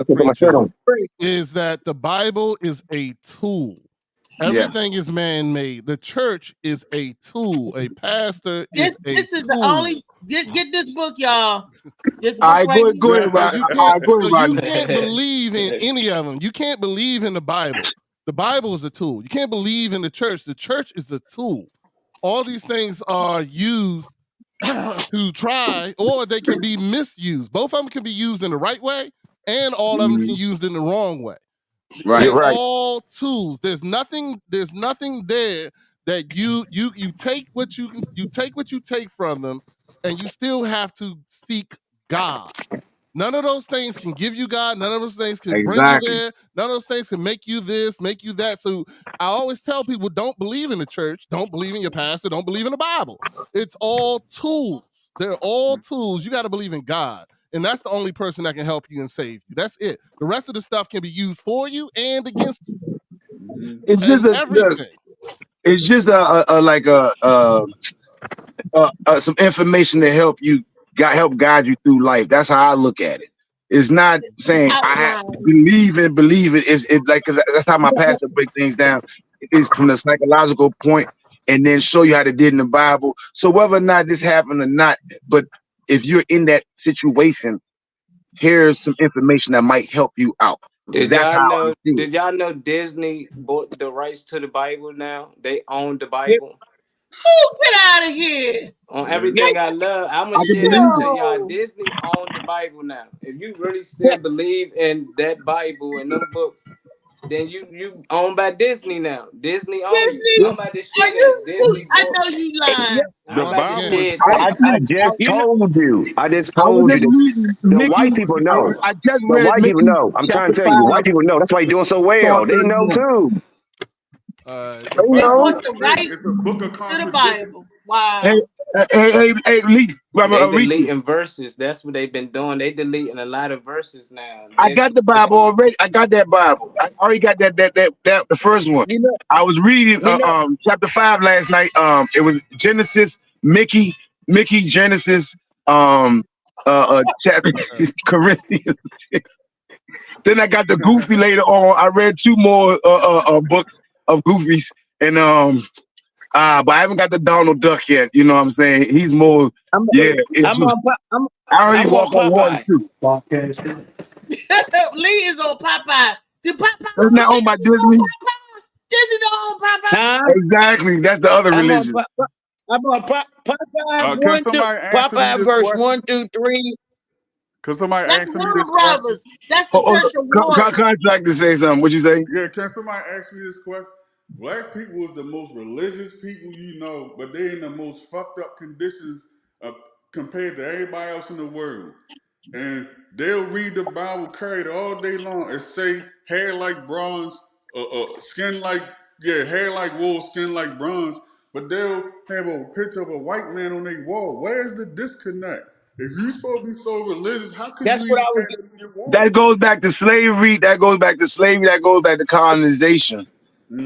preaches is that the Bible is a tool. Everything is man-made. The church is a tool. A pastor is a This is tool. the only. Get this book, y'all. This book All right, go ahead, You can't believe in any of them. You can't believe in the Bible. The Bible is a tool. You can't believe in the church. The church is the tool. All these things are used to try, or they can be misused. Both of them can be used in the right way, and all of them can be used in the wrong way. Right. They're all tools. There's nothing there that you take what you take from them, and you still have to seek God. None of those things can give you God. None of those things can bring you there. None of those things can make you this, make you that. So I always tell people, don't believe in the church. Don't believe in your pastor. Don't believe in the Bible. It's all tools. They're all tools. You got to believe in God. and that's the only person that can help you and save you. That's it. The rest of the stuff can be used for you and against you. It's just Everything. it's just some information to help guide you through life. That's how I look at it. It's not saying I have to believe it. It's like, 'cause that's how my pastor break things down. It's from the psychological point, and then show you how they did in the Bible. So whether or not this happened or not, but if you're in that situation, here's some information that might help you out. Did That's y'all how I know? see it. Did y'all know Disney bought the rights to the Bible now? They own the Bible. Oh, get out of here! On everything I love, I'm gonna I can share this believe to it. y'all. Disney owns the Bible now. If you really still believe in that Bible and them books, then you owned by Disney now. Disney owns you. Disney, I'm about to are share you? that. Disney I bought. know you lying. I'm The about to Bible share is it. I just told you. I just I was told you. just reading The Mickey. white people know. I just The read white people Mickey know. I'm trying chapter to tell you, 5, white people know. That's why you're doing so well. Psalm They know 31. too. the They They know. bought Bible. the rights It's a book of to the contradictions. Bible. Wow. Hey, Lee, They Reese, deleting verses. That's what they've been doing. They deleting a lot of verses now. I got the Bible already. I got that Bible. I already got that the first one. I was reading chapter 5 last night. It was Genesis, Mickey, Genesis, chapter Corinthians. Then I got the Goofy later on. I read 2 more books of Goofies, and but I haven't got the Donald Duck yet. You know what I'm saying? He's more, yeah. I heard he walk on water too. Lee is on Popeye. Did Popeye? That's not on my Disney. Disney don't own Popeye. Exactly. That's the other religion. I'm on Popeye Can 1, 2, somebody answer me Popeye this verse question? 1, 2, 3. Can somebody That's answer me Warner this question? Brothers. That's the Patricia Warner. Contract to say something. What you say? Yeah, can somebody ask me this question? Black people is the most religious people you know, but they in the most fucked up conditions compared to everybody else in the world. And they'll read the Bible, carry it all day long, and say hair like bronze, hair like wool, skin like bronze. But they'll have a picture of a white man on their wall. Where's the disconnect? If you're supposed to be so religious, how could That's you what even I was. have it in your wall? That goes back to slavery. That goes back to colonization.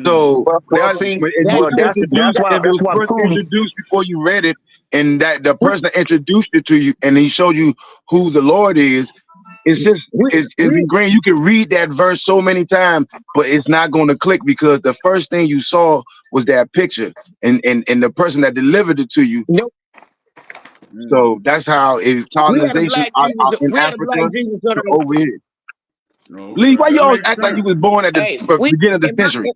So Well, see, that's why first Putin. introduced before you read it, and that the person that introduced it to you, and he showed you who the Lord is. It's just it's ingrained. You can read that verse so many times, but it's not going to click because the first thing you saw was that picture, and the person that delivered it to you. Nope. So that's how it colonization in Africa to over here. Lee, why you always act like you was born at the beginning of the century?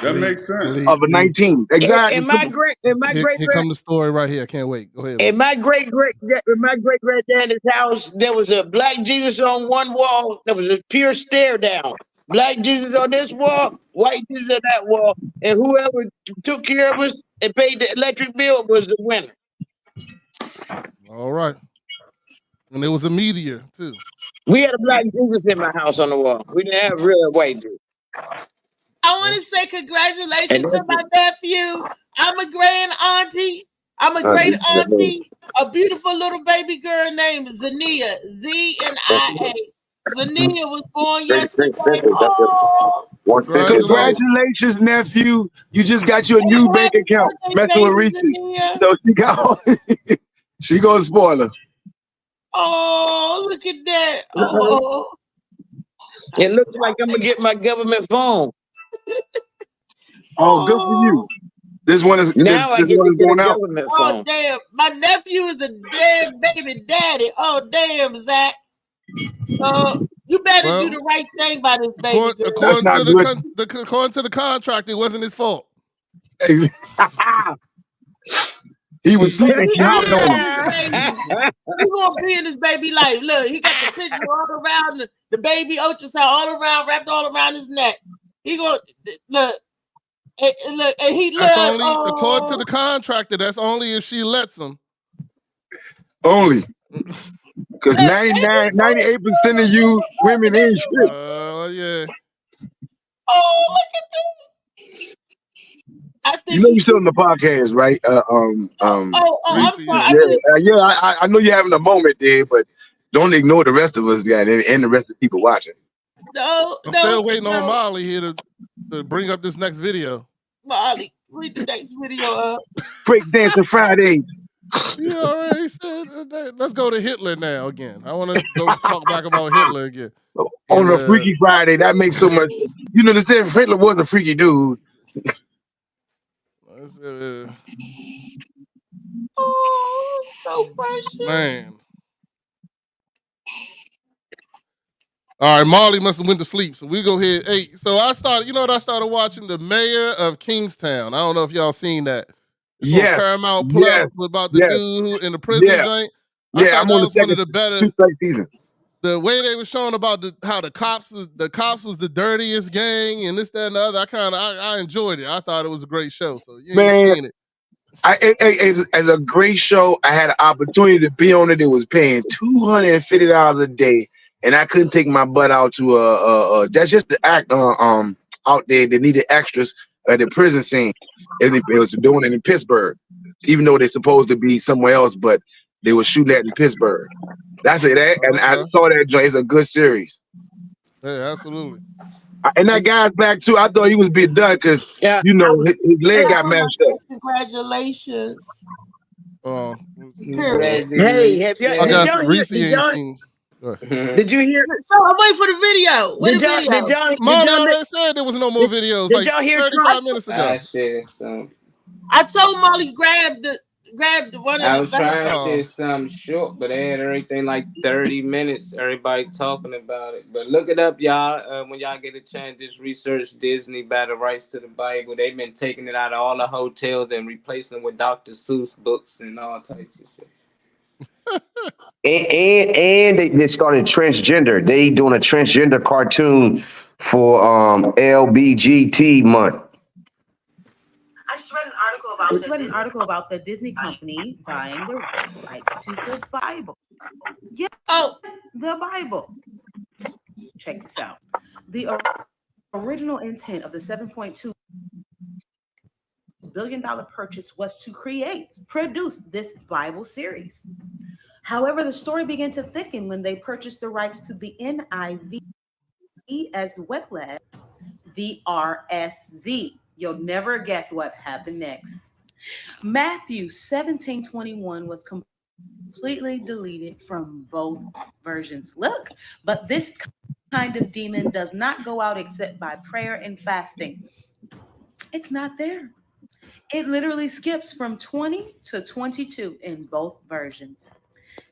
That makes sense. Of a 19, exactly. In my great Here come the story right here. I can't wait. Go ahead. In my great granddaddy's house, there was a black Jesus on one wall. There was a pure stare down. Black Jesus on this wall, white Jesus on that wall, and whoever took care of us and paid the electric bill was the winner. All right. And there was a meteor too. We had a black Jesus in my house on the wall. We didn't have real white Jesus. I want to say congratulations to my nephew. I'm a grand auntie. I'm a great auntie. A beautiful little baby girl named Zania. Z-N-I-A. Zania was born yesterday. Oh. Congratulations, nephew. You just got your new bank account. Messing with Reese. So she gonna spoil her. Oh, look at that. Oh. It looks like I'm gonna get my government phone. Oh, good for you. This one is now I get to get a out. government Oh, phone. damn. My nephew is a damn baby daddy. Oh, damn, Zach. You better do the right thing by this baby girl. According to the contract, it wasn't his fault. He was sleeping. She hopped on him. He gonna be in this baby life. Look, he got the picture all around the baby ultrasound all around, wrapped all around his neck. He gonna look, and he That's look. only according to the contractor. That's only if she lets him. Only. Because 98% of you women ain't shit. Oh yeah. Oh, look at this. You know you're still in the podcast, right? I'm sorry. I know you're having a moment there, but don't ignore the rest of us, guy, and the rest of the people watching. No, I'm no, still waiting on no. Molly here to bring up this next video. Molly, read the next video up. Breakdancing Friday. You already said let's go to Hitler now again. I want to go talk back about Hitler again. On a And, Freaky Friday, that makes so much. You understand? Hitler was a freaky dude. Oh, so precious. Man. All right, Marley must have went to sleep, so we go ahead. Hey, so I started watching The Mayor of Kingstown. I don't know if y'all seen that. It's on Paramount Plus about the dude who in the prison joint. I thought I'm that on the was one of second the better. season. The way they were showing about how the cops was the dirtiest gang and this, that, and the other. I enjoyed it. I thought it was a great show. So you ain't seen it. As a great show, I had an opportunity to be on it. It was paying $250 a day, and I couldn't take my butt out to that's just the act out there. They needed extras at the prison scene. And it was doing it in Pittsburgh, even though they're supposed to be somewhere else, but they were shooting that in Pittsburgh. That's it. And I saw that joint. It's a good series. Yeah, absolutely. And that guy's back too. I thought he was being done because his leg got mashed up. Congratulations. Oh, Hey, have did you hear? So I'm waiting for the video. Did y'all Mom already said there was no more videos. Did y'all hear 35 minutes ago? I told Molly grab one of I was trying to say something short, but they had everything like 30 minutes. Everybody talking about it. But look it up, y'all. When y'all get a chance, just research Disney by the rights to the Bible. They've been taking it out of all the hotels and replacing it with Dr. Seuss books and all types of shit. And they started transgender. They doing a transgender cartoon for LBGT month. I just read an article about the Disney company buying the rights to the Bible. Yeah. Oh, the Bible. Check this out. The original intent of the $7.2 billion purchase was to produce this Bible series. However, the story began to thicken when they purchased the rights to the NIV as well as the RSV. You'll never guess what happened next. Matthew 17:21 was completely deleted from both versions. Look, but this kind of demon does not go out except by prayer and fasting. It's not there. It literally skips from 20 to 22 in both versions.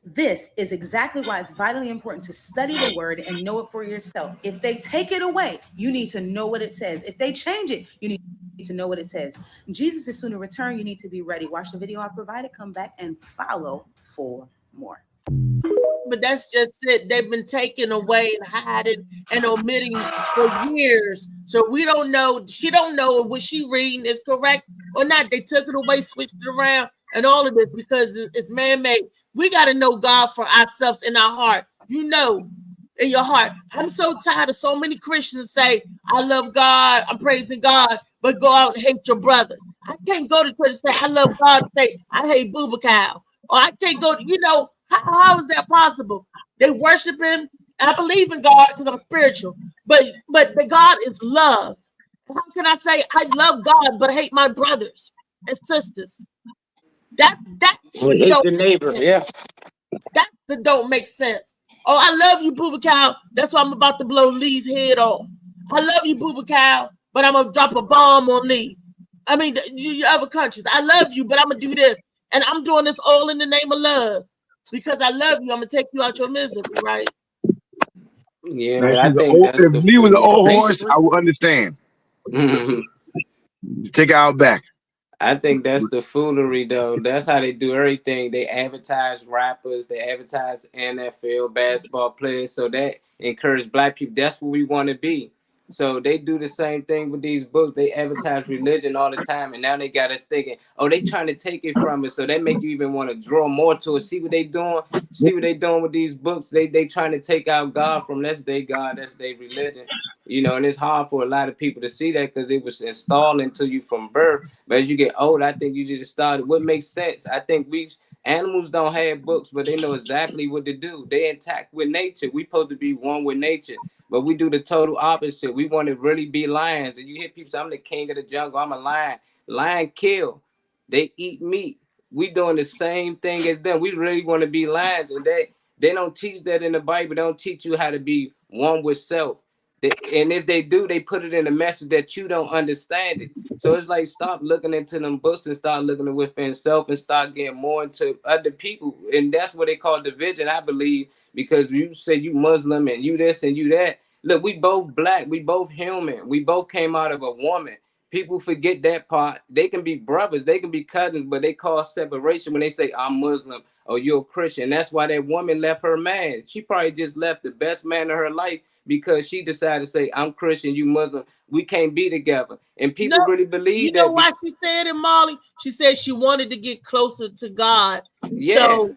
This is exactly why it's vitally important to study the word and know it for yourself. If they take it away, you need to know what it says. If they change it, you need to know what it says. Jesus is soon to return. You need to be ready. Watch the video I provided. Come back and follow for more. But that's just it. They've been taking away and hiding and omitting for years. So we don't know. She don't know what she reading is correct or not. They took it away, switched it around, and all of this because it's man-made. We got to know God for ourselves in our heart. You know, in your heart. I'm so tired of so many Christians say, I love God, I'm praising God, but go out and hate your brother. I can't go to church and say, I love God, and say, I hate Booba Cow. Or I can't go to, how is that possible? They worship him. I believe in God because I'm spiritual. But the God is love. How can I say I love God but hate my brothers and sisters? That's what hate don't the neighbor, yeah. That's the don't make sense. Oh, I love you, Booba Cow. That's why I'm about to blow Lee's head off. I love you, Booba Cow, but I'm gonna drop a bomb on Lee. I mean, you other countries. I love you, but I'm gonna do this, and I'm doing this all in the name of love because I love you. I'm gonna take you out your misery, right? Yeah, but I think if Lee was an old horse, I would understand. Take it out back. I think that's the foolery, though. That's how they do everything. They advertise rappers, they advertise NFL basketball players, so that encourage black people. That's what we want to be. So they do the same thing with these books. They advertise religion all the time, and now they got us thinking, oh, they trying to take it from us. So they make you even want to draw more to it. See what they doing? See what they doing with these books? They trying to take out God from that's their God, that's their religion. And it's hard for a lot of people to see that because it was installed into you from birth. But as you get old, I think you just started. What makes sense? I think Animals don't have books, but they know exactly what to do. They intact with nature. We supposed to be one with nature, but we do the total opposite. We want to really be lions. And you hear people say, I'm the king of the jungle, I'm a lion. Lion kill. They eat meat. We doing the same thing as them. We really want to be lions, and they don't teach that in the Bible. They don't teach you how to be one with self. And if they do, they put it in a message that you don't understand it. So it's like, stop looking into them books and start looking within self and start getting more into other people. And that's what they call division, I believe, because you say you Muslim and you this and you that. Look, we both black, we both human, we both came out of a woman. People forget that part. They can be brothers, they can be cousins, but they cause separation when they say I'm Muslim or you're a Christian. That's why that woman left her man. She probably just left the best man of her life because she decided to say, I'm Christian, you Muslim, we can't be together. And people really believe that. You know why she said it, Molly? She said she wanted to get closer to God. Yeah. So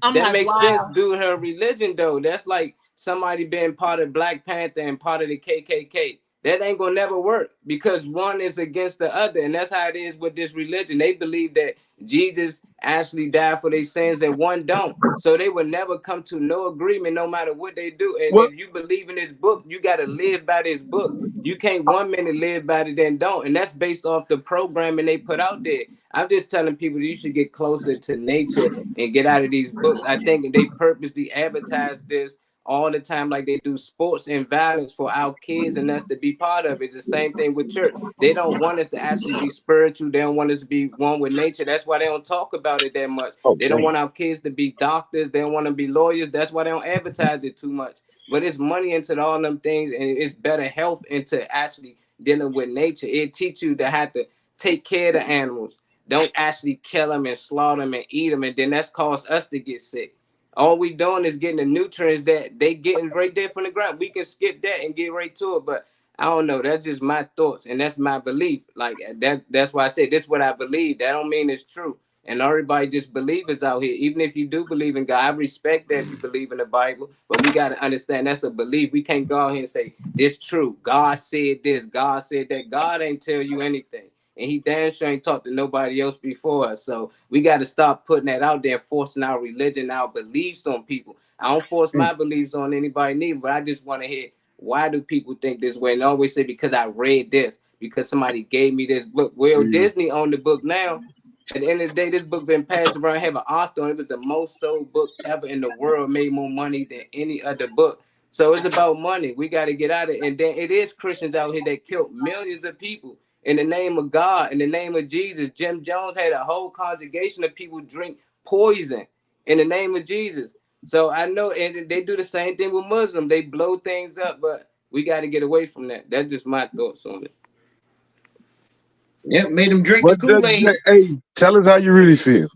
that makes sense due to her religion, though. That's like somebody being part of Black Panther and part of the KKK. That ain't gonna never work because one is against the other. And that's how it is with this religion. They believe that Jesus actually died for their sins and one don't. So they will never come to no agreement no matter what they do. And if you believe in this book, you got to live by this book. You can't 1 minute live by it then don't. And that's based off the programming they put out there. I'm just telling people that you should get closer to nature and get out of these books. I think they purposely advertise this all the time, like they do sports and violence for our kids and us to be part of it. The same thing with church. They don't want us to actually be spiritual. They don't want us to be one with nature. That's why they don't talk about it that much. They don't want our kids to be doctors. They don't want to be lawyers. That's why they don't advertise it too much. But it's money into all them things, and it's better health into actually dealing with nature. It teach you to have to take care of the animals. Don't actually kill them and slaughter them and eat them, and then that's caused us to get sick. All we doing is getting the nutrients that they getting right there from the ground. We can skip that and get right to it, but I don't know. That's just my thoughts, and that's my belief. Like that's why I say this is what I believe. That don't mean it's true. And everybody just believers out here. Even if you do believe in God, I respect that you believe in the Bible, but we got to understand that's a belief. We can't go out here and say this true. God said this. God said that. God ain't tell you anything. And he damn sure ain't talked to nobody else before us. So we got to stop putting that out there, forcing our religion, our beliefs on people. I don't force my beliefs on anybody neither, but I just want to hear, why do people think this way? And I always say, because I read this, because somebody gave me this book. Well, Disney owned the book now. At the end of the day, this book been passed around, have an author on it. It was the most sold book ever in the world, made more money than any other book. So it's about money. We got to get out of it. And then it is Christians out here that killed millions of people in the name of God, in the name of Jesus. Jim Jones had a whole congregation of people drink poison in the name of Jesus. So I know, and they do the same thing with Muslims. They blow things up, but we got to get away from that. That's just my thoughts on it. Yeah, made them drink the Kool-Aid. Hey, tell us how you really feel.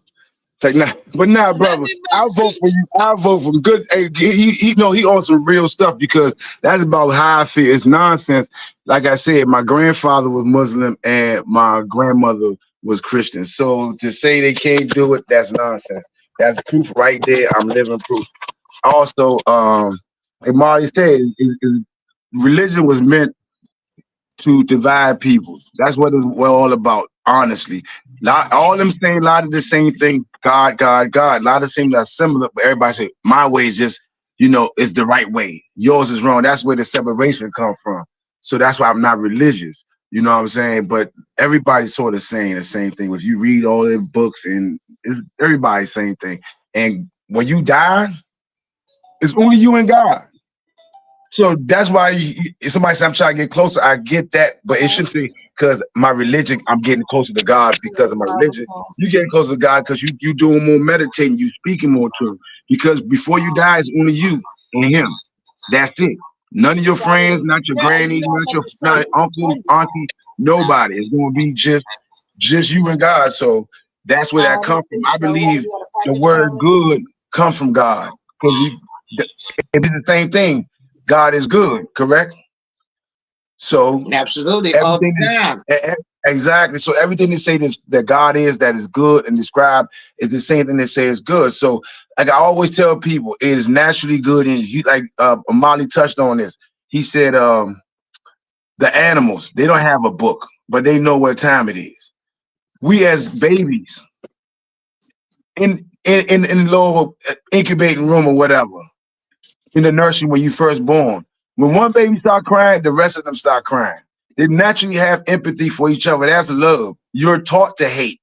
Like, nah, brother, I'll vote for you. I'll vote for him. Good. Hey, he on some real stuff, because that's about how I feel. It's nonsense. Like I said, my grandfather was Muslim and my grandmother was Christian. So to say they can't do it, that's nonsense. That's proof right there. I'm living proof. Also, like Marty said, religion was meant to divide people. That's what it's all about, honestly. Not all them saying a lot of the same thing, God, God, God. A lot of things are similar, but everybody say, my way is just, is the right way. Yours is wrong. That's where the separation comes from. So that's why I'm not religious. You know what I'm saying? But everybody's sort of saying the same thing. If you read all their books, and it's everybody's same thing. And when you die, it's only you and God. So that's why if somebody says I'm trying to get closer, I get that, but it should say because my religion, I'm getting closer to God because of my religion. You getting closer to God because you doing more meditating, you speaking more to him. Because before you die, it's only you and him. That's it. None of your friends, not your granny, not your uncle, auntie, nobody. It's gonna be just you and God. So that's where that comes from. I believe the word good comes from God, because it's the same thing. God is good, correct? So absolutely, all the time. Exactly. So everything they say that God is, that is good and described, is the same thing they say is good. So like I always tell people, it is naturally good. And you, like Molly touched on this. He said the animals, they don't have a book, but they know what time it is. We as babies, in the little incubating room or whatever, in the nursery when you first born. When one baby start crying, the rest of them start crying. They naturally have empathy for each other. That's love. You're taught to hate.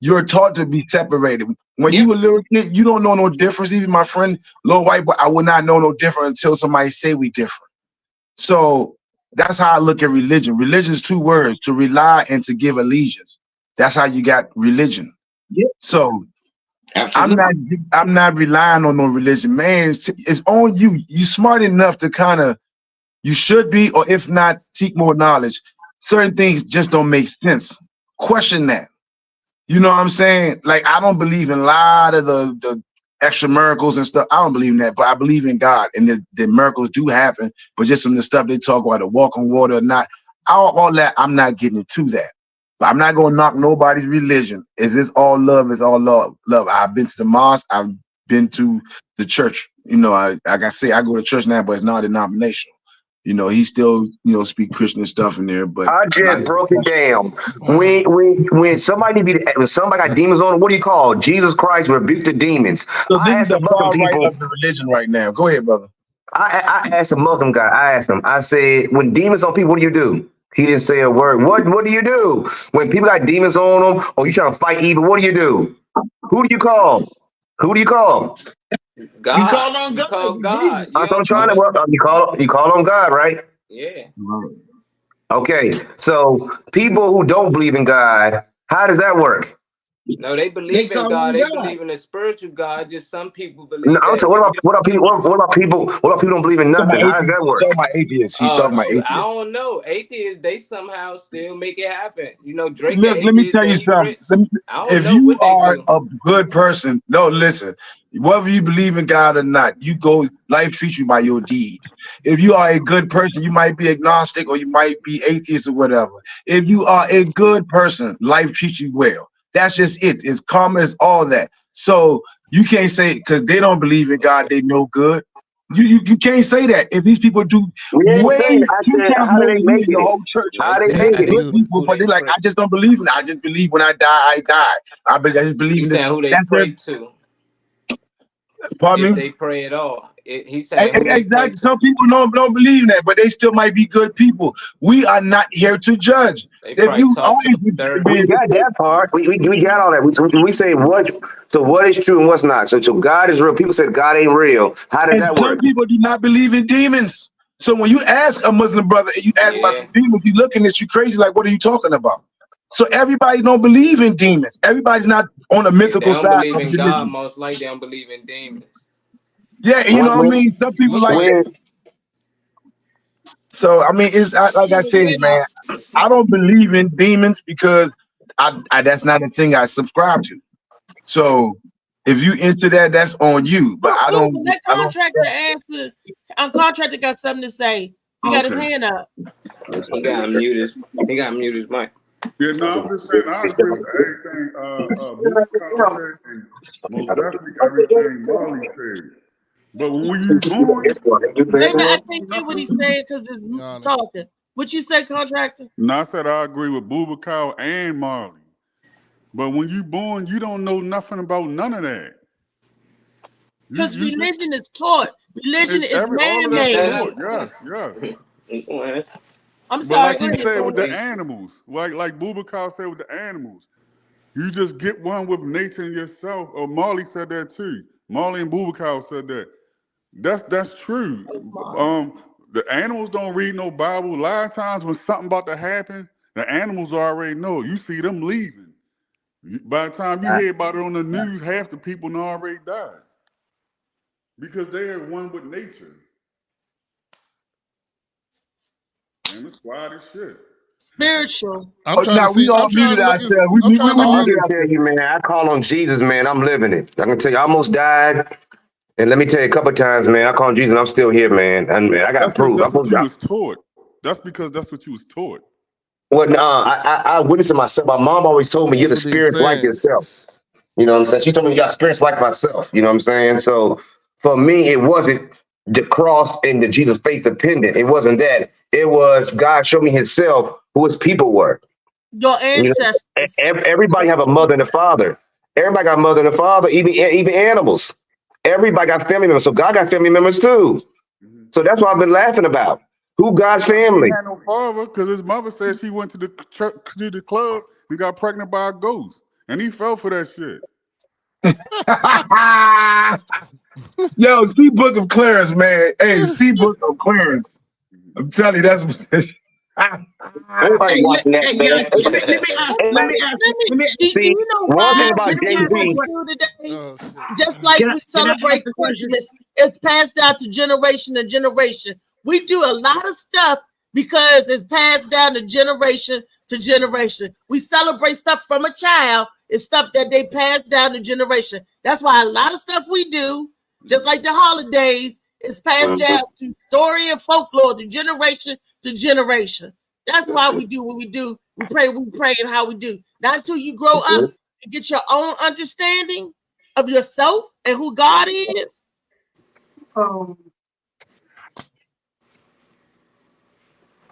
You're taught to be separated. When you were a little kid, you don't know no difference. Even my friend, little white boy, I would not know no different until somebody say we different. So that's how I look at religion. Religion is two words: to rely and to give allegiance. That's how you got religion. So I'm not relying on no religion, man. It's on you. You smart enough to kind of, you should be, or if not, seek more knowledge. Certain things just don't make sense. Question that. You know what I'm saying? Like, I don't believe in a lot of the extra miracles and stuff. I don't believe in that, but I believe in God, and the miracles do happen. But just some of the stuff they talk about, the walk on water or not, all that, I'm not getting into that. But I'm not gonna knock nobody's religion. If it's all love, it's all love. I've been to the mosque. I've been to the church. You know, like I say, I go to church now, but it's not denominational. You know, he still, speak Christian stuff in there. But I just broke it down. When somebody got demons on them, what do you call? Jesus Christ rebuked the demons. So I asked this is the some Muslim far right people. of the religion right now. Go ahead, brother. I asked a Muslim guy. I asked him. I said, when demons on people, what do you do? He didn't say a word. What do you do when people got demons on them, or you trying to fight evil? What do you do? Who do you call? Who do you call? God. You call on You God. call God. So I'm trying to. You call on God, right? Yeah. Okay. So people who don't believe in God, how does that work? No, they believe in call God. him They God. believe in a spiritual God. Just some people believe. No, I'm saying, what about people who don't believe in nothing? How does that work? He's talking about atheists. He's talking about Shoot, atheists. I don't know. Atheists, they somehow still make it happen. Drake. Look, let me tell you something. If you are a good person, no, listen, whether you believe in God or not, life treats you by your deed. If you are a good person, you might be agnostic or you might be atheist or whatever. If you are a good person, life treats you well. That's just it. It's karma, it's all that. So you can't say because they don't believe in God, they no good. You can't say that. If these people do way I said, how do they make the it? whole church, How they make it? good people, but they're like, I just don't believe in it. I just believe when I die, I die. I just believe He's in this. saying who they That's pray it. to. Pardon If me? they pray at all. He said who they pray Exactly. to. Some people don't believe in that, but they still might be good people. We are not here to judge. They If probably you talk to the third. We got that part. We got all that. We say what? So what is true and what's not? So God is real. People said God ain't real. How does and that some work? people do not believe in demons. So when you ask a Muslim brother and you ask about some demons, you looking at you crazy like, what are you talking about? So everybody don't believe in demons. Everybody's not on the If they mythical don't side believe of in religion. God, most likely they don't believe in demons. Yeah, you know what I mean? Some people like that. So I mean, it's like I said, man, I don't believe in demons because I that's not a thing I subscribe to. So if you into that, that's on you. But I don't. That contractor answered. Contractor got something to say. He got his hand up. He got mute his mic. Yeah, no, I'm just saying I agree with everything Booker said, and most definitely everything Marley said. But when you born, I think get what he's saying because it's talking. What you say, contractor? no, I said I agree with Boubacar and Marley. But when you born, you don't know nothing about none of that. Because religion is taught. Religion is All of man-made. that's taught. Yes. I'm But sorry. like he said with the animals, like Boubacar said with the animals, you just get one with nature and yourself. Or Marley said that too. Marley and Boubacar said that. That's true. The animals don't read no Bible. A lot of times when something about to happen, the animals already know. You see them leaving. By the time you hear about it on the news, half the people know already died. Because they are one with nature. And it's quiet as shit. Spiritual. I'm trying to see. I'm trying to look. I can tell you, man, I call on Jesus, man. I'm living it. I can tell you, I almost died. And let me tell you a couple of times, man, I call on Jesus and I'm still here, man. And man, I got proof. That's what you was taught. That's because that's what you was taught. Well, I witnessed it myself. My mom always told me you're the spirits like yourself. You know what I'm saying? She told me you got spirits like myself. You know what I'm saying? So for me, it wasn't the cross and the Jesus face dependent. It wasn't that. It was God showed me himself, who his people were. Your ancestors. You know, everybody have a mother and a father. Everybody got mother and a father, even animals. Everybody got family members. So God got family members too. So that's what I've been laughing about. Who God's He family? had no father because his mother said she went to the club and got pregnant by a ghost, and he fell for that shit. Yo, see Book of Clarence, man. Hey, see Book of Clarence. I'm telling you, that's. Everybody watching that, Hey, man. guys, let me ask you. See, You know one why thing about we Jay do Z. what we do today? Oh, shit. Just like Can I we ask celebrate the question? Christmas, it's passed down to generation to generation. We do a lot of stuff because it's passed down to generation to generation. We celebrate stuff from a child. It's stuff that they pass down to generation. That's why a lot of stuff we do, just like the holidays, is passed down to story and folklore to generation to generation. That's why we do what we do. We pray and how we do. Not until you grow up and get your own understanding of yourself and who God is.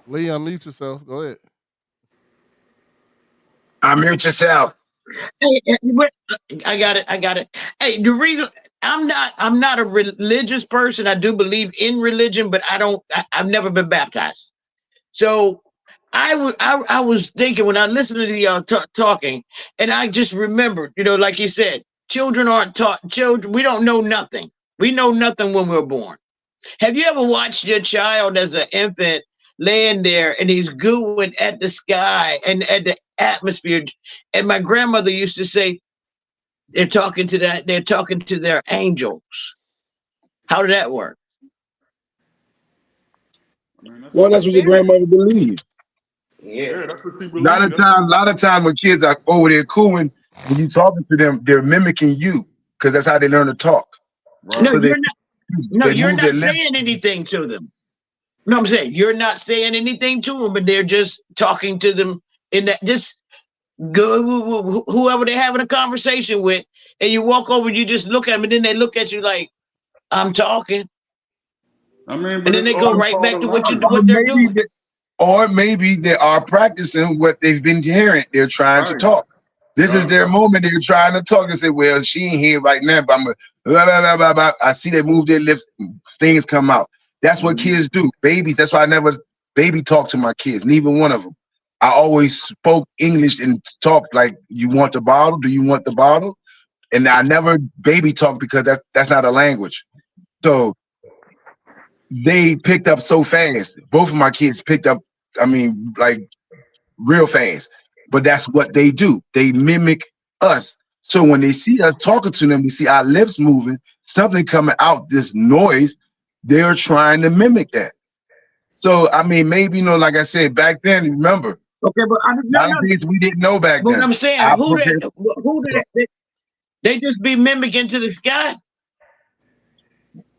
Lee, unmute yourself. Go ahead. Unmute yourself. Hey, I got it. Hey, the reason I'm not a religious person. I do believe in religion, but I've never been baptized. So I was thinking when I listened to y'all talking, and I just remembered, like you said, children aren't taught. Children, we don't know nothing. We know nothing when we're born. Have you ever watched your child as an infant laying there and he's gooing at the sky and at the atmosphere? And my grandmother used to say, they're talking to their angels. How did that work? Well, that's what your grandmother believed. Yeah, that's what she A believed. lot of time when kids are over there cooing, when you talking to them, they're mimicking you because that's how they learn to talk. No, So they- you're not. No, they you're move not their lips. saying anything to them. No, I'm saying you're not saying anything to them, but they're just talking to them in that just go whoever they're having a conversation with, and you walk over and you just look at them, and then they look at you like, "I'm talking," I mean, and then they go right back to what they're doing. Or maybe they are practicing what they've been hearing. They're trying to talk. This is their moment. They're trying to talk and say, well, she ain't here right now, but I'm a blah, blah, blah, blah, blah. I see they move their lips, things come out. That's what kids do. Babies, that's why I never baby talk to my kids, neither one of them. I always spoke English and talked like, you want the bottle? Do you want the bottle? And I never baby talk because that's not a language. So they picked up so fast. Both of my kids picked up, like real fast. But that's what they do. They mimic us. So when they see us talking to them, they see our lips moving, something coming out, this noise, they're trying to mimic that. So, maybe, like I said, back then, remember. Okay, but we didn't know back then. But I'm saying, who did they just be mimicking to the sky?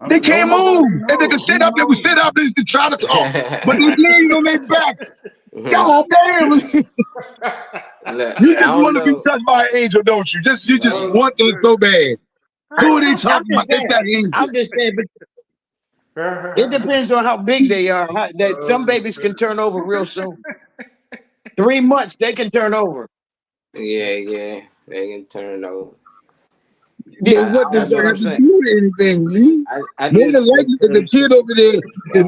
They can't move. And they can sit up, and try to talk. But they're laying on their back. God damn. You just want to be touched by an angel, don't you? You just want that so bad. Who are they talking about? It's that angel. I'm just saying, but it depends on how big they are. Some babies can turn over real soon. 3 months, they can turn over. Yeah, they can turn over. Yeah, what does that have to do with anything, Lee? More than likely, if the kid over there,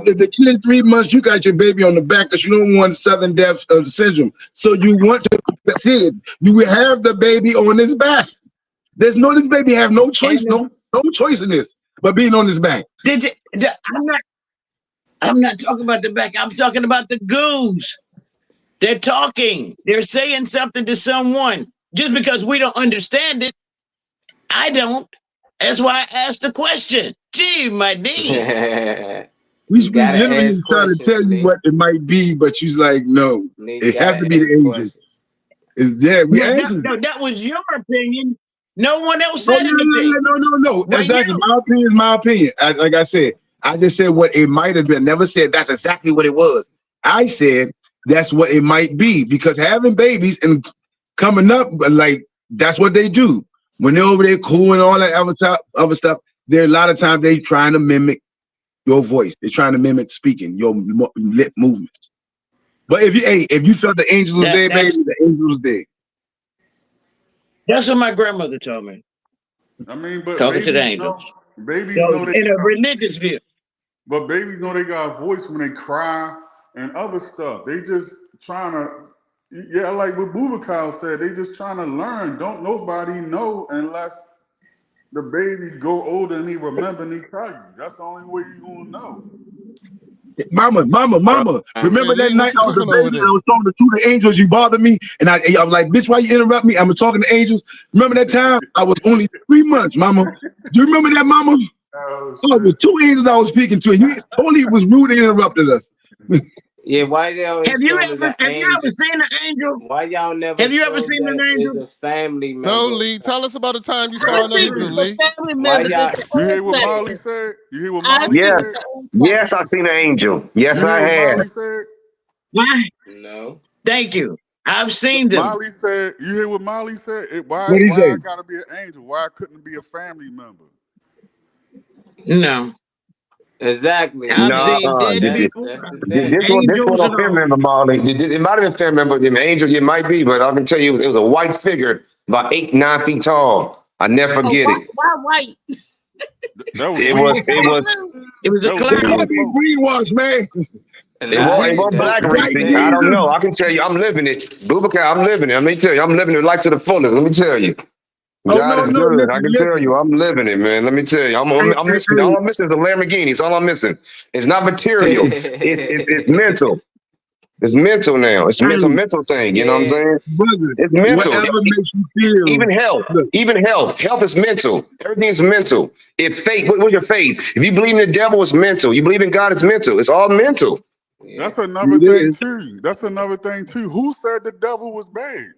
if the kid's 3 months, you got your baby on the back because you don't want sudden death syndrome. So you want to see it. You will have the baby on his back. This baby have no choice, no choice in this, but being on his back. I'm not talking about the back. I'm talking about the goons. They're talking. They're saying something to someone. Just because we don't understand it, I don't. That's why I asked the question. Gee, my D. We literally trying to tell you what it might be, but she's like, no, it has to be the angel. That was your opinion. No one else said anything. No. Exactly. My opinion is my opinion. Like I said, I just said what it might have been. Never said that's exactly what it was. I said that's what it might be because having babies and coming up, like that's what they do. When they're over there cool and all that other stuff, there a lot of times they trying to mimic your voice. They're trying to mimic speaking, your lip movements. But if you felt the angels was there, baby, the angels was there. That's what my grandmother told me. I mean, but Talking to the babies know, angels. babies So, know they in a got, religious view. but babies know they got a voice when they cry and other stuff. They just trying to, yeah, like what Bubakar said, they just trying to learn. Don't nobody know unless the baby go older and he remember and he tell you. That's the only way you gonna know. Mama. Remember that Lee, night what I you was a cooking over baby and there? I was talking to the angels. You bothered me, and I was like, "Bitch, why you interrupt me? I was talking to angels." Remember that time? I was only 3 months, Mama. Do you remember that, Mama? Oh, Oh, it was 2 angels I was speaking to, and you totally was rude and interrupted us. Yeah, why they always Have you show ever the angel? seen an angel? Why y'all never Have you ever show seen an that angel? it's a family member? No, Lee. Tell us about the time you saw an I think angel, it's Lee. the family Why members. y'all? It's the You hear what Molly ancestors. said? You hear what I Molly think Yes, it's the yes, ancestors. I seen an angel. Yes, You hear I what have. Molly said? Why? No. Thank you. I've seen them. Molly said, you hear what Molly said? Why What'd he say? I gotta be an angel? Why I couldn't be a family member? No. Exactly. I've No, seen dead people, That's the thing. this one angels a and family all. member, Molly. It might have been family member. The angel, it might be, but I can tell you, it was a white figure, about 8, 9 feet tall. I never Oh, forget why it. white? That was It weed was, it smoke. was, It was a That was It cloud. can't be smoke. greenwash, man. And it nah, wasn't that's black what I'm White greasy. saying. I don't Jesus. know. I can tell you, I'm living it. Bubakar, I'm living it. Let me tell you, I'm living it life to the fullest. Let me tell you. Oh, God is no, good. I can tell listen. you, I'm living it, man. Let me tell you, I'm missing. All I'm missing is a Lamborghini. It's all I'm missing. It's not material. It's mental. It's mental now. It's a mental thing. You know what I'm Yeah. saying? Brother, It's mental. whatever makes you feel. Even health. Look, Even health. Health is mental. Everything is mental. If faith, what's your faith? If you believe in the devil, it's mental. You believe in God, it's mental. It's all mental. Yeah. That's another it thing is. too. That's another thing too. Who said the devil was bad?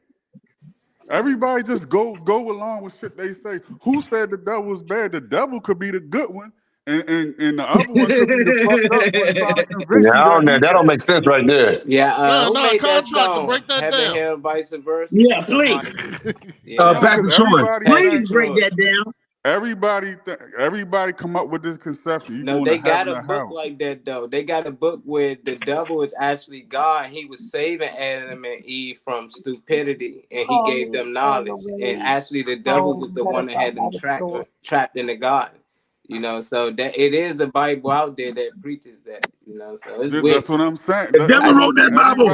Everybody just go along with shit they say. Who said the devil was bad? The devil could be the good one, and the other one could be the fucked up one trying to convince you that he That don't bad. make sense right there. Yeah. Who made that Contractor, song? break that Heaven, down. Hell, Vice Versa. Yeah, please. Somebody. Yeah. No, Pastor because Troy. Please break that down. everybody come up with this conception. You No, going they to got heaven a or book hell? like that though. They got a book where the devil is actually God. He was saving Adam and Eve from stupidity, and he gave them knowledge. And actually, the devil was the one that had them trapped in the garden. You know, so that it is a Bible out there that preaches that. You know, so it's weird. That's what I'm saying. The devil wrote that Bible.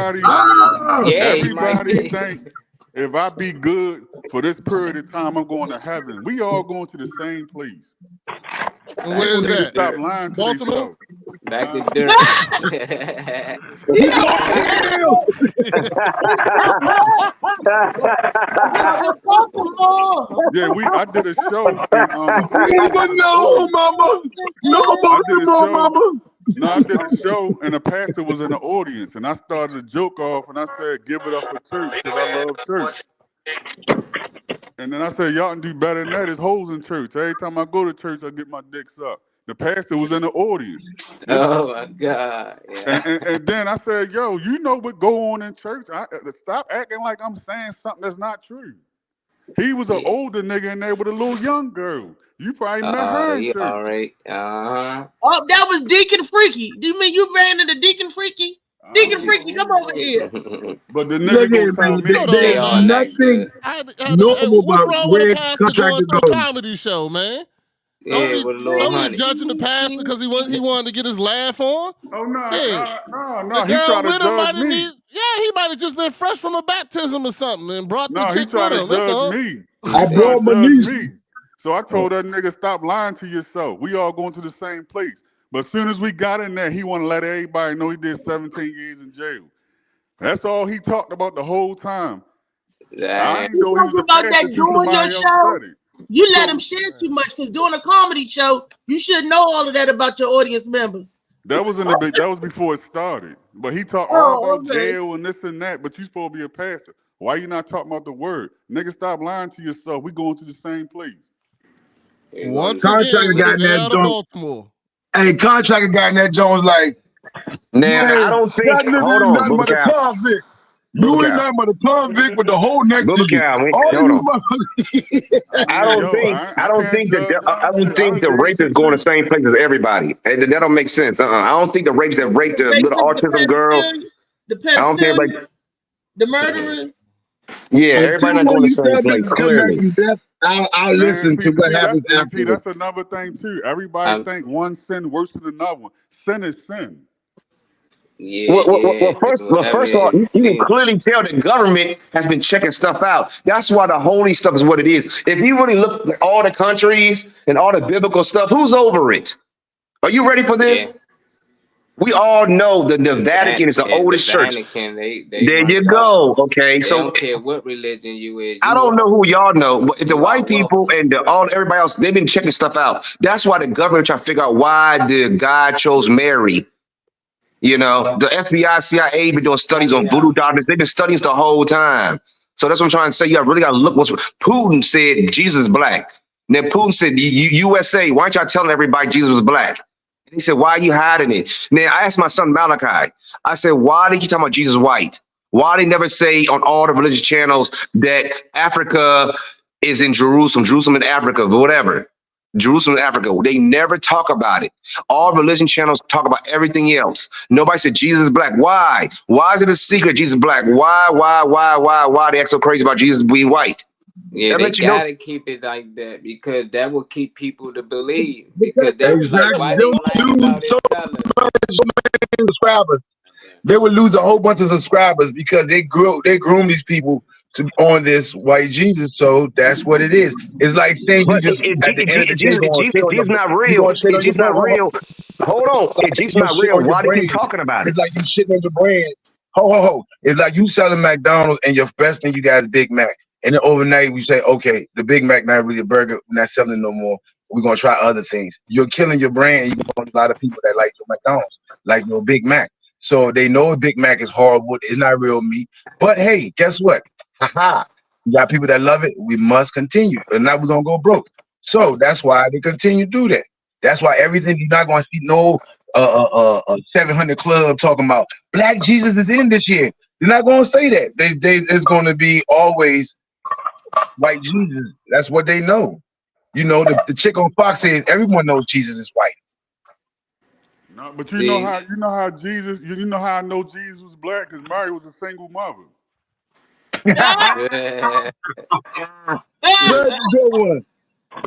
Yeah, he might. Everybody think if I be good for this period of time, I'm going to heaven. We all going to the same place. And where is People need to that? stop lying to Baltimore? themselves. Back to dirt. Yeah, I did a show in No, Mama. No, I did a show. Mama. No, I did a show and a pastor was in the audience, and I started a joke off, and I said, "Give it up for church because I love church." And then I said, "Y'all can do better than that. There's holes in church. Every time I go to church, I get my dick sucked." The pastor was in the audience. Oh my God! Yeah. And then I said, "Yo, you know what go on in church? Stop acting like I'm saying something that's not true." He was an older nigga in there with a little young girl. You probably met her in church. All right. Oh, that was Deacon Freaky. Do you mean you ran into Deacon Freaky? Deacon Freaky, come over here. But the nigga gonna tell me They are nothing what's normal about wrong with a where pastor contractor going to a goes. comedy show, man? Yeah, with a little Don't honey. be judging the pastor because he wanted to get his laugh on. Oh no, Yeah. no, The he girl tried to with him judge might have me. he might have just been fresh from a baptism or something and brought the No, he chick tried with to him. That's all. judge me. I He tried brought to my judge niece. me. So I told that nigga, stop lying to yourself. We all going to the same place. But as soon as we got in there, he want to let everybody know he did 17 years in jail. That's all he talked about the whole time. I didn't know he was a about pastor that till doing your somebody else show. said it. You let him share too much because doing a comedy show, you should know all of that about your audience members. That was before it started. But he talked all about jail and this and that, but you supposed to be a pastor. Why you not talking about the word? Nigga, stop lying to yourself. We going to the same place. Once Contractor again, got Mr. that out of joint. Baltimore. Hey, contractor got in that joint was like, Now, man, I don't think. that nigga Hold ain't on, nothing but a Bubakar. convict. You ain't nothing but a convict with the whole neck to you. Bubakar, All hold you on. motherfuckers. I don't think the rapist going the same place as everybody. And that don't make sense. I don't think the rapist that raped the little autism girl. The I don't think pedophilia, the murderers. Yeah, everybody not going to the same tell place. them to come back Clearly, from death, I'll listen to what happens And after see, that. that's another thing too. Everybody think one sin worse than another one. Sin is sin. Yeah, yeah. First Whatever of all, it you can is. clearly tell the government has been checking stuff out. That's why the holy stuff is what it is. If you really look at all the countries and all the biblical stuff, who's over it? Are you ready for this? Yeah. We all know that the Vatican is the oldest church. Vatican, they There run you it go. all. Okay, They so don't care what religion you is. I don't know who y'all know, but if the you white are people and everybody else, they've been checking stuff out. That's why the government trying to figure out why the God chose Mary. You know, the FBI, CIA been doing studies on voodoo doctors. They've been studying this the whole time. So that's what I'm trying to say. You really got to look. Putin said Jesus is black. And then Putin said, USA, why aren't y'all telling everybody Jesus was black? And he said, why are you hiding it? And then I asked my son Malachi, I said, why did you talk about Jesus white? Why they never say on all the religious channels that Africa is in Jerusalem, Jerusalem in Africa, whatever. Jerusalem, Africa. They never talk about it. All religion channels talk about everything else. Nobody said Jesus is black. Why? Why is it a secret Jesus is black? Why they act so crazy about Jesus being white? Yeah, they gotta keep it like that because that will keep people to believe. Because they was like, why they lying about his color? Subscribers. They would lose a whole bunch of subscribers because they groom these people to on this white Jesus. So that's what it is. It's like saying you just at the end of the day, Jesus not real. If Jesus not real, hold on. If Jesus not real, why they keep talking about it? It's like you shitting on your brand. Ho. It's like you selling McDonald's and your best thing you got is Big Mac. And then overnight we say, okay, the Big Mac not really a burger. We're not selling it no more. We're gonna try other things. You're killing your brand. You're gonna a lot of people that like your McDonald's, like your Big Mac. So they know a Big Mac is hardwood. It's not real meat. But hey, guess what? You got people that love it. We must continue. And now we're going to go broke. So that's why they continue to do that. That's why everything, you're not going to see no 700 Club talking about Black Jesus is in this year. They're not going to say that. It's going to be always white Jesus. That's what they know. You know, the chick on Fox says everyone knows Jesus is white. No, but you know how Jesus, you know how I know Jesus was black because Mary was a single mother. That's a good one.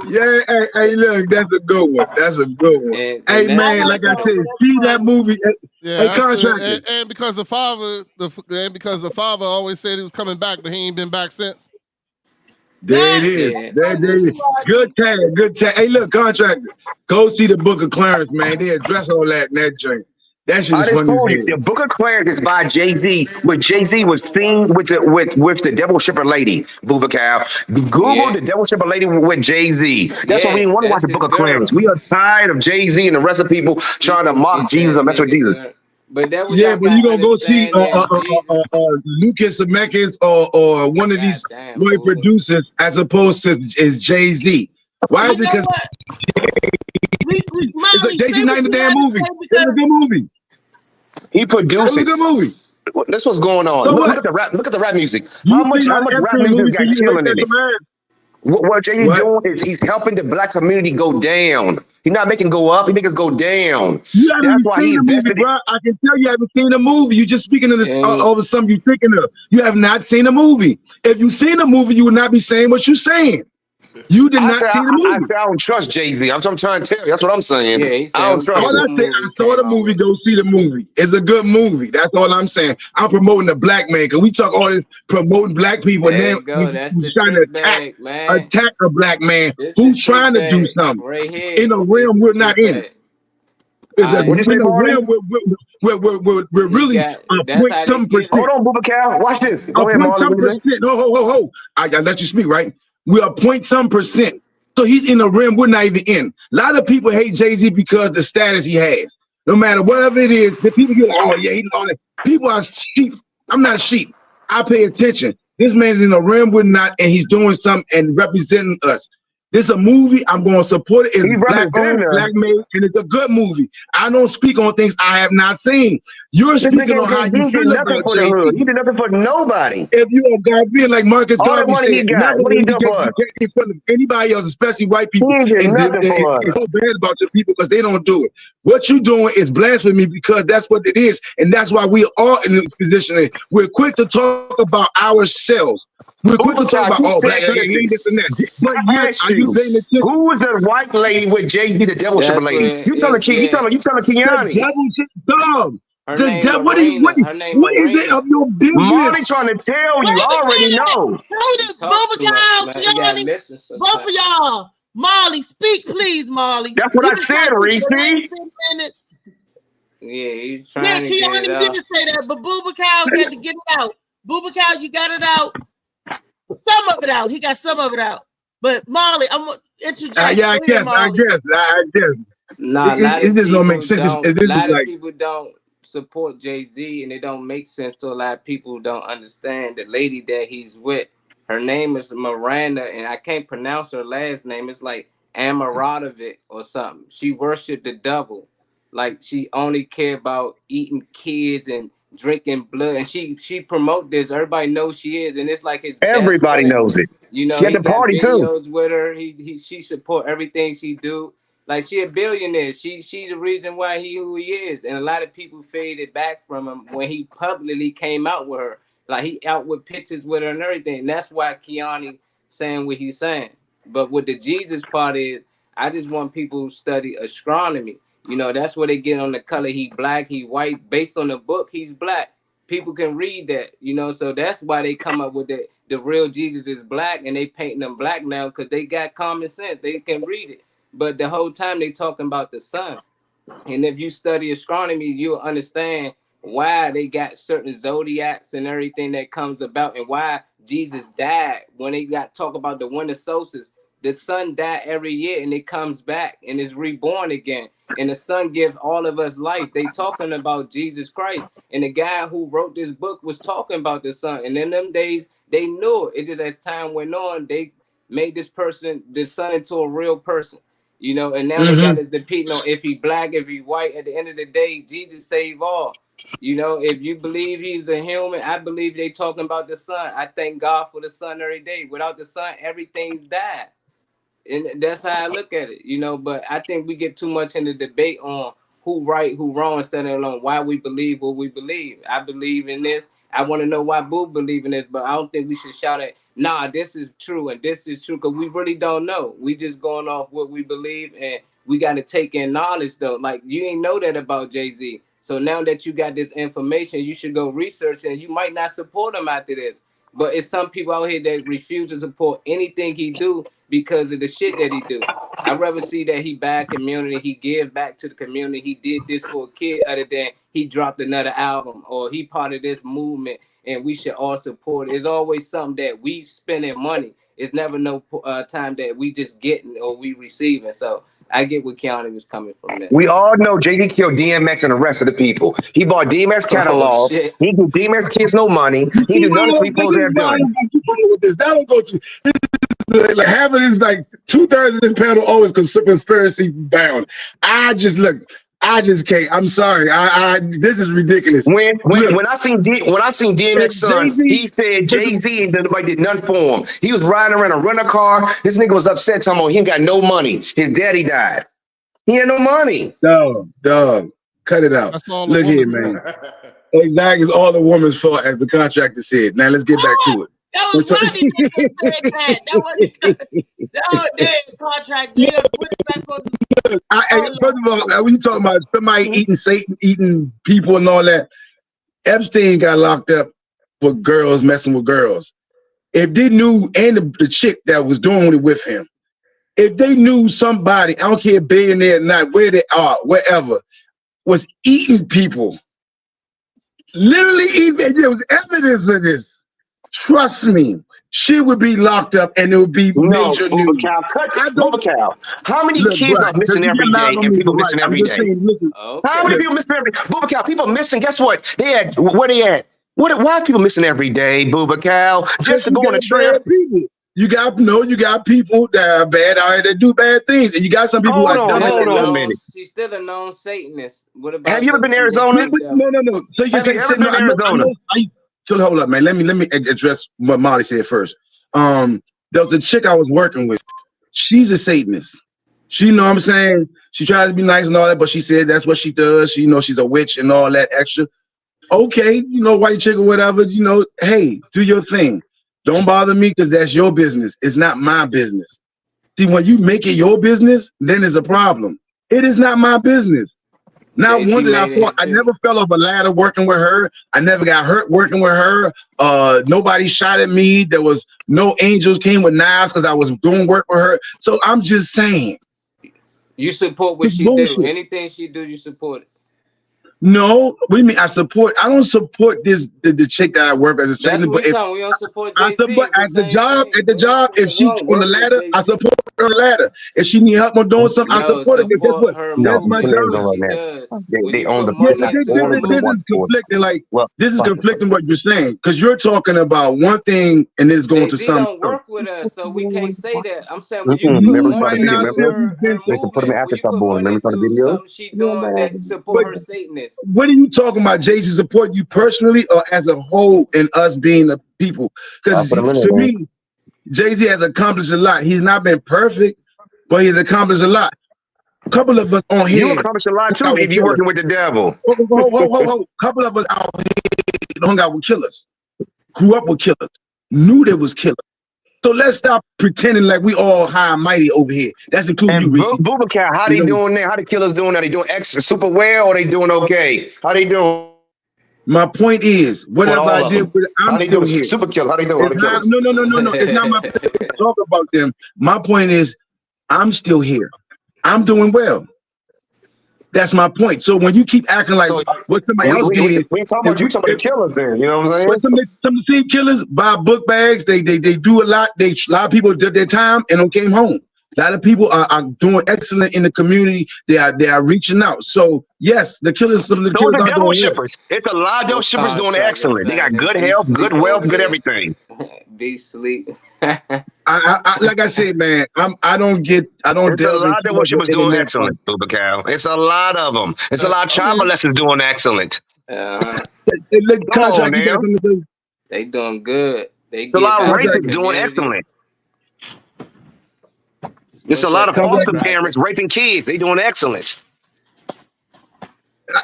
Yeah, hey, look, that's a good one. That's a good one. Hey, man, like I said, see that movie. Yeah, hey, Contractor. And because the father always said he was coming back, but he ain't been back since. There it is. Yeah. There it is. Good tag. Hey, look, Contractor, go see the Book of Clarence, man. They address all that in that joint. That shit is funny. The Book of Clarence is by Jay-Z, where Jay-Z was seen with the Devil Shipper Lady, Bubakal. Google the Devil Shipper Lady with Jay-Z. That's why we didn't want to watch the Book of Clarence. We are tired of Jay-Z and the rest of people trying to mock Jesus and mess with Jesus. But that was but you gonna go see Lucas Zemeckis or one of these white producers as opposed to is Jay-Z. Why is it? Because it's like Jay-Z not in the damn movie. It's a good movie. He produced it. It's a good movie. That's what's going on. So look at the rap. Look at the rap music. How much rap music got killing in it? What Jay-Z doing is he's helping the black community go down. He's not making go up. He makes us go down. That's why he invested. I can tell you haven't seen the movie. You're just speaking of this over something you're thinking of. You have not seen a movie. If you seen a movie, you would not be saying what you're saying. You did not see the movie. I don't trust Jay-Z. I'm trying to tell you. That's what I'm saying. Yeah, I don't trust him. I saw the movie. Go see the movie. It's a good movie. That's all I'm saying. I'm promoting the black man because we talk all this promoting black people, and then we're trying to attack a black man who's trying to do something in a realm we're not in. It's a realm we're really point some percent. Hold on, Bubakal. Watch this. Go ahead, Marlon. Ho. I let you speak, right? We are 0.some percent. So he's in a realm we're not even in. A lot of people hate Jay-Z because the status he has. No matter whatever it is, the people get like, oh yeah, he's all that. People are sheep. I'm not a sheep. I pay attention. This man's in a realm we're not, and he's doing something and representing us. This is a movie. I'm going to support it. It's black-owned, black-made, and it's a good movie. I don't speak on things I have not seen. You're speaking on how you feel about Jay-Z. He did nothing for nobody. If you are God being like Marcus Garvey said, never what he done in front of anybody else, especially white people. It's so bad about your people because they don't do it. What you're doing is blasphemy because that's what it is, and that's why we are in this position. We're quick to talk about ourselves. We're quick to talk about Who all said black listen, this and that. But I yet, asked are you you, saying that who was the white lady with Jay-Z, the devil shipper That's lady? what. You telling Yeah. the Kiani. devil shit dog? Her The name devil. Marina. Her name What is it Marina. of your Molly business? trying to tell you. Wait I a already minute. know. Hold it, Talk Bubba too much, Cow, man. You gotta Keone, listen both sometimes. of y'all. Molly, speak, please, Molly. That's what You I been said, talking for Reese. the last 10 minutes. Yeah, you Yeah, trying to get Keone it did out. say that, but Bubba Cow got to get it out. Bubba Cow, you got it out. Some of it out. He got some of it out. But Molly, I'm gonna interject. Yeah, I Go ahead, guess. Molly. Nah, a lot It of just don't make people sense. don't. This A is lot of like, people don't support Jay-Z, and it don't make sense to a lot of people who don't understand the lady that he's with. Her name is Miranda, and I can't pronounce her last name. It's like Amaradovic or something. She worshiped the devil, like she only care about eating kids and drinking blood, and she promote this. Everybody knows she is, and it's like his best Everybody friend. knows it. You know, She at he the got party too. videos with her. She support everything she do. Like she a billionaire. She the reason why he who he is. And a lot of people faded back from him when he publicly came out with her. Like he out with pictures with her and everything. And that's why Keone saying what he's saying. But what the Jesus part is, I just want people who study astronomy. You know, that's where they get on the color. He black, he white. Based on the book, he's black. People can read that, you know, so that's why they come up with the real Jesus is black, and they painting them black now because they got common sense. They can read it. But the whole time they talking about the sun. And if you study astronomy, you'll understand why they got certain zodiacs and everything that comes about, and why Jesus died. When they got talk about the winter solstice, the sun died every year and it comes back and is reborn again. And the sun gives all of us life. They talking about Jesus Christ. And the guy who wrote this book was talking about the sun. And in them days, they knew it. It just as time went on, they made this person, the sun, into a real person. You know, and now they got to depend on if he black, if he white. At the end of the day, Jesus save all. You know, if you believe he's a human, I believe they talking about the sun. I thank God for the sun every day. Without the sun, everything's died. And that's how I look at it, you know. But I think we get too much in the debate on who right, who wrong, instead of on why we believe what we believe. I believe in this. I want to know why Boo believe in this, but I don't think we should shout at, nah, this is true and this is true, because we really don't know. We just going off what we believe, and we got to take in knowledge, though. Like, you ain't know that about Jay-Z. So now that you got this information, you should go research, and you might not support him after this. But it's some people out here that refuse to support anything he do because of the shit that he do. I'd rather see that he buy community, he give back to the community, he did this for a kid, other than he dropped another album or he part of this movement and we should all support it. It's always something that we spending money. It's never no time that we just getting or we receiving. So I get where Keone was coming from there. We all know Jay-Z killed DMX and the rest of the people. He bought DMX catalog. shit. He gave DMX kids no money. He do none of what people have done. That don't go to like half of this, like 2/3 of this panel always conspiracy bound. I just can't. I'm sorry. This is ridiculous. When I seen DMX's son, he said Jay-Z and nobody did nothing for him. He was riding around a rental car. This nigga was upset, talking about he ain't got no money. His daddy died. He had no money. Dog, cut it out. Look here, man. Exactly, it's all the woman's fault, as the contractor said. Now let's get back to it. That was Ronnie that said that. That was dead contract. They done put it back on. First of all, when you talking about somebody eating Satan, eating people and all that, Epstein got locked up for girls messing with girls. If they knew, and the chick that was doing it with him, if they knew somebody, I don't care billionaire or not, where they are, wherever, was eating people, literally eating, there was evidence of this. Trust me, she would be locked up and it would be major news. How many kids are missing every day and people missing every day? How many people missing every day? Booba Cow, people missing, guess what? Where they at? Why are people missing every day, Booba Cow? Just to go on a trip? You got people that are bad out here that do bad things, and you got some people who are done it. She's still a known Satanist. What about? Have you ever been to Arizona? No. So you say ever been to Arizona? Hold up, man. Let me address what Molly said first. There was a chick I was working with. She's a Satanist. She, know what I'm saying? She tries to be nice and all that, but she said that's what she does. She she's a witch and all that extra. Okay, white chick or whatever, hey, do your thing. Don't bother me because that's your business. It's not my business. See, when you make it your business, then there's a problem. It is not my business. Not JP one that I made it fought. I his never fell off a ladder working with her. I never got hurt working with her. Nobody shot at me. There was no angels came with knives because I was doing work with her. So I'm just saying. You support what It's she bullshit. do. Anything she do, you support it. No, what do you mean? I don't support the chick that I work as a That's second, what but we if talking. We don't support I Jay-Z. support It's at the same job, thing. if We she don't on the work with ladder, I Jay-Z. support her on the ladder. If she need help on doing something, I No, support her. Guess support what? her No, That's my put movement, names job. on what she right now. does. When They you own put the Yeah, money but into her this movement, is conflicting. Like well, this is fuck it. conflicting what you're saying because you're talking about one thing and it's going to Jay-Z something don't else. work with us, so we can't say that. I'm saying when you put You Remember we saw might the money video, not into feel remember? you've her been, Listen, put them in movement, when after you stop put board. money Remember we saw the into video? something she doing that support but her Satanists. what are you talking about, Jay-Z? Support you personally or as a whole and us being the people? Because Put them in there, to man. me, Jay-Z has accomplished a lot. He's not been perfect, but he's accomplished a lot. A couple of us on You here accomplish a lot too hung out if with you killers. working with the devil. Ho. Couple of us out here hung out with killers. Grew up with killers. Knew there was killers. So let's stop pretending like we all high and mighty over here. That's including you, And Reese. Bubba, how they doing there? How the killers doing? Are they doing extra super well or they doing okay? How they doing? My point is, With whatever all I of did, them. I'm How they still doing? here. Super killer. How they doing? All the It's not, killers. no. It's not my place to talk about them. My point is, I'm still here. I'm doing well. That's my point. So when you keep acting like So what somebody else we did, talking about you talking about the killers then. You know what I'm but saying? some of the same killers buy book bags. They do a lot. A lot of people did their time and then came home. A lot of people are doing excellent in the community. They are reaching out. So yes, the killers, some of the Those killers are are devil doing well. shippers. It's a lot of No those shippers doing contract excellent. They got signing. good Be health, good sleep wealth, over good there. everything. Be sleep. I like I said, man, I don't It's a delve into lot of devil shippers the doing internet. excellent, Bubba Cow. It's a lot of them. It's a lot of I child mean, molesters doing excellent. Uh-huh. Hey, look, Come on contract, you got now. something to say? They doing good. They It's a get lot of back to the Contract, rapists doing community. excellent. It's What's a lot that, of contract. foster Rocket? parents raping kids. They doing excellent.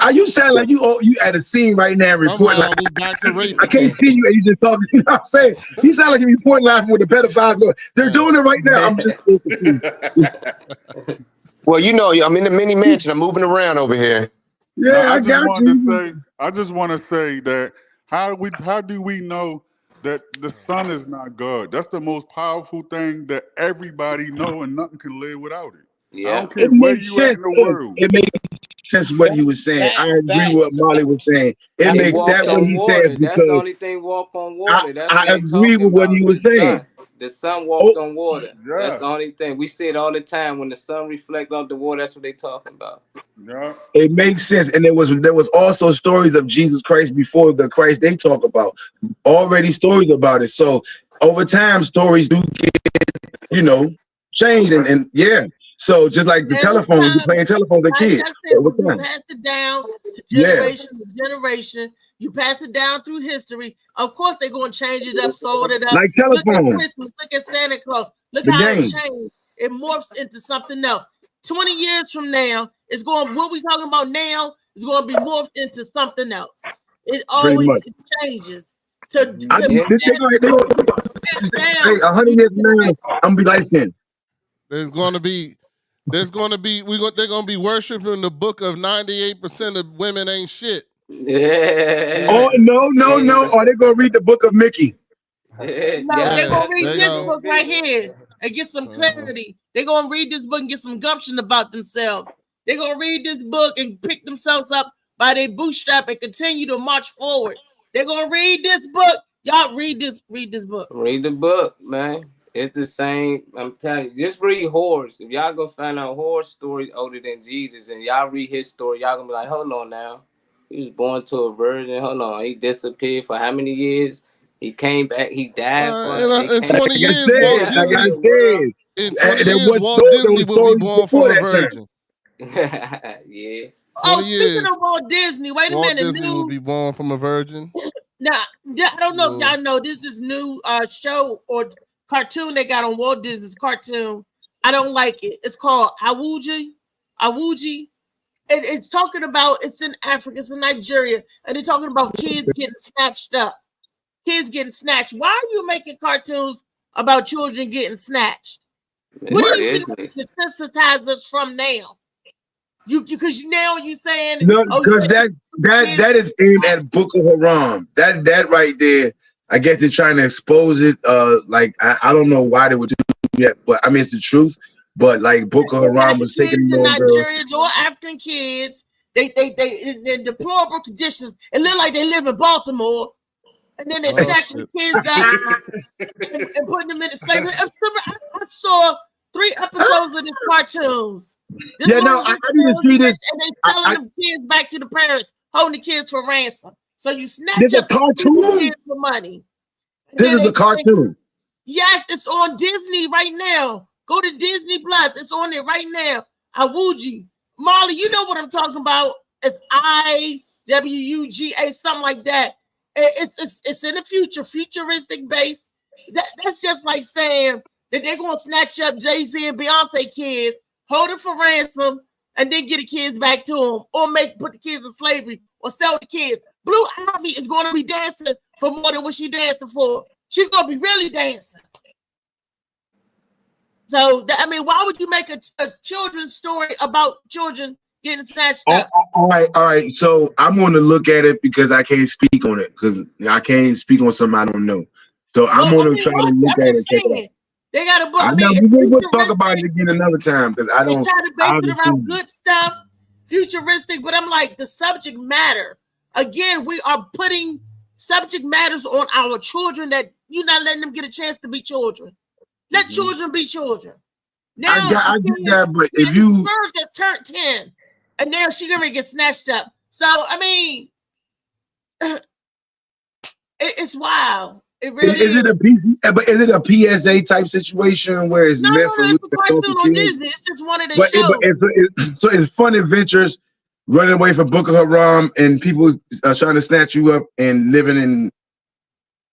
Are you sound like you at a scene right now reporting somehow like we back to rape I can't again. see you and you just talking, you know what I'm saying? You sound like you're reporting live with the pedophiles going, they're doing it right now. I'm just so confused. Well, you know, I'm in the mini mansion. I'm moving around over here. No, Yeah, I I just got wanted to you. say, I just want to say that how do we know that the sun is not God? That's the most powerful thing that everybody know, and nothing can live without it. I Yeah. don't care It where makes you at sense. in the world. It makes sense what he was saying. I agree with what Molly was saying. It They makes walked that what on he water. said That's the because only thing walk on water. That's I what they agree talking with what he about. was The saying. sun. The sun walked Oh, on water. That's the Yes. only thing. We see it all the time. When the sun reflects off the water, that's what they talking about. Yeah. it makes sense. And there was also stories of Jesus Christ before the Christ they talk about. Already stories about it. So over time, stories do get, changed and yeah. So just like the And with telephone, you time, playing telephones as like kids. I said, Over you time. pass it down to Yeah. generation to generation. You pass it down through history. Of course, they're going to change it up, sold it up. Like Look at telephone. Christmas. Look at Santa Claus. Look The how it game. changed. It morphs into something else. 20 years from now, it's going. What we talking about now is going to be morphed into something else. It Pretty always much. changes. To I Yeah. think they're gonna hey, 100 years from now, I'm gonna be light skinned. They're gonna be worshiping the book of 98% of women ain't shit. Yeah. Oh no. Or they gonna read the book of Mickey. No, Yeah, they're gonna there read you this go. book right here and get some clarity. They're gonna read this book and get some gumption about themselves. They're gonna read this book and pick themselves up by their bootstrap and continue to march forward. They're gonna read this book. Y'all read this book. Read the book, man. It's the same. I'm telling you, just read horrors. If y'all go find out horror stories older than Jesus and y'all read his story, y'all gonna be like, hold on now. He was born to a virgin. Hold on. He disappeared for how many years? He came back. He died for In 20 years, Walt Like I Disney. said, In 20 there years, was Walt there Disney was will be stories born before from a that time. virgin. Yeah. Oh, 20 speaking years, of Walt Disney, wait a Walt minute. Disney will be born from a virgin. Now, I don't know if Yeah. y'all know this new show or cartoon they got on Walt Disney's cartoon. I don't like it. It's called Awuji. It's talking about, it's in Africa, it's in Nigeria, and they're talking about kids getting snatched up. kids getting snatched. Why are you making cartoons about children getting snatched? It's What are you Disney. doing to sensitize us from now? Because now you saying No, oh, because yeah, that is aimed at Boko Haram. That right there, I guess they're trying to expose it. Like I don't know why they would do that, but I mean it's the truth. But like Boko Haram was taking kids in little girls. Nigeria, little African kids, they in deplorable conditions. It look like they live in Baltimore, and then they're snatching the kids up and putting them into slavery. I saw 3 episodes of these cartoons. Yeah, no, I didn't see this. And they selling them kids back to the parents, holding the kids for ransom. So you snatch There's a up the cartoon? kids for money. And This then is a they- cartoon. Yes, it's on Disney right now. Go to Disney Plus. It's on there right now. I wooed you. Molly, you know what I'm talking about. It's IWUGA, something like that. It's in the future, futuristic base. That's just like saying that they're going to snatch up Jay-Z and Beyonce kids, hold them for ransom, and then get the kids back to them, or put the kids in slavery, or sell the kids. Blue Ivy is going to be dancing for more than what she's dancing for. She's going to be really dancing. So, I mean, why would you make a children's story about children getting snatched up? All right. So I'm going to look at it because I can't speak on it because I can't speak on something I don't know. So I'm going to try to look at it. Check it out. They got a book. I know we will talk about it again another time because I don't. They try to base it around good stuff, futuristic, but I'm like the subject matter. Again, we are putting subject matters on our children that you're not letting them get a chance to be children. Let children be children. Now I get that, but if you girl just turned 10, and now she's gonna get snatched up. So I mean, it's wild. It really is it a PSA type situation where it's No, meant for it's you a to cartoon talk on to kids? Disney. It's just one of the shows. So it's fun adventures, running away from Boko Haram and people trying to snatch you up and living in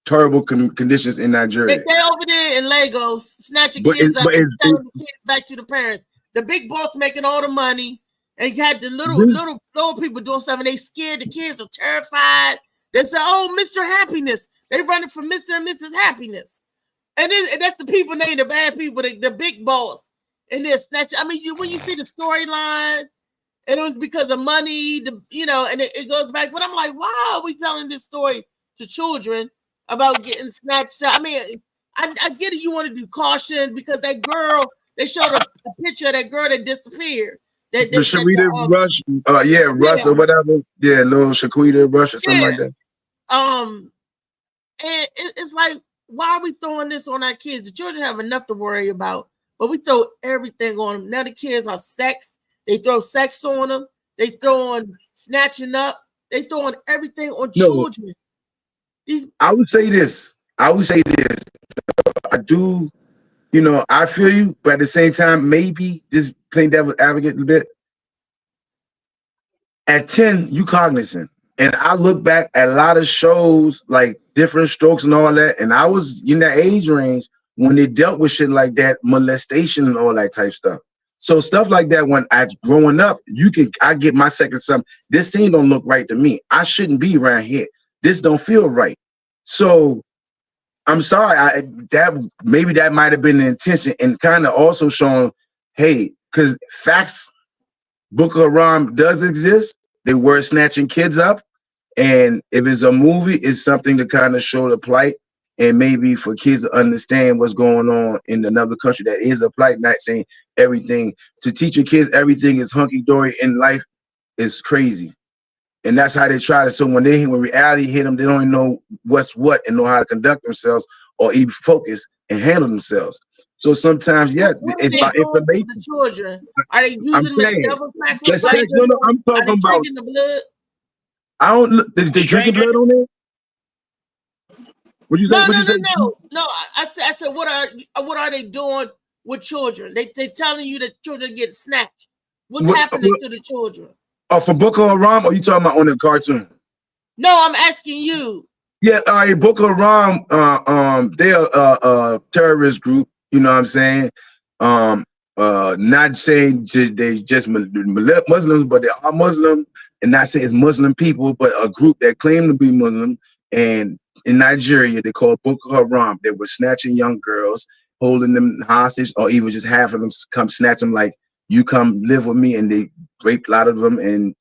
terrible conditions in Nigeria. They over there in Lagos, snatching But kids it's- up but and it's- selling the kids back to the parents. The big boss making all the money, and you had the little people doing stuff, and they scared. The kids are terrified. They say, "Oh, Mr. Happiness." They running from Mr. and Mrs. Happiness, and that's the people named the bad people, the big boss, and they're snatching. I mean, when you see the storyline, and it was because of money, and it goes back. But I'm like, why are we telling this story to children about getting snatched up? I mean, I get it. You want to do caution because that girl, they showed a picture of that girl that disappeared. The Shaquita Rush, Rush or whatever. Yeah, little Shaquita Rush or something like that. And it's like, why are we throwing this on our kids? The children have enough to worry about, but we throw everything on them. Now the kids are sex. They throw sex on them. They throwing snatching up. They throwing everything on children. I would say this. I do, I feel you, but at the same time, maybe just playing devil's advocate a little bit. At 10, you cognizant. And I look back at a lot of shows like Different Strokes and all that, and I was in that age range when they dealt with shit like that, molestation and all that type stuff. So stuff like that, when I was growing up, I get my second son. This scene don't look right to me. I shouldn't be around here. This don't feel right. So I'm sorry. Maybe that might have been the intention, and kind of also showing, hey, because facts, Boko Haram does exist. They were snatching kids up, and if it's a movie, it's something to kind of show the plight, and maybe for kids to understand what's going on in another country that is a plight. Not saying everything to teach your kids everything is hunky dory in life is crazy. And that's how they try to. So when reality hit them, they don't even know what's what and know how to conduct themselves or even focus and handle themselves. So sometimes, yes, it's about information. The children, are they using the devil's I'm talking about. The blood? I don't. Did they drinking blood on there? What you say? No. I said, what are they doing with children? They telling you that children get snatched. What's happening to the children? Oh, for Boko Haram, or you talking about on the cartoon? No, I'm asking you. Yeah, Boko Haram, they're a terrorist group. You know what I'm saying? Not saying they just Muslims, but they are Muslim, and not saying it's Muslim people, but a group that claim to be Muslim And in Nigeria, they call Boko Haram. They were snatching young girls, holding them hostage, or even just having them come snatch them, like, you come live with me. And they raped a lot of them, and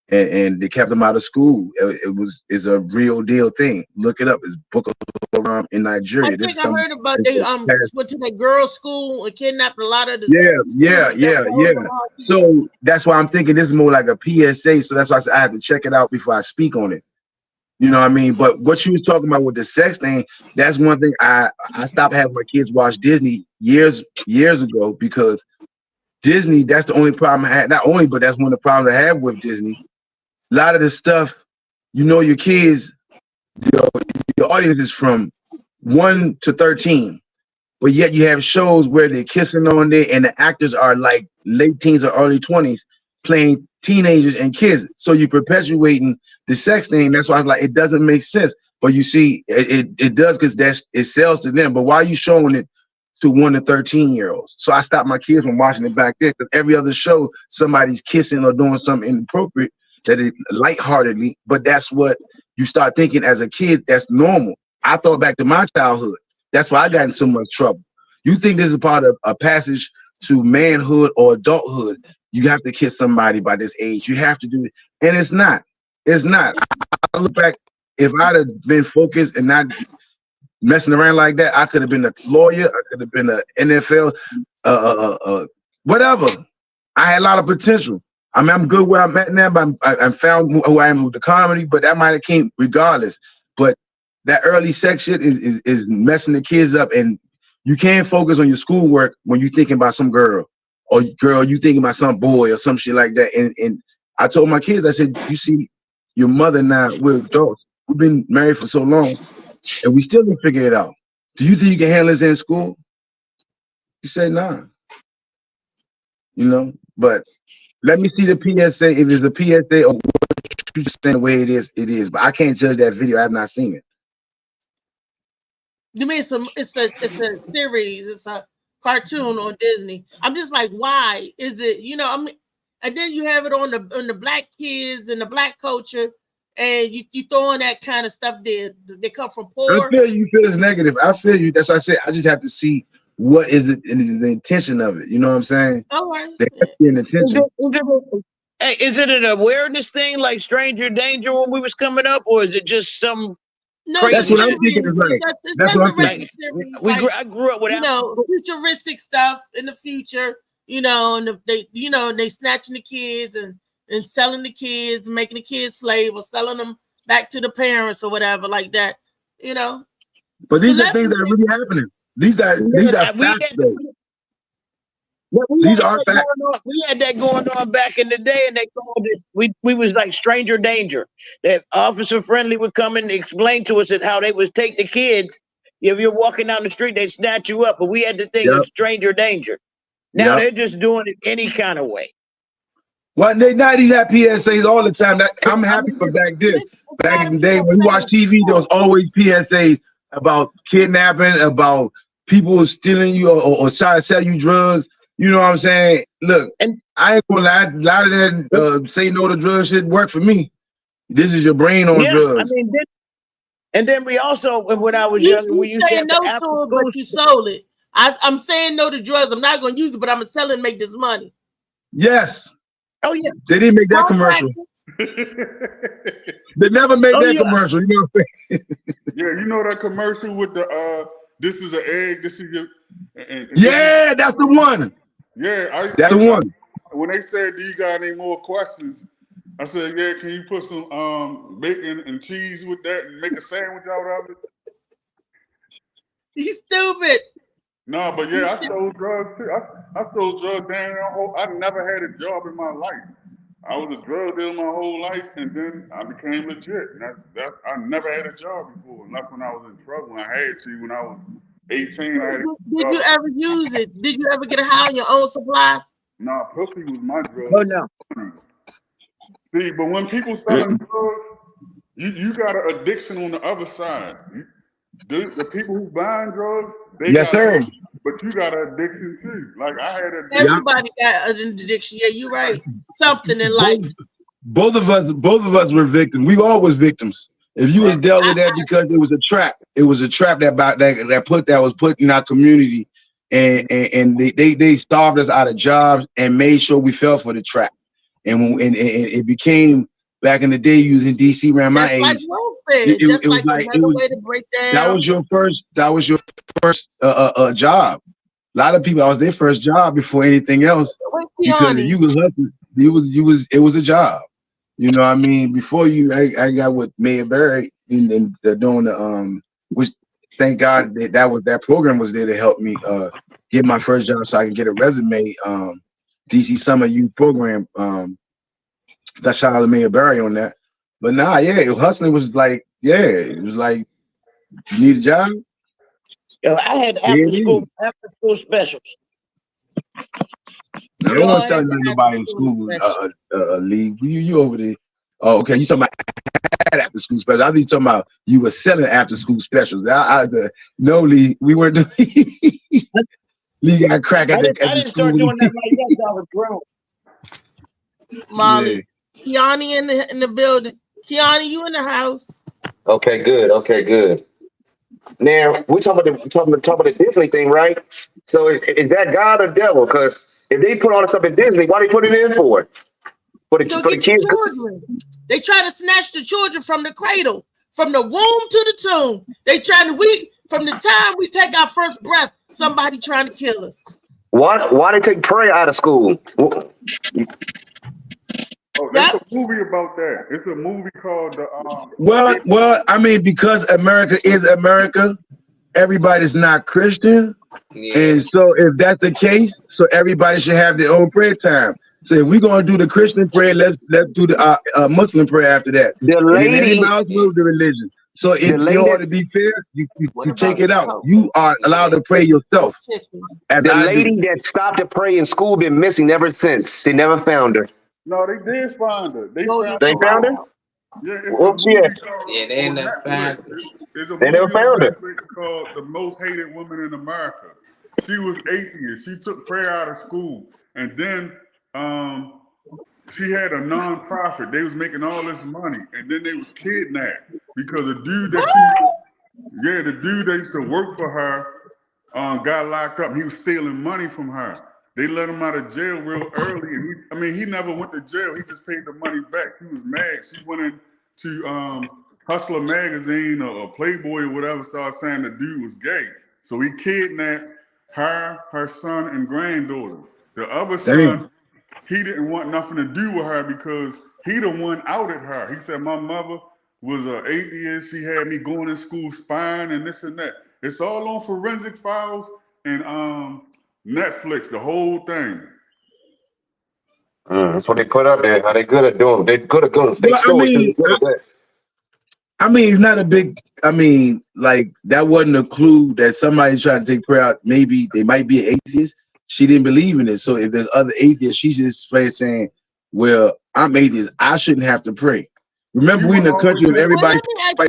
and they kept them out of school. It's a real deal thing. Look it up. It's Boko Haram in Nigeria. I think I heard about they went to the girls' school and kidnapped a lot of the yeah. So that's why I'm thinking this is more like a PSA. So that's why I said I have to check it out before I speak on it. You know what I mean? But what you was talking about with the sex thing, that's one thing I stopped having my kids watch Disney years ago, because Disney, that's the only problem I had. Not only, but that's one of the problems I have with Disney. A lot of the stuff, your kids, your audience is from 1 to 13, but yet you have shows where they're kissing on there, and the actors are like late teens or early 20s playing teenagers and kids. So you're perpetuating the sex thing. That's why I was like, it doesn't make sense. But you see, it does, because it sells to them. But why are you showing it to 1 to 13-year-olds? So I stopped my kids from watching it back then, because every other show, somebody's kissing or doing something inappropriate, that it lightheartedly, but that's what you start thinking as a kid, that's normal. I thought back to my childhood. That's why I got in so much trouble. You think this is part of a passage to manhood or adulthood? You have to kiss somebody by this age. You have to do it. And it's not. It's not. I look back, if I'd have been focused and not messing around like that, I could have been a lawyer. I could have been an NFL, whatever. I had a lot of potential. I mean, I'm good where I'm at now, but I found who I am with the comedy, but that might have came regardless. But that early sex shit is messing the kids up, and you can't focus on your schoolwork when you're thinking about some girl, or you thinking about some boy or some shit like that. And I told my kids, I said, you see, your mother and I, we're adults. We've been married for so long, and we still didn't figure it out. Do you think you can handle this in school? You say, nah. But let me see the PSA. If it's a PSA or what you just saying the way it is. But I can't judge that video. I have not seen it. You mean it's a series, it's a cartoon on Disney. I'm just like, why is it, and then you have it on the black kids and the black culture, and you throwing that kind of stuff there. They come from poor. I feel you feel it's negative. I feel you. That's why I said I just have to see what is it and is the intention of it. You know what I'm saying? All right. An intention. Hey, is it an awareness thing like Stranger Danger when we was coming up, or is it just some? No, that's what I'm thinking. That's what I'm thinking. I grew up with futuristic stuff in the future. And they snatching the kids and selling the kids, making the kids slave, or selling them back to the parents or whatever like that. But these are things that are really happening. These are facts, though. These are facts. We had that going on back in the day, and they called it. We was like Stranger Danger. That Officer Friendly would come and explain to us that how they would take the kids. If you're walking down the street, they snatch you up. But we had to think of Stranger Danger. Now they're just doing it any kind of way. Well, they have PSAs all the time. I'm happy for back then. Back in the day when we watched TV, there was always PSAs about kidnapping, about people stealing you or trying to sell you drugs. You know what I'm saying? Look, and I ain't gonna lie, a lot of that say no to drugs shit worked for me. This is your brain on drugs. I mean, and then we also, when I was younger, we used to have no to it, but you sold it. I'm saying no to drugs. I'm not gonna use it, but I'm gonna sell it and make this money. Yes. Oh yeah. They didn't make that commercial. They never made that commercial. You know what I'm saying? Yeah, you know that commercial with the this is an egg, this is your. Yeah, that's the one. Yeah, that's the one. When they said, "Do you got any more questions?" I said, "Yeah, can you put some bacon and cheese with that and make a sandwich out of it?" You stupid. No, but yeah, I sold drugs too. I sold drugs down. I never had a job in my life. I was a drug dealer my whole life, and then I became legit. I never had a job before, and that's when I was in trouble. I had to when I was 18. I had Did you ever use it? Did you ever get high on your own supply? Nah, pussy was my drug. Oh no. See, but when people selling drugs, you got an addiction on the other side. The people who buying drugs, but you got an addiction too. Like I had a. Everybody got an addiction. Yeah, you're right. Something in life. Both of us were victims. We all was victims. If you was dealt with that because it was a trap, it was a trap that was put in our community, and they starved us out of jobs and made sure we fell for the trap. And it became back in the day using DC around my age. It was like way to break down. That was your first job. A lot of people, that was their first job before anything else. Because if you was hustling, it was a job. You know what I mean? Before I got with Mayor Barry and doing the which thank God that program was there to help me get my first job so I can get a resume. DC Summer Youth Program. That shout out to Mayor Barry on that. But hustling was like, it was like, you need a job? Yo, I had after school specials. I don't want to tell nobody in school, Lee. You over there. Oh, okay. You talking about after school specials. I think you talking about you were selling after school specials. No, Lee, we weren't doing Lee got crack at the school. I didn't start doing that like that. I was grown. Molly, Kiani in the building. Kiani, you in the house? Okay, good. Now we're talking about the Disney thing, right? So is that God or devil? Because if they put all this stuff in Disney, why they put it in for? For the kids. They try to snatch the children from the cradle, from the womb to the tomb. They trying to from the time we take our first breath, somebody trying to kill us. Why they take prayer out of school? Oh, there's a movie about that. It's a movie called Well, I mean, because America is America, everybody's not Christian. Yeah. And so if that's the case, so everybody should have their own prayer time. So if we're gonna do the Christian prayer, let's do the Muslim prayer after that. The lady else move the religion. So if you ought to be fair, you take it out. You are allowed to pray yourself. The lady that stopped to pray in school been missing ever since. They never found her. No, they did find her. They found her? Yeah, they never found her. They never found her. Called The Most Hated Woman in America. She was atheist. She took prayer out of school, and then she had a non-profit. They was making all this money, and then they was kidnapped because the dude the dude that used to work for her got locked up. He was stealing money from her. They let him out of jail real early. And he never went to jail. He just paid the money back. He was mad. She went into Hustler magazine or Playboy or whatever, started saying the dude was gay. So he kidnapped her son, and granddaughter. The other son, he didn't want nothing to do with her because he the one outed her. He said, my mother was an atheist. She had me going to school spying and this and that. It's all on Forensic Files and Netflix, the whole thing. That's what they put up there. How they good at doing? They good at doing fake stories. I mean, it's not a big. I mean, like that wasn't a clue that somebody's trying to take prayer out. Maybe they might be an atheist. She didn't believe in it. So if there's other atheists, she's just saying, "Well, I'm atheist. I shouldn't have to pray." Remember, we in a country with everybody. Why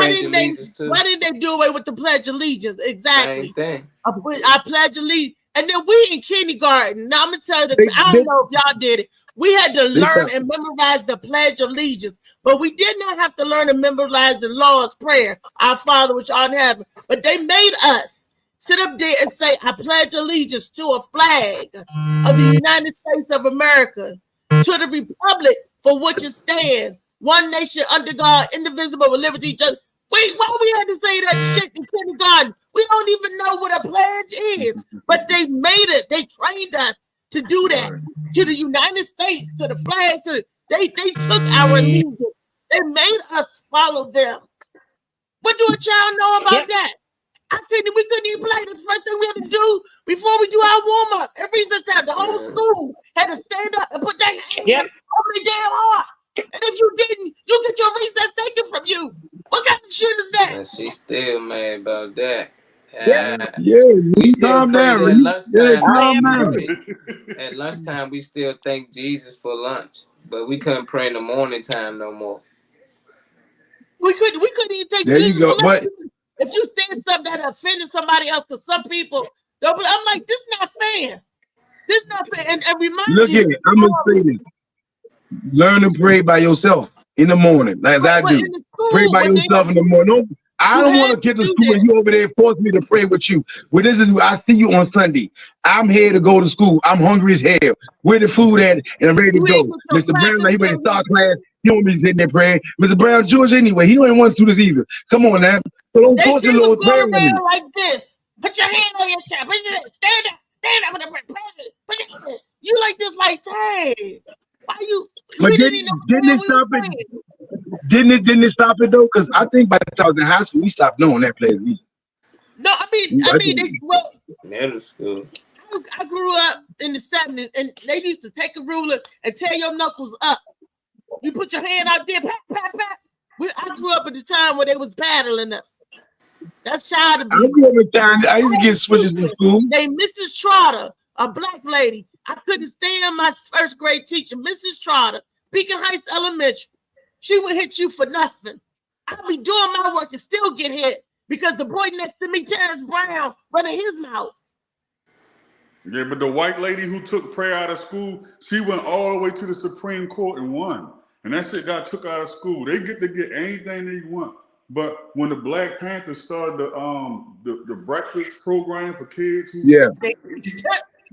didn't they do away with the Pledge of Allegiance? Exactly. Same thing. I pledge allegiance, and then we in kindergarten. Now I'm gonna tell you, I don't know if y'all did it. We had to learn and memorize the Pledge of Allegiance, but we did not have to learn and memorize the Lord's Prayer, Our Father which art in heaven. But they made us sit up there and say, "I pledge allegiance to a flag of the United States of America, to the republic for which it stands, one nation under God, indivisible, with liberty, justice." Wait, why we had to say that shit in kindergarten? We don't even know what a pledge is, but they made it. They trained us to do that to the United States, to the flag. They took our allegiance. They made us follow them. What do a child know about that? We couldn't even play. The first thing we had to do before we do our warm up, every time the whole school had to stand up and put their hands over the damn heart. And if you didn't, you get your recess taken from you. What kind of shit is that? And she's still mad about that. We calm down. At lunchtime, we still thank Jesus for lunch, but we couldn't pray in the morning time no more. We couldn't even take Jesus for lunch. If you said something that offended somebody else, because some people, I'm like, this is not fair. This is not fair. And remind Look here, I'm gonna say this. Learn to pray by yourself. in the morning, as I do. Pray by yourself in the morning. I don't want to get to school and you over there force me to pray with you. Well, this is I see you on Sunday. I'm here to go to school. I'm hungry as hell. Where the food at? And I'm ready to go. Mr. Brown, he ready to start class. You don't be sitting there praying. Mr. Brown, George, anyway, he don't even want to do this either. Come on now. So don't force your little prayer with me. Like this. Put your hand on your chest. Stand up with the you like this, like, dang. Why you? But didn't it stop it? Didn't it stop it though? Because I think by the time I was in high school, we stopped knowing that place. No, I mean, middle school. I grew up in the 70s, and they used to take a ruler and tear your knuckles up. You put your hand out there, pat, pat, pat. I grew up at the time where they was battling us. That's child abuse. I grew up at time. I used to get switches in school. They Mrs. Trotter, a black lady. I couldn't stand my first grade teacher, Mrs. Trotter, Beacon Heights Elementary. She would hit you for nothing. I'd be doing my work and still get hit because the boy next to me, Terrence Brown, running his mouth. Yeah, but the white lady who took prayer out of school, she went all the way to the Supreme Court and won. And that shit got took out of school. They get to get anything they want. But when the Black Panthers started the breakfast program for kids who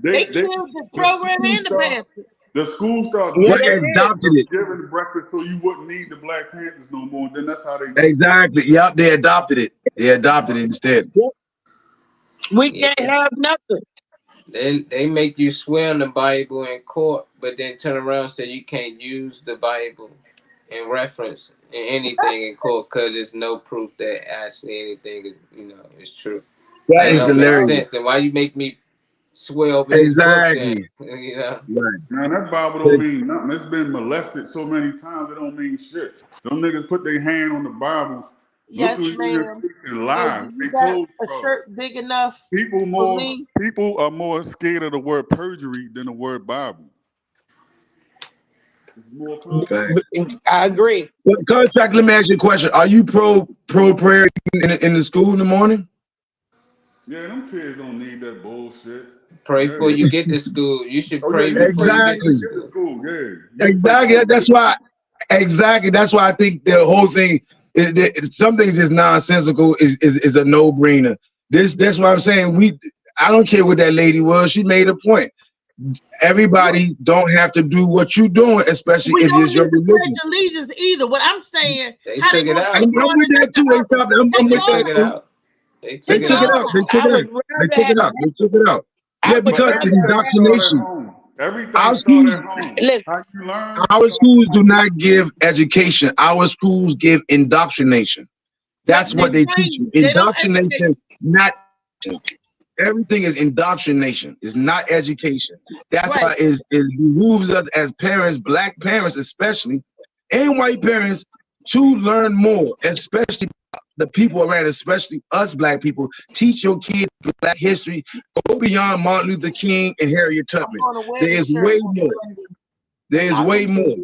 They killed the program and the Panthers. The school started adopted it. giving the breakfast so you wouldn't need the Black Panthers no more. And then that's how they Exactly. Yep, they adopted it. They adopted it instead. We can't have nothing. They make you swear on the Bible in court, but then turn around and say you can't use the Bible in reference in anything in court because there's no proof that actually anything is true. That is hilarious. And why you make me swear over exactly. This book then, Right. Man, that Bible don't mean nothing. It's been molested so many times it don't mean shit. Them niggas put their hand on the Bible. Yes, ma'am. And lie. You got a shirt big enough. People are more scared of the word perjury than the word Bible. Okay. I agree. But contract, let me ask you a question. Are you pro prayer in the school in the morning? Yeah, them kids don't need that bullshit. Pray before you get to school. You should pray before exactly. you get to school. Exactly. That's why. Exactly. That's why I think the whole thing. Something just nonsensical is a no-brainer. That's why I'm saying I don't care what that lady was. She made a point. Everybody don't have to do what you're doing, especially if it's your religion. Allegiance either. What I'm saying, they took it out. I'm with that too. They took it out. Yeah, because it's indoctrination. Our schools do not give education. Our schools give indoctrination. That's what they teach you. Indoctrination, not everything is indoctrination. It's not education. That's why it behooves us as parents, black parents especially, and white parents, to learn more, especially the people around, especially us black people. Teach your kids black history. Go beyond Martin Luther King and Harriet Tubman. There is way more. There is way more.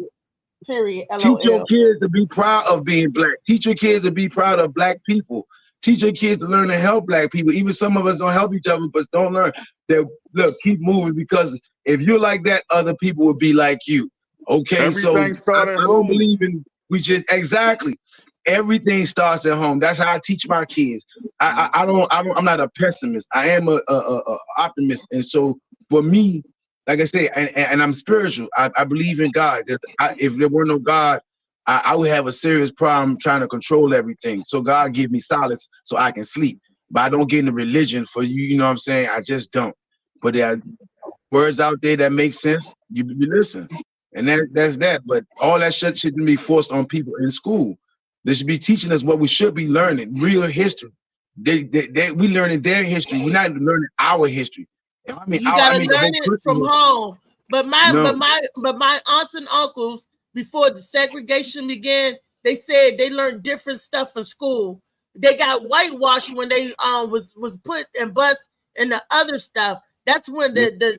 Period. Teach your kids to be proud of being black. Teach your kids to be proud of black people. Teach your kids to learn to help black people. Even some of us don't help each other, but don't learn that. Look, keep moving, because if you're like that, other people will be like you. Okay, everything so I don't believe in exactly. Everything starts at home. That's how I teach my kids. I'm not a pessimist. I am a optimist. And so for me, like I say, and I'm spiritual. I believe in God. If there were no God, I would have a serious problem trying to control everything. So God give me solace so I can sleep. But I don't get into religion for you. You know what I'm saying? I just don't. But there are words out there that make sense. You listen, and that's that. But all that shit shouldn't be forced on people in school. They should be teaching us what we should be learning, real history. We learning their history. We're not learning our history. I mean, you gotta learn it from home. But my aunts and uncles, before the segregation began, they said they learned different stuff in school. They got whitewashed when they was put and bust in the other stuff. That's when the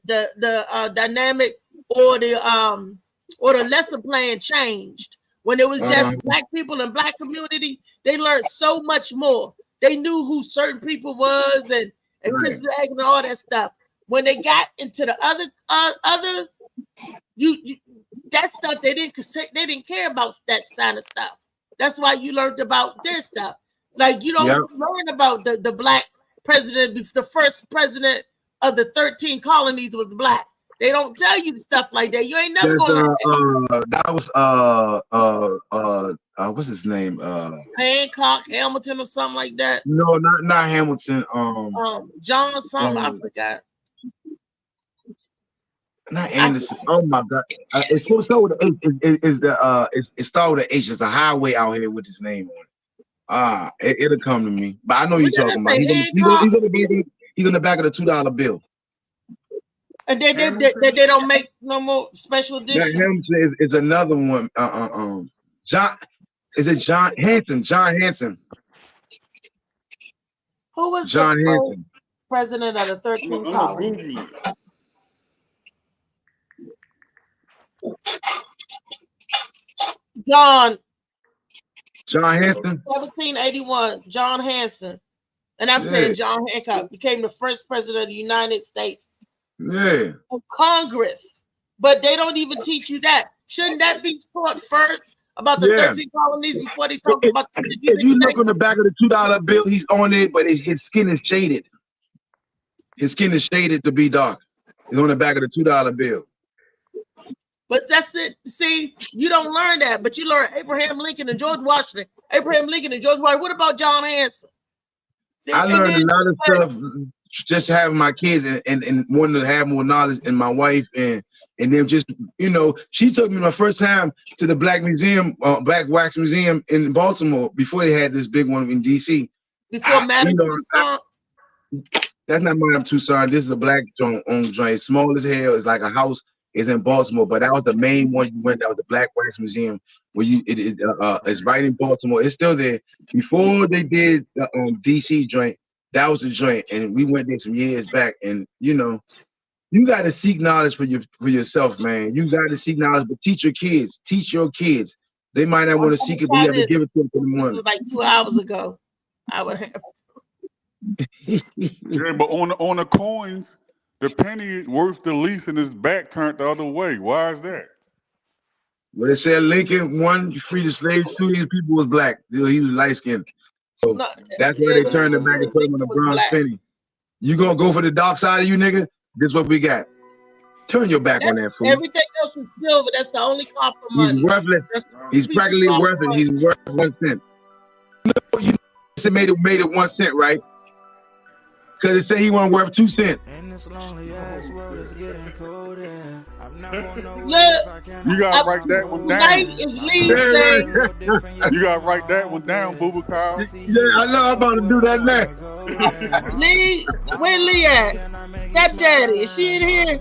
dynamic or the lesson plan changed. When it was just black people and black community, they learned so much more. They knew who certain people was and Chris Egg and all that stuff. When they got into the other that stuff they didn't care about that kind of stuff. That's why you learned about their stuff. Like you don't learn about the black president. The first president of the 13 colonies was black. They don't tell you stuff like that. You ain't never gonna learn that. That was what's his name? Hancock, Hamilton, or something like that. No, not Hamilton. John something, I forgot. Not Anderson. Oh my God! It's supposed to start with the H. It started with the H. There's a highway out here with his name on it. It'll come to me. But I know you're talking about. He's on the back of the $2 bill. And they don't make no more special edition. Hamilton is another one. John. Is it John Hanson? John Hanson. Who was John the Hanson? President of the 13 colonies? John Hanson. 1781. John Hanson. And I'm saying John Hancock became the first president of the United States. Yeah. Of Congress. But they don't even teach you that. Shouldn't that be taught first about the 13 colonies before they talk about the If you look on the back of the $2 bill, he's on it, but his skin is shaded. His skin is shaded to be dark. It's on the back of the $2 bill. But that's it. See, you don't learn that, but you learn Abraham Lincoln and George Washington. Abraham Lincoln and George Washington. What about John Hanson? See, I learned a lot of stuff just having my kids and wanting to have more knowledge, and my wife and then just, you know, she took me my first time to the Black Museum, Black Wax Museum in Baltimore before they had this big one in DC. Before Madame Tussauds? That's not Madame Tussauds. This is a black joint. It's small as hell. It's like a house. It's in Baltimore, but that was the main one you went. That was the Black Wax Museum, where it's right in Baltimore. It's still there. Before they did the DC joint, that was the joint, and we went there some years back. And you know, you got to seek knowledge for yourself, man. You got to seek knowledge, but teach your kids. Teach your kids. They might not want to seek it, but you have to give it to them for the morning. It was like 2 hours ago. I would have. Yeah, but on the coins, the penny worth the least and his back turned the other way. Why is that? Well, they said Lincoln, 1, freed the slaves, 2, his people was black. He was light skinned. So that's why they turned it back and put him on the bronze penny. You gonna go for the dark side of you, nigga? This is what we got. Turn your back on that fool. Everything else is silver. That's the only copper money. He's worthless. He's practically worthless. He's worth 1 cent. You know, made it 1 cent, right? Because it said he wasn't worth 2 cents. Look, you gotta write that one down. Tonight is Lee's thing. You gotta write that one down, Booba Kyle. Yeah, I know. I'm about to do that now. Lee, where Lee at? That daddy, is she in here?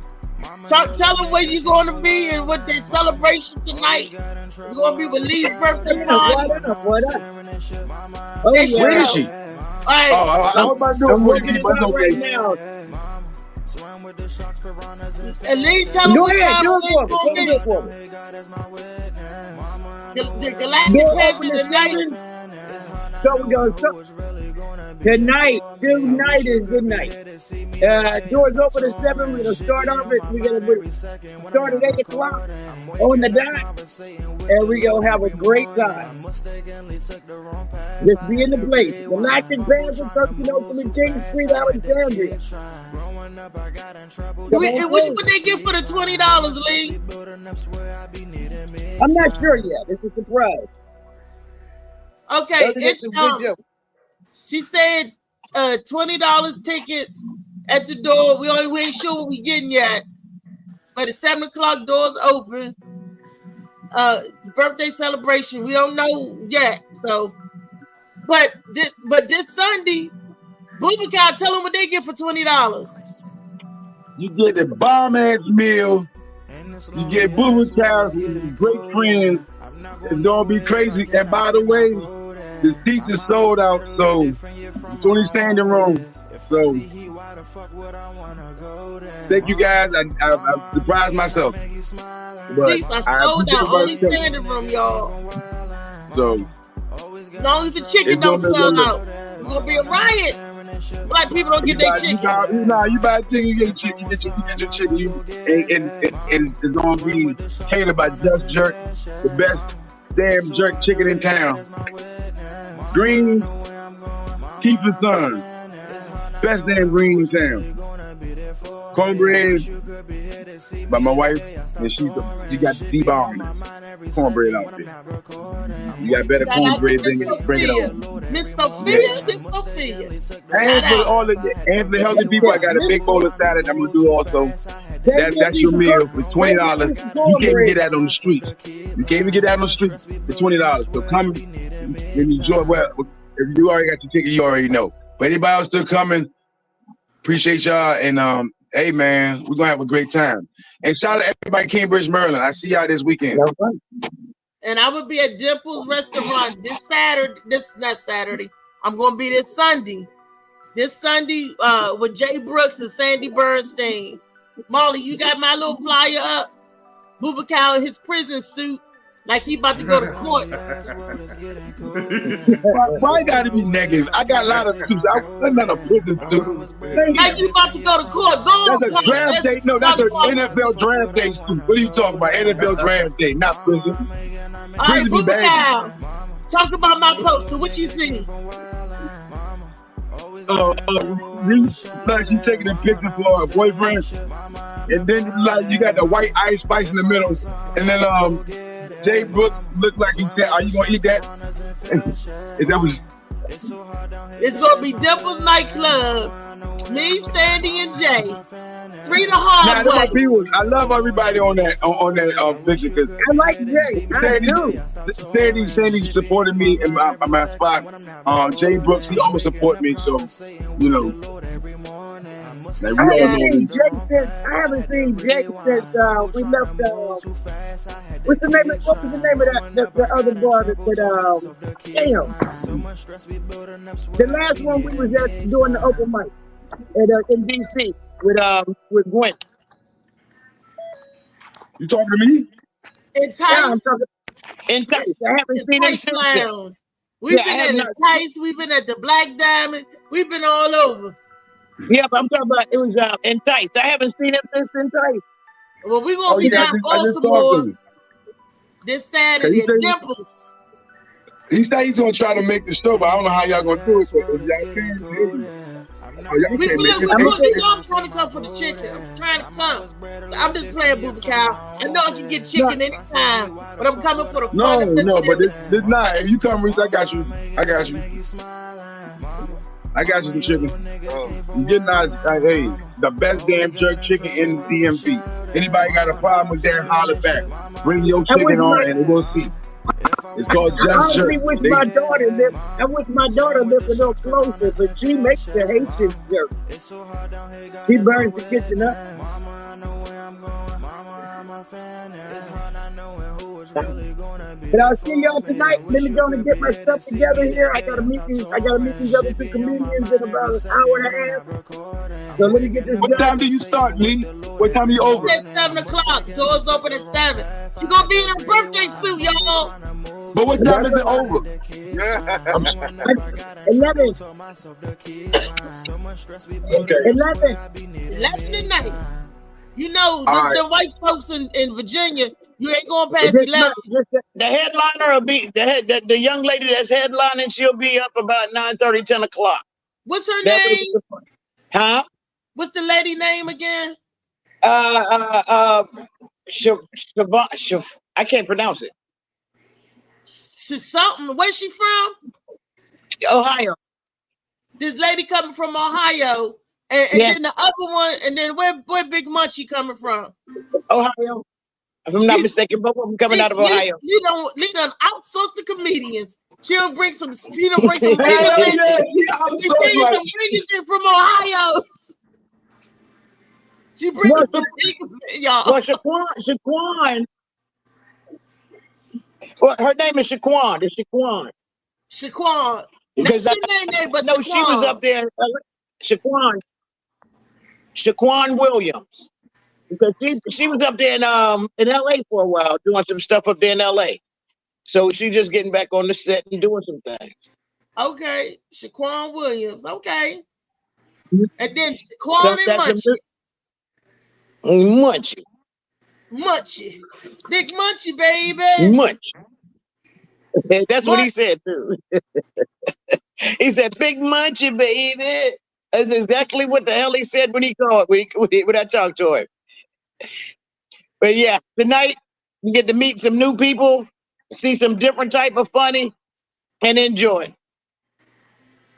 Tell them where you going to be and what their celebration tonight. It's going to be with Lee's birthday party. What up? Oh, yeah. Where is she? All right. I was about to do it right now. And Lee, tell them Go what ahead, time do Lee's it going to be. for me. The Galactic Head tonight. So we're going tonight is good night. Doors open at 7. We're gonna start off at start at 8 o'clock on the dot, and we're gonna have a great time. Just be in the place. The Galactic Bands of 1303 King Street, Alexandria. What they get for the $20, Lee? I'm not sure yet. It's a surprise. Okay, she said $20 tickets at the door. We ain't sure what we getting yet. But at 7 o'clock, doors open. Birthday celebration, we don't know yet. So, but this Sunday, Booba Cow, tell them what they get for $20. You get the bomb ass meal. You get Booba Cow, great friends. It's gonna be crazy. And by the way, the seats is sold out, so it's only standing room. So thank you guys. I surprised myself. But seats are sold out, only standing room, y'all. So as long as the chicken don't sell out, it's gonna be a riot. Black people don't get their chicken. You buy a chicken, you get a chicken, you get your chicken, and it's gonna be catered by Just Jerk, the best damn jerk chicken in town. Green, Keith's Son, best damn green in town. Cornbread by my wife, and she got the debone cornbread out there. You got better cornbread than you bring it on. Miss Sophia, Miss Sophia. And for the healthy people, I got a big bowl of salad I'm gonna do also. That's your meal for $20. You can't even get that on the streets. You can't even get that on the streets for $20. So come and enjoy. Well, if you already got your ticket, you already know. But anybody else still coming, appreciate y'all. And hey man, we're gonna have a great time. And shout out to everybody in Cambridge, Maryland. I see y'all this weekend. And I will be at Dimple's Restaurant this Saturday. Not Saturday. I'm gonna be this Sunday. This Sunday with Jay Brooks and Sandy Bernstein. Molly, you got my little flyer up. Bubba Cow in his prison suit, like he about to go to court. Why gotta be negative? I got a lot of suits. I'm not a prison suit. Like you about to go to court. Go on, that's a draft day. No, that's an NFL draft day suit. What are you talking about? NFL draft day, not prison. All right, Bubba Cow, talk about my poster. What you see? Like you taking a picture for a boyfriend, and then like you got the white ice spice in the middle, and then Jay Brooks looked like he said, "Are you gonna eat that?" Is that what? It's gonna be Dimple's Nightclub. Me, Sandy, and Jay. 3 the hard way. I love everybody on that picture because I like Jay. I do. Sandy supported me in my spot. Jay Brooks, he always support me, so you know. Like, I haven't seen Jay since we left. What's the name of the other bar that damn. The last one we was at doing the open mic in DC with Gwen. You talking to me? It's Entice. I haven't seen him since then. We've been at Entice. We've been at the Black Diamond. We've been all over. Yeah, but I'm talking about it was Entice. I haven't seen him since Entice. Well, we're gonna be down Baltimore this Saturday at Dimples. He said he's gonna try to make the show, but I don't know how y'all gonna do it. So if y'all can, I'm trying to come for the chicken. I'm trying to come. So I'm just playing Bubba Cow. I know I can get chicken anytime, but I'm coming for the fun. No, but this not. If you come, Reese, I got you. I got you some chicken. You getting out? Hey, the best damn jerk chicken in DMV. Anybody got a problem with that? Holler back. Bring your chicken on, and we'll see. It's called Just Jerk. I wish my daughter lived a little closer, but she makes the Haitian jerk. She burns the kitchen up. But I'll see y'all tonight. Let me go and get my stuff together here. I gotta meet these other two comedians in about an hour and a half. So let me get this. What time do you start, Lee? What time are you over? It's 7 o'clock. Doors open at 7. She gonna be in her birthday suit, y'all. But what time is it over? 11. Okay. 11 at night. You know, the white folks in Virginia, you ain't going past 11. The headliner will be the young lady that's headlining. She'll be up about 9:30, 10 o'clock. What's her name? Huh? What's the lady name again? I can't pronounce it. Something. Where's she from? Ohio. This lady coming from Ohio. And then the other one, and then where Big Munchie coming from? Ohio. If I'm not mistaken, both of them coming out of Ohio. You don't outsource the comedians. She'll bring some comedians in from Ohio. She brings some people, y'all. Well, Shaquan. Well, her name is Shaquan. It's Shaquan. Shaquan. Because Shaquan. She was up there. Shaquan Williams. Because she was up there in LA for a while doing some stuff up there in LA. So she's just getting back on the set and doing some things. Okay. Shaquan Williams. Okay. And then Shaquan and Munchie. Munchie. Big Munchie, baby. Munchie. That's what he said too. He said, "Big Munchie, baby." That's exactly what the hell he said when he called when I talked to him. But yeah, tonight you get to meet some new people, see some different type of funny, and enjoy.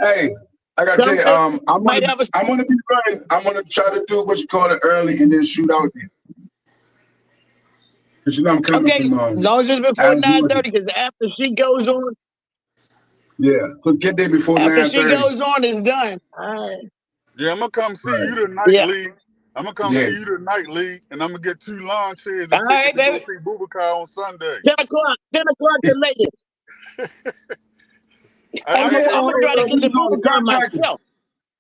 Hey, I gotta say, I'm gonna be running. I'm gonna try to do what you call it early and then shoot out there. Cause you know I'm coming Okay, from. as long as it's before 9:30, because after she goes on. Yeah, so get there before 9:30. After she goes on, it's done. All right. Yeah, I'm gonna come see you tonight, Lee. I'm gonna come see you tonight, Lee, and I'm gonna get 2 lawn chairs and tickets to go see Boubacar on Sunday. 10 o'clock the latest. I'm gonna try to get the Boubacar myself.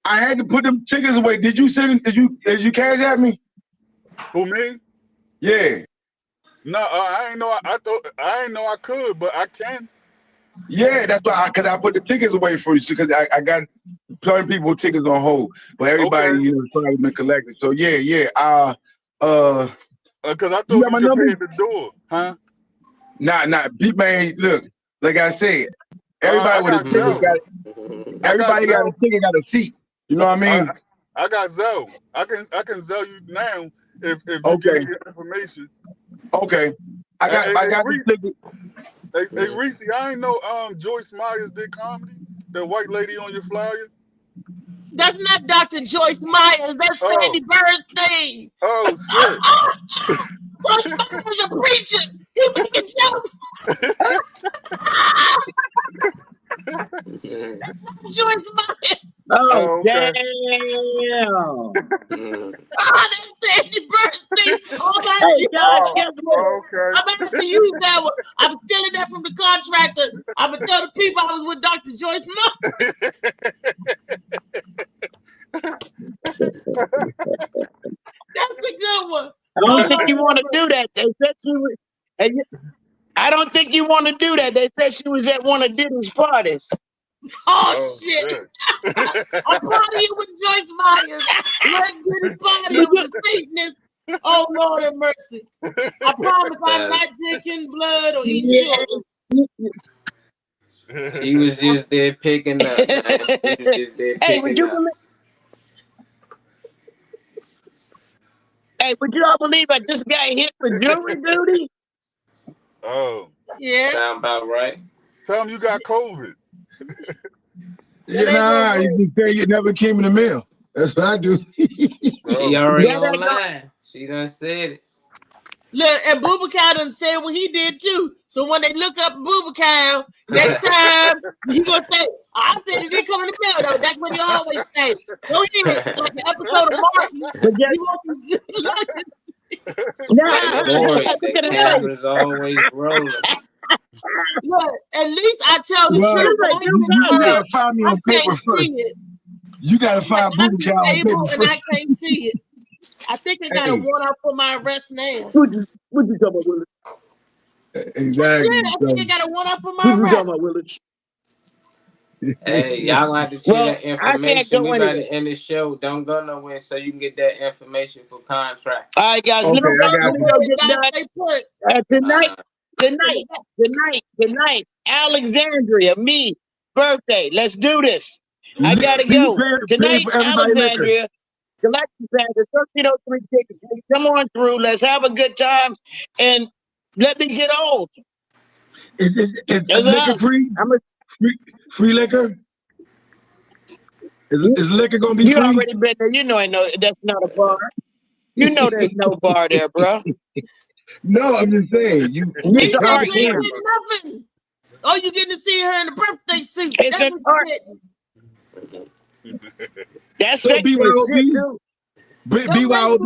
I had to put them tickets away. Did you cash at me? Who, me? Yeah. No, I ain't know. I ain't know I could, but I can. Yeah, that's why. Because I put the tickets away for you, because I got certain people with tickets on hold, but everybody, you know, probably been collected. So yeah. Because I thought you could pay at the door, huh? Nah, man. Look, like I said, everybody with a ticket got a ticket, got a seat. You know what I mean? I got Zelle. I can Zelle you now if you give me your information. Okay. I got the ticket. Hey, Reese, I ain't know Joyce Myers did comedy. The white lady on your flyer. That's not Dr. Joyce Myers. That's Sandy Bernstein. Oh shit! Joyce Myers was a preacher. He making jokes. Joyce Myers. Oh, damn. That's Sandy Bernstein. I'm about to use that one. I'm stealing that from the contractor. I'm going to tell the people I was with Dr. Joyce Myers. That's a good one. I don't think you want to do that. They said she was. I don't think you want to do that. They said she was at one of Diddy's parties. Oh shit! I'm proud of you with Joyce Myers. Let Diddy's party with the Satanist. Oh Lord have mercy. I promise I'm not drinking blood or eating children. She was just there picking up. Hey, would you believe? Hey, would you all believe I just got hit for jury duty? Oh. Yeah. Sound about right. Tell him you got COVID. Nah, you say you never came in the mail. That's what I do. She already online. She done said it. Look, and Boubacar done said what he did too. So when they look up Boubacar, next time he gonna say, I said it didn't come in the mail though. That's what he always say. No, he didn't. Like the episode of Martin. The camera's always rolling. Look, at least I tell the truth. You gotta find me on paper first. You gotta find Boubacar on paper and first. I can't see it. I think I got a warrant out for my arrest now. What you talking about, Willis? Exactly. Yeah, I think I got a warrant out for my arrest. About, Willis? Hey, y'all gonna have to share that information. We about to end the show. Don't go nowhere so you can get that information for contract. All right, guys. Let me go Tonight, Alexandria, me, birthday. Let's do this. I gotta go. Tonight, Alexandria, Galactic Panther, 1303 tickets. Come on through. Let's have a good time and let me get old. Is liquor free? Free liquor? Is liquor gonna be free? You already been there. You know I know that's not a bar. You know there's no bar there, bro. No, I'm just saying. It's an art camera. Nothing. Oh, you getting to see her in the birthday suit. It's an art. That's so sexy BYOB? shit too. BYOB?